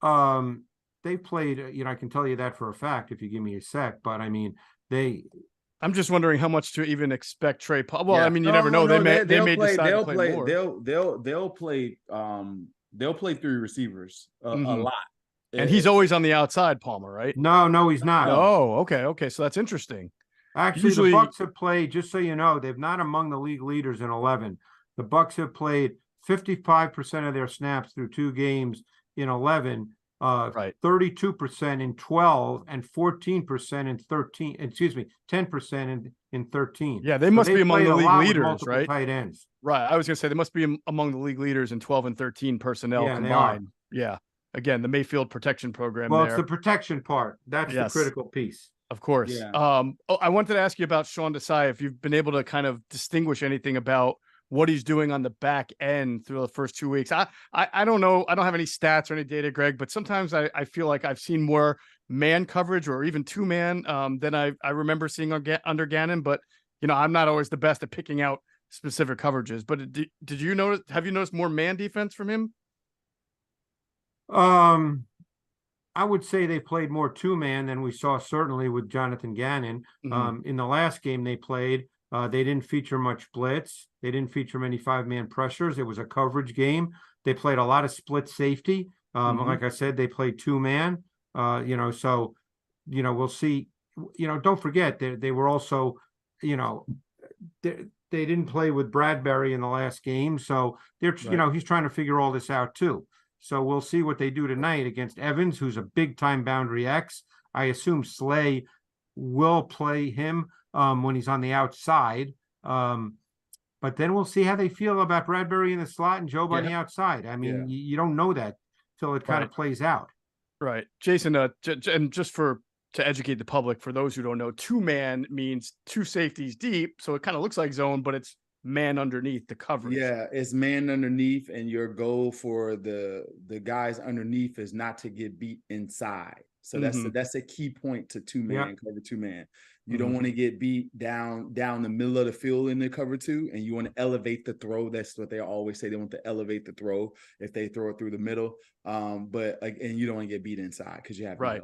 They played, I can tell you that for a fact if you give me a sec, but I mean, I'm just wondering how much to even expect Trey Palmer. Well, I mean, you never know. They may decide to play more. They'll play 3 receivers a lot. And he's always on the outside, Palmer, right? No, he's not. Oh, okay. So that's interesting. Actually, the Bucs have played, just so you know, they've not among the league leaders in 11. The Bucs have played 55% of their snaps through 2 games in 11. 32% in 12 and 14% in 13. 10% in 13. Yeah, they must be among the league leaders, right? Tight ends. Right. I was going to say they must be among the league leaders in 12 and 13 personnel combined. Yeah. Again, the Mayfield protection program. Well, it's the protection part. That's the critical piece. Of course. Yeah. I wanted to ask you about Sean Desai, if you've been able to kind of distinguish anything about what he's doing on the back end through the first 2 weeks. I don't know. I don't have any stats or any data, Greg, but sometimes I feel like I've seen more man coverage or even 2-man than I remember seeing under Gannon. But, I'm not always the best at picking out specific coverages. But did you notice? Have you noticed more man defense from him? I would say they played more two-man than we saw certainly with Jonathan Gannon. In the last game they played, they didn't feature much blitz. They didn't feature many five-man pressures. It was a coverage game. They played a lot of split safety. Like I said, they played two-man. So we'll see. Don't forget they were also, they didn't play with Bradbury in the last game, so they're he's trying to figure all this out too. So we'll see what they do tonight against Evans, who's a big-time boundary X. I assume Slay will play him when he's on the outside. But then we'll see how they feel about Bradbury in the slot and Job on the outside. I mean, you don't know that till it kind of plays out. Right. Jason, and just to educate the public, for those who don't know, two-man means two safeties deep. So it kind of looks like zone, but it's man underneath the coverage. Yeah, it's man underneath, and your goal for the guys underneath is not to get beat inside. So that's a key point to two-man, cover two-man. You don't want to get beat down the middle of the field in the cover two, and you want to elevate the throw. That's what they always say. They want to elevate the throw if they throw it through the middle. But and you don't want to get beat inside because you have right.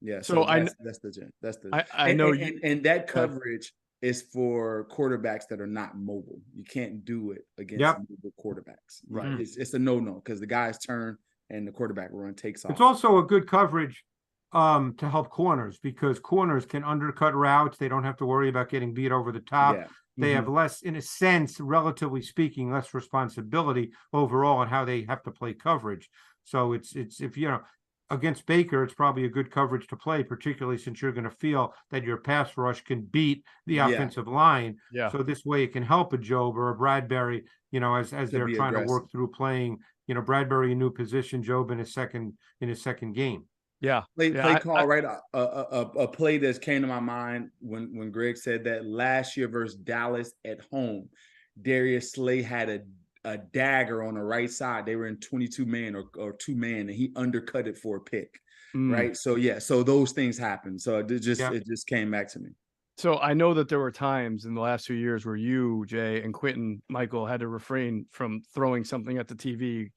Yeah. So that's that coverage is for quarterbacks that are not mobile. You can't do it against mobile quarterbacks. Right. It's a no-no because the guys turn and the quarterback run takes off. It's also a good coverage to help corners, because corners can undercut routes. They don't have to worry about getting beat over the top. Yeah. They have less, in a sense, relatively speaking, less responsibility overall on how they have to play coverage. So it's if against Baker, it's probably a good coverage to play, particularly since you're going to feel that your pass rush can beat the offensive line. Yeah. So this way it can help a Job or a Bradbury, as they're trying to work through playing, Bradbury a new position, Job in his second game. Yeah. Play call, right? A play that came to my mind when Greg said that last year versus Dallas at home, Darius Slay had a dagger on the right side. They were in 22 man or two man, and he undercut it for a pick. Right. So so those things happen. So it just came back to me. So I know that there were times in the last 2 years where you, Jay, and Quentin Michael had to refrain from throwing something at the TV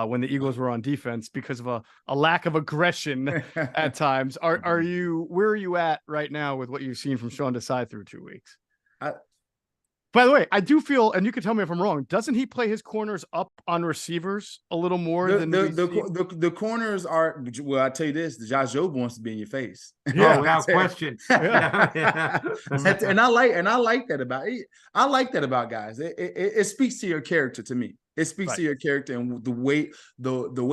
when the Eagles were on defense because of a lack of aggression at times. Where are you at right now with what you've seen from Sean Desai through 2 weeks? By the way, I do feel, and you can tell me if I'm wrong, doesn't he play his corners up on receivers a little more than the corners are? Well, I tell you this: the Josh Jobe wants to be in your face. Yeah, without question. And I like that about it. I like that about guys. It speaks to your character to me. It speaks to your character and the way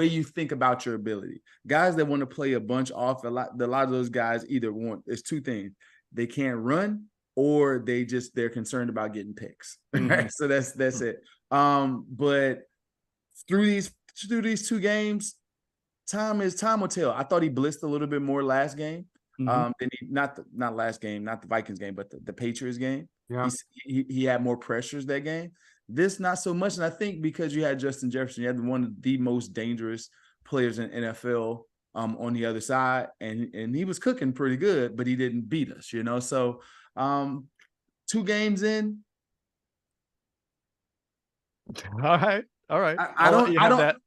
you think about your ability. Guys that want to play a bunch off, a lot of those guys either want, it's two things: they can't run, or they're concerned about getting picks. Right? So that's it. But through these 2 games, time will tell. I thought he blitzed a little bit more last game. Than not last game, not the Vikings game, but the Patriots game. Yeah. He had more pressures that game. This not so much. And I think because you had Justin Jefferson, you had one of the most dangerous players in NFL on the other side, and he was cooking pretty good, but he didn't beat us, So 2 games in. All right. I don't.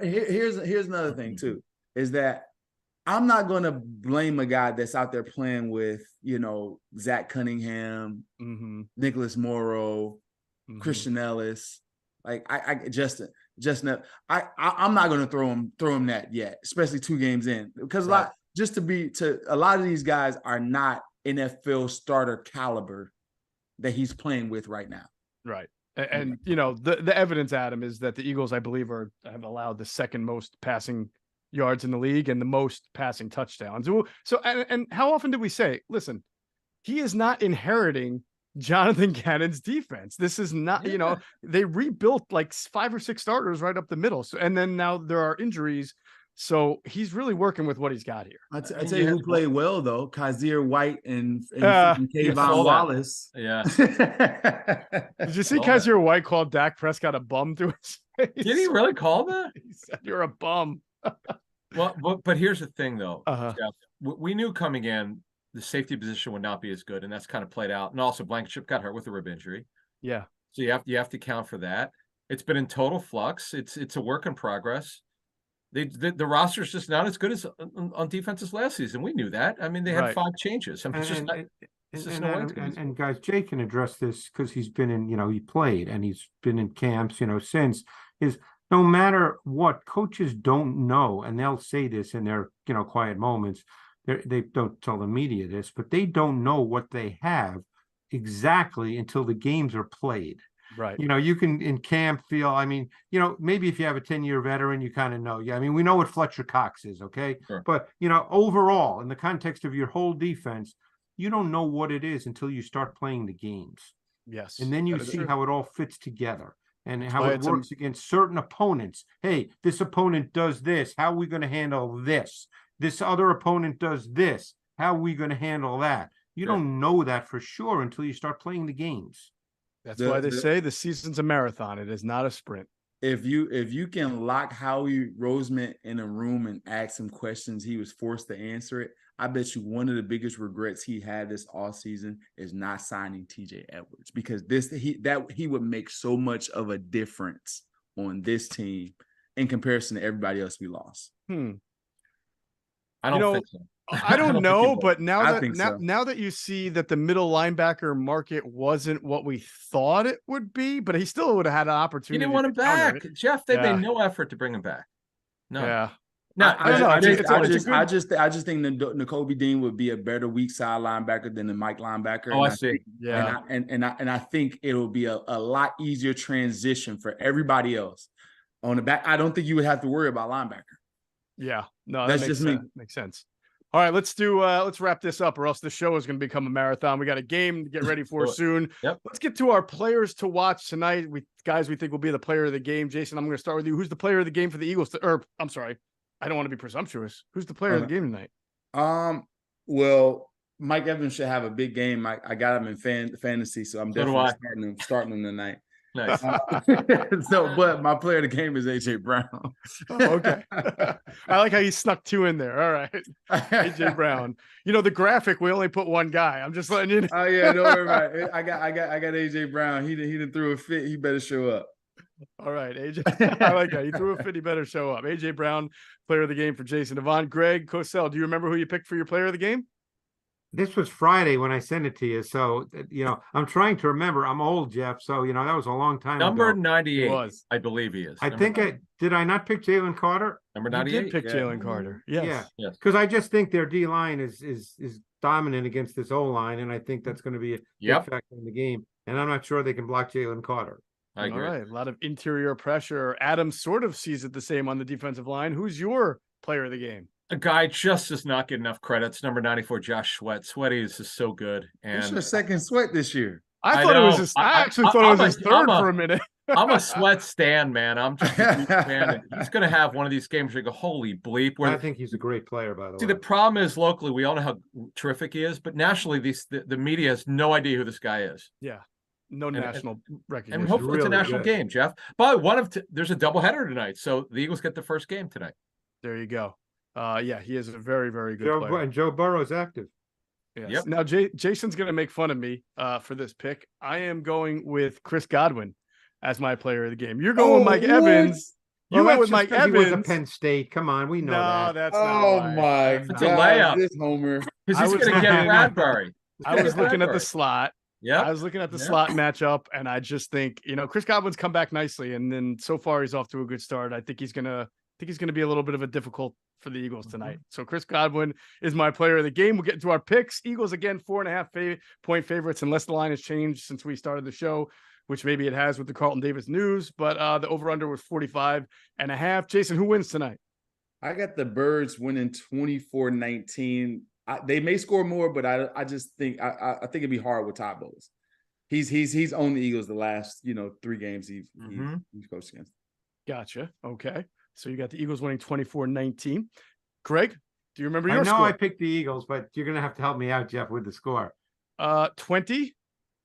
Here's another thing too, is that I'm not going to blame a guy that's out there playing with, Zach Cunningham, Nicholas Morrow, Christian Ellis, like Justin. I'm not going to throw him that yet, especially 2 games in, because a lot of these guys are not NFL starter caliber that he's playing with right now. Right. And the evidence, Adam, is that the Eagles, I believe, have allowed the second most passing yards in the league and the most passing touchdowns. So and how often did we say, listen, he is not inheriting Jonathan Gannon's defense. This is not, they rebuilt like 5 or 6 starters right up the middle. So, and then now there are injuries. So he's really working with what he's got here. I tell you who played well though: Kazir White and Kayvon Wallace. Yeah. Did you see Kazir White called Dak Prescott a bum to his face? Did he really call that? He said, "You're a bum." Well, but here's the thing though. Jeff, we knew coming in the safety position would not be as good, and that's kind of played out. And also Blankenship got hurt with a rib injury. Yeah. So you have to account for that. It's been in total flux. It's a work in progress. The roster's just not as good as on defense as last season. We knew that. I mean, they had 5 changes. I mean, it's just and guys, Jay can address this because he's been in, he played and he's been in camps, since, is no matter what, coaches don't know, and they'll say this in their, quiet moments. They don't tell the media this, but they don't know what they have exactly until the games are played. Right. You can in camp feel, maybe if you have a 10-year veteran, you kind of know. Yeah. I mean, we know what Fletcher Cox is. Okay. Sure. But, overall, in the context of your whole defense, you don't know what it is until you start playing the games. Yes. And then you see how it all fits together and how it works against certain opponents. Hey, this opponent does this. How are we going to handle this? This other opponent does this. How are we going to handle that? You don't know that for sure until you start playing the games. That's why they say the season's a marathon. It is not a sprint. If you can lock Howie Roseman in a room and ask him questions, he was forced to answer it. I bet you one of the biggest regrets he had this offseason is not signing TJ Edwards, because he would make so much of a difference on this team in comparison to everybody else we lost. I don't think so. I don't know, but now that you see that the middle linebacker market wasn't what we thought it would be, but he still would have had an opportunity. He didn't want him back, Jeff. They made no effort to bring him back. No. Yeah. No, I just think Nakobe Dean would be a better weak side linebacker than the Mike linebacker. Oh, I see. And I think it'll be a lot easier transition for everybody else on the back. I don't think you would have to worry about linebacker. Yeah, no, that's just me. Makes sense. All right, let's wrap this up, or else the show is going to become a marathon. We got a game to get ready for soon. Yep. Let's get to our players to watch tonight. We think will be the player of the game. Jason, I'm going to start with you. Who's the player of the game for the Eagles? I'm sorry, I don't want to be presumptuous. Who's the player of the game tonight? Well, Mike Evans should have a big game. I got him in fantasy, so I'm definitely starting him tonight. Nice. But my player of the game is AJ Brown. Okay. I like how you snuck 2 in there. All right. AJ Brown. The graphic, we only put 1 guy. I'm just letting you know. Oh yeah, don't worry about it. I got AJ Brown. He done threw a fit. He better show up. All right, AJ. I like that. He threw a fit. He better show up. AJ Brown, player of the game for Jason Avant. Greg Cosell, do you remember who you picked for your player of the game? This was Friday when I sent it to you. So, I'm trying to remember. I'm old, Jeff. So, that was a long time Number ago. 98, I believe he is. I think did I not pick Jalen Carter? Number 98. You did pick Jalen Carter. Yes. Yeah. Because I just think their D line is dominant against this O line, and I think that's going to be a big factor in the game. And I'm not sure they can block Jalen Carter. I agree. All right. A lot of interior pressure. Adam sort of sees it the same on the defensive line. Who's your player of the game? A guy just does not get enough credit. It's number 94, Josh Sweat. Sweaty is just so good. And it's your second Sweat this year. I actually thought it was his third for a minute. I'm a Sweat stan, man. I'm just a huge fan. He's going to have one of these games where you go, holy bleep. I think he's a great player, by the way. See, the problem is locally, we all know how terrific he is, but nationally, the media has no idea who this guy is. Yeah. No national recognition. And hopefully it's a national game, Jeff. But there's a doubleheader tonight, so the Eagles get the first game tonight. There you go. He is a very, very good player. And Joe Burrow's active. Yes. Yep. Now, Jason's going to make fun of me for this pick. I am going with Chris Godwin as my player of the game. You're going with Mike Evans. You went with Mike Evans. He was at Penn State. Come on, we know that. No, that's not my God. It's a layup. This homer. Because he's going to get Bradbury. I was looking at the slot. Yeah, I was looking at the slot matchup, and I just think, Chris Godwin's come back nicely, and then so far he's off to a good start. I think he's gonna be a little bit of a difficult for the Eagles tonight. So Chris Godwin is my player of the game. We'll get into our picks. Eagles again, 4.5 point favorites, unless the line has changed since we started the show, which maybe it has with the Carlton Davis news. But the over/under was 45.5. Jason, who wins tonight? I got the Birds winning 24-19. They may score more, but I just think I think it'd be hard with Todd Bowles. He's owned the Eagles the last 3 games he's coached against. Gotcha. Okay, so you got the Eagles winning 24-19. Greg, do you remember your score? I picked the Eagles, but you're gonna have to help me out, Jeff, with the score. 20,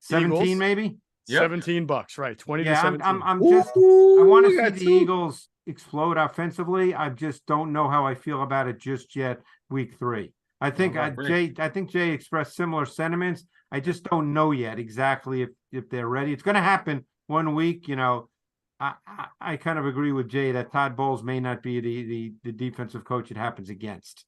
17, Eagles, maybe. Yep. $17, right? 20 to 17. I'm just. I want to see the Eagles explode offensively. I just don't know how I feel about it just yet. Week 3. I think Jay expressed similar sentiments. I just don't know yet exactly if they're ready. It's going to happen one week, I kind of agree with Jay that Todd Bowles may not be the defensive coach it happens against.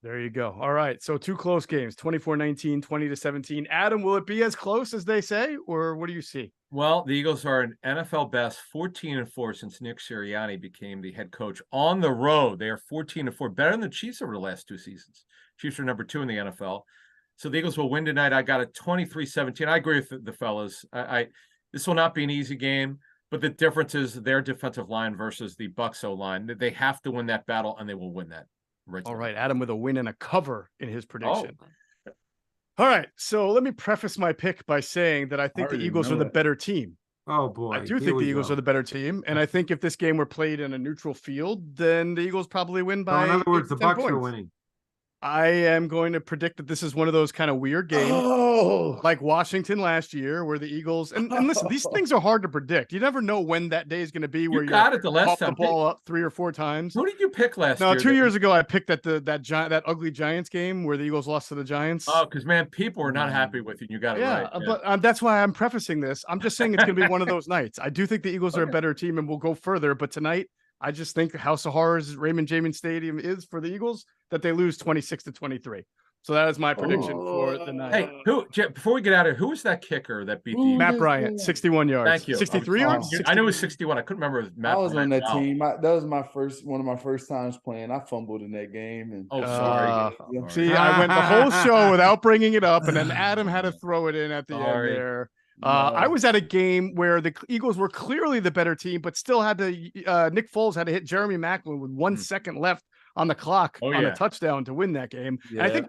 There you go. All right. So 2 close games, 24-19, 20-17. Adam, will it be as close as they say, or what do you see? Well, the Eagles are an NFL best 14-4 since Nick Sirianni became the head coach on the road. They are 14-4, better than the Chiefs over the last 2 seasons. Chiefs are number 2 in the NFL. So the Eagles will win tonight. I got a 23-17. I agree with the fellas. This will not be an easy game, but the difference is their defensive line versus the Bucs O-line. They have to win that battle, and they will win that. All right, Adam with a win and a cover in his prediction. Oh. All right, so let me preface my pick by saying that I think the Eagles are the better team. Oh boy, I do think the Eagles are the better team, and I think if this game were played in a neutral field, then the Eagles probably win by. So in other words, the Bucs are winning. I am going to predict that this is one of those kind of weird games, like Washington last year, where the Eagles and listen, these things are hard to predict. You never know when that day is going to be. Where you got it the last time. The ball up 3 or 4 times. Who did you pick last year? No, 2 years ago I picked that ugly Giants game where the Eagles lost to the Giants. Oh, because man, people were not happy with you. You got it right. Yeah, but that's why I'm prefacing this. I'm just saying it's going to be one of those nights. I do think the Eagles are a better team, and we'll go further. But tonight, I just think House of Horrors, Raymond James Stadium is for the Eagles, that they lose 26-23. So that is my prediction for the night. Hey, before we get out of here, who was that kicker that beat the Matt Bryant, 61 yards. Thank you. 63 yards? I knew it was 61. I couldn't remember. It was Matt I was Bryant. on that team. That was one of my first times playing. I fumbled in that game. And sorry. See, I went the whole show without bringing it up, and then Adam had to throw it in at the end there. I was at a game where the Eagles were clearly the better team, but still had to. Nick Foles had to hit Jeremy Maclin with 1 second left on the clock on a touchdown to win that game. Yeah. And I think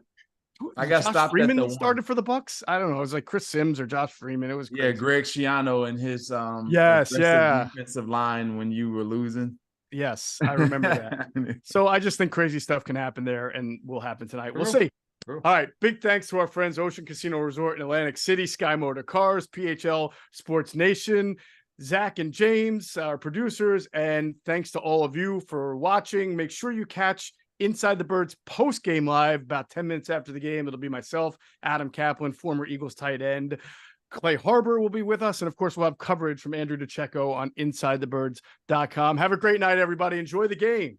I got Josh stopped. Freeman started for the Bucs. I don't know. It was like Chris Sims or Josh Freeman. It was crazy. Yeah, Greg Schiano and his defensive line when you were losing. Yes, I remember that. So I just think crazy stuff can happen there, and will happen tonight. We'll see. All right. Big thanks to our friends, Ocean Casino Resort in Atlantic City, Sky Motor Cars, PHL Sports Nation, Zach and James, our producers, and thanks to all of you for watching. Make sure you catch Inside the Birds post-game live about 10 minutes after the game. It'll be myself, Adam Caplan, former Eagles tight end. Clay Harbor will be with us. And of course, we'll have coverage from Andrew DeCecco on insidethebirds.com. Have a great night, everybody. Enjoy the game.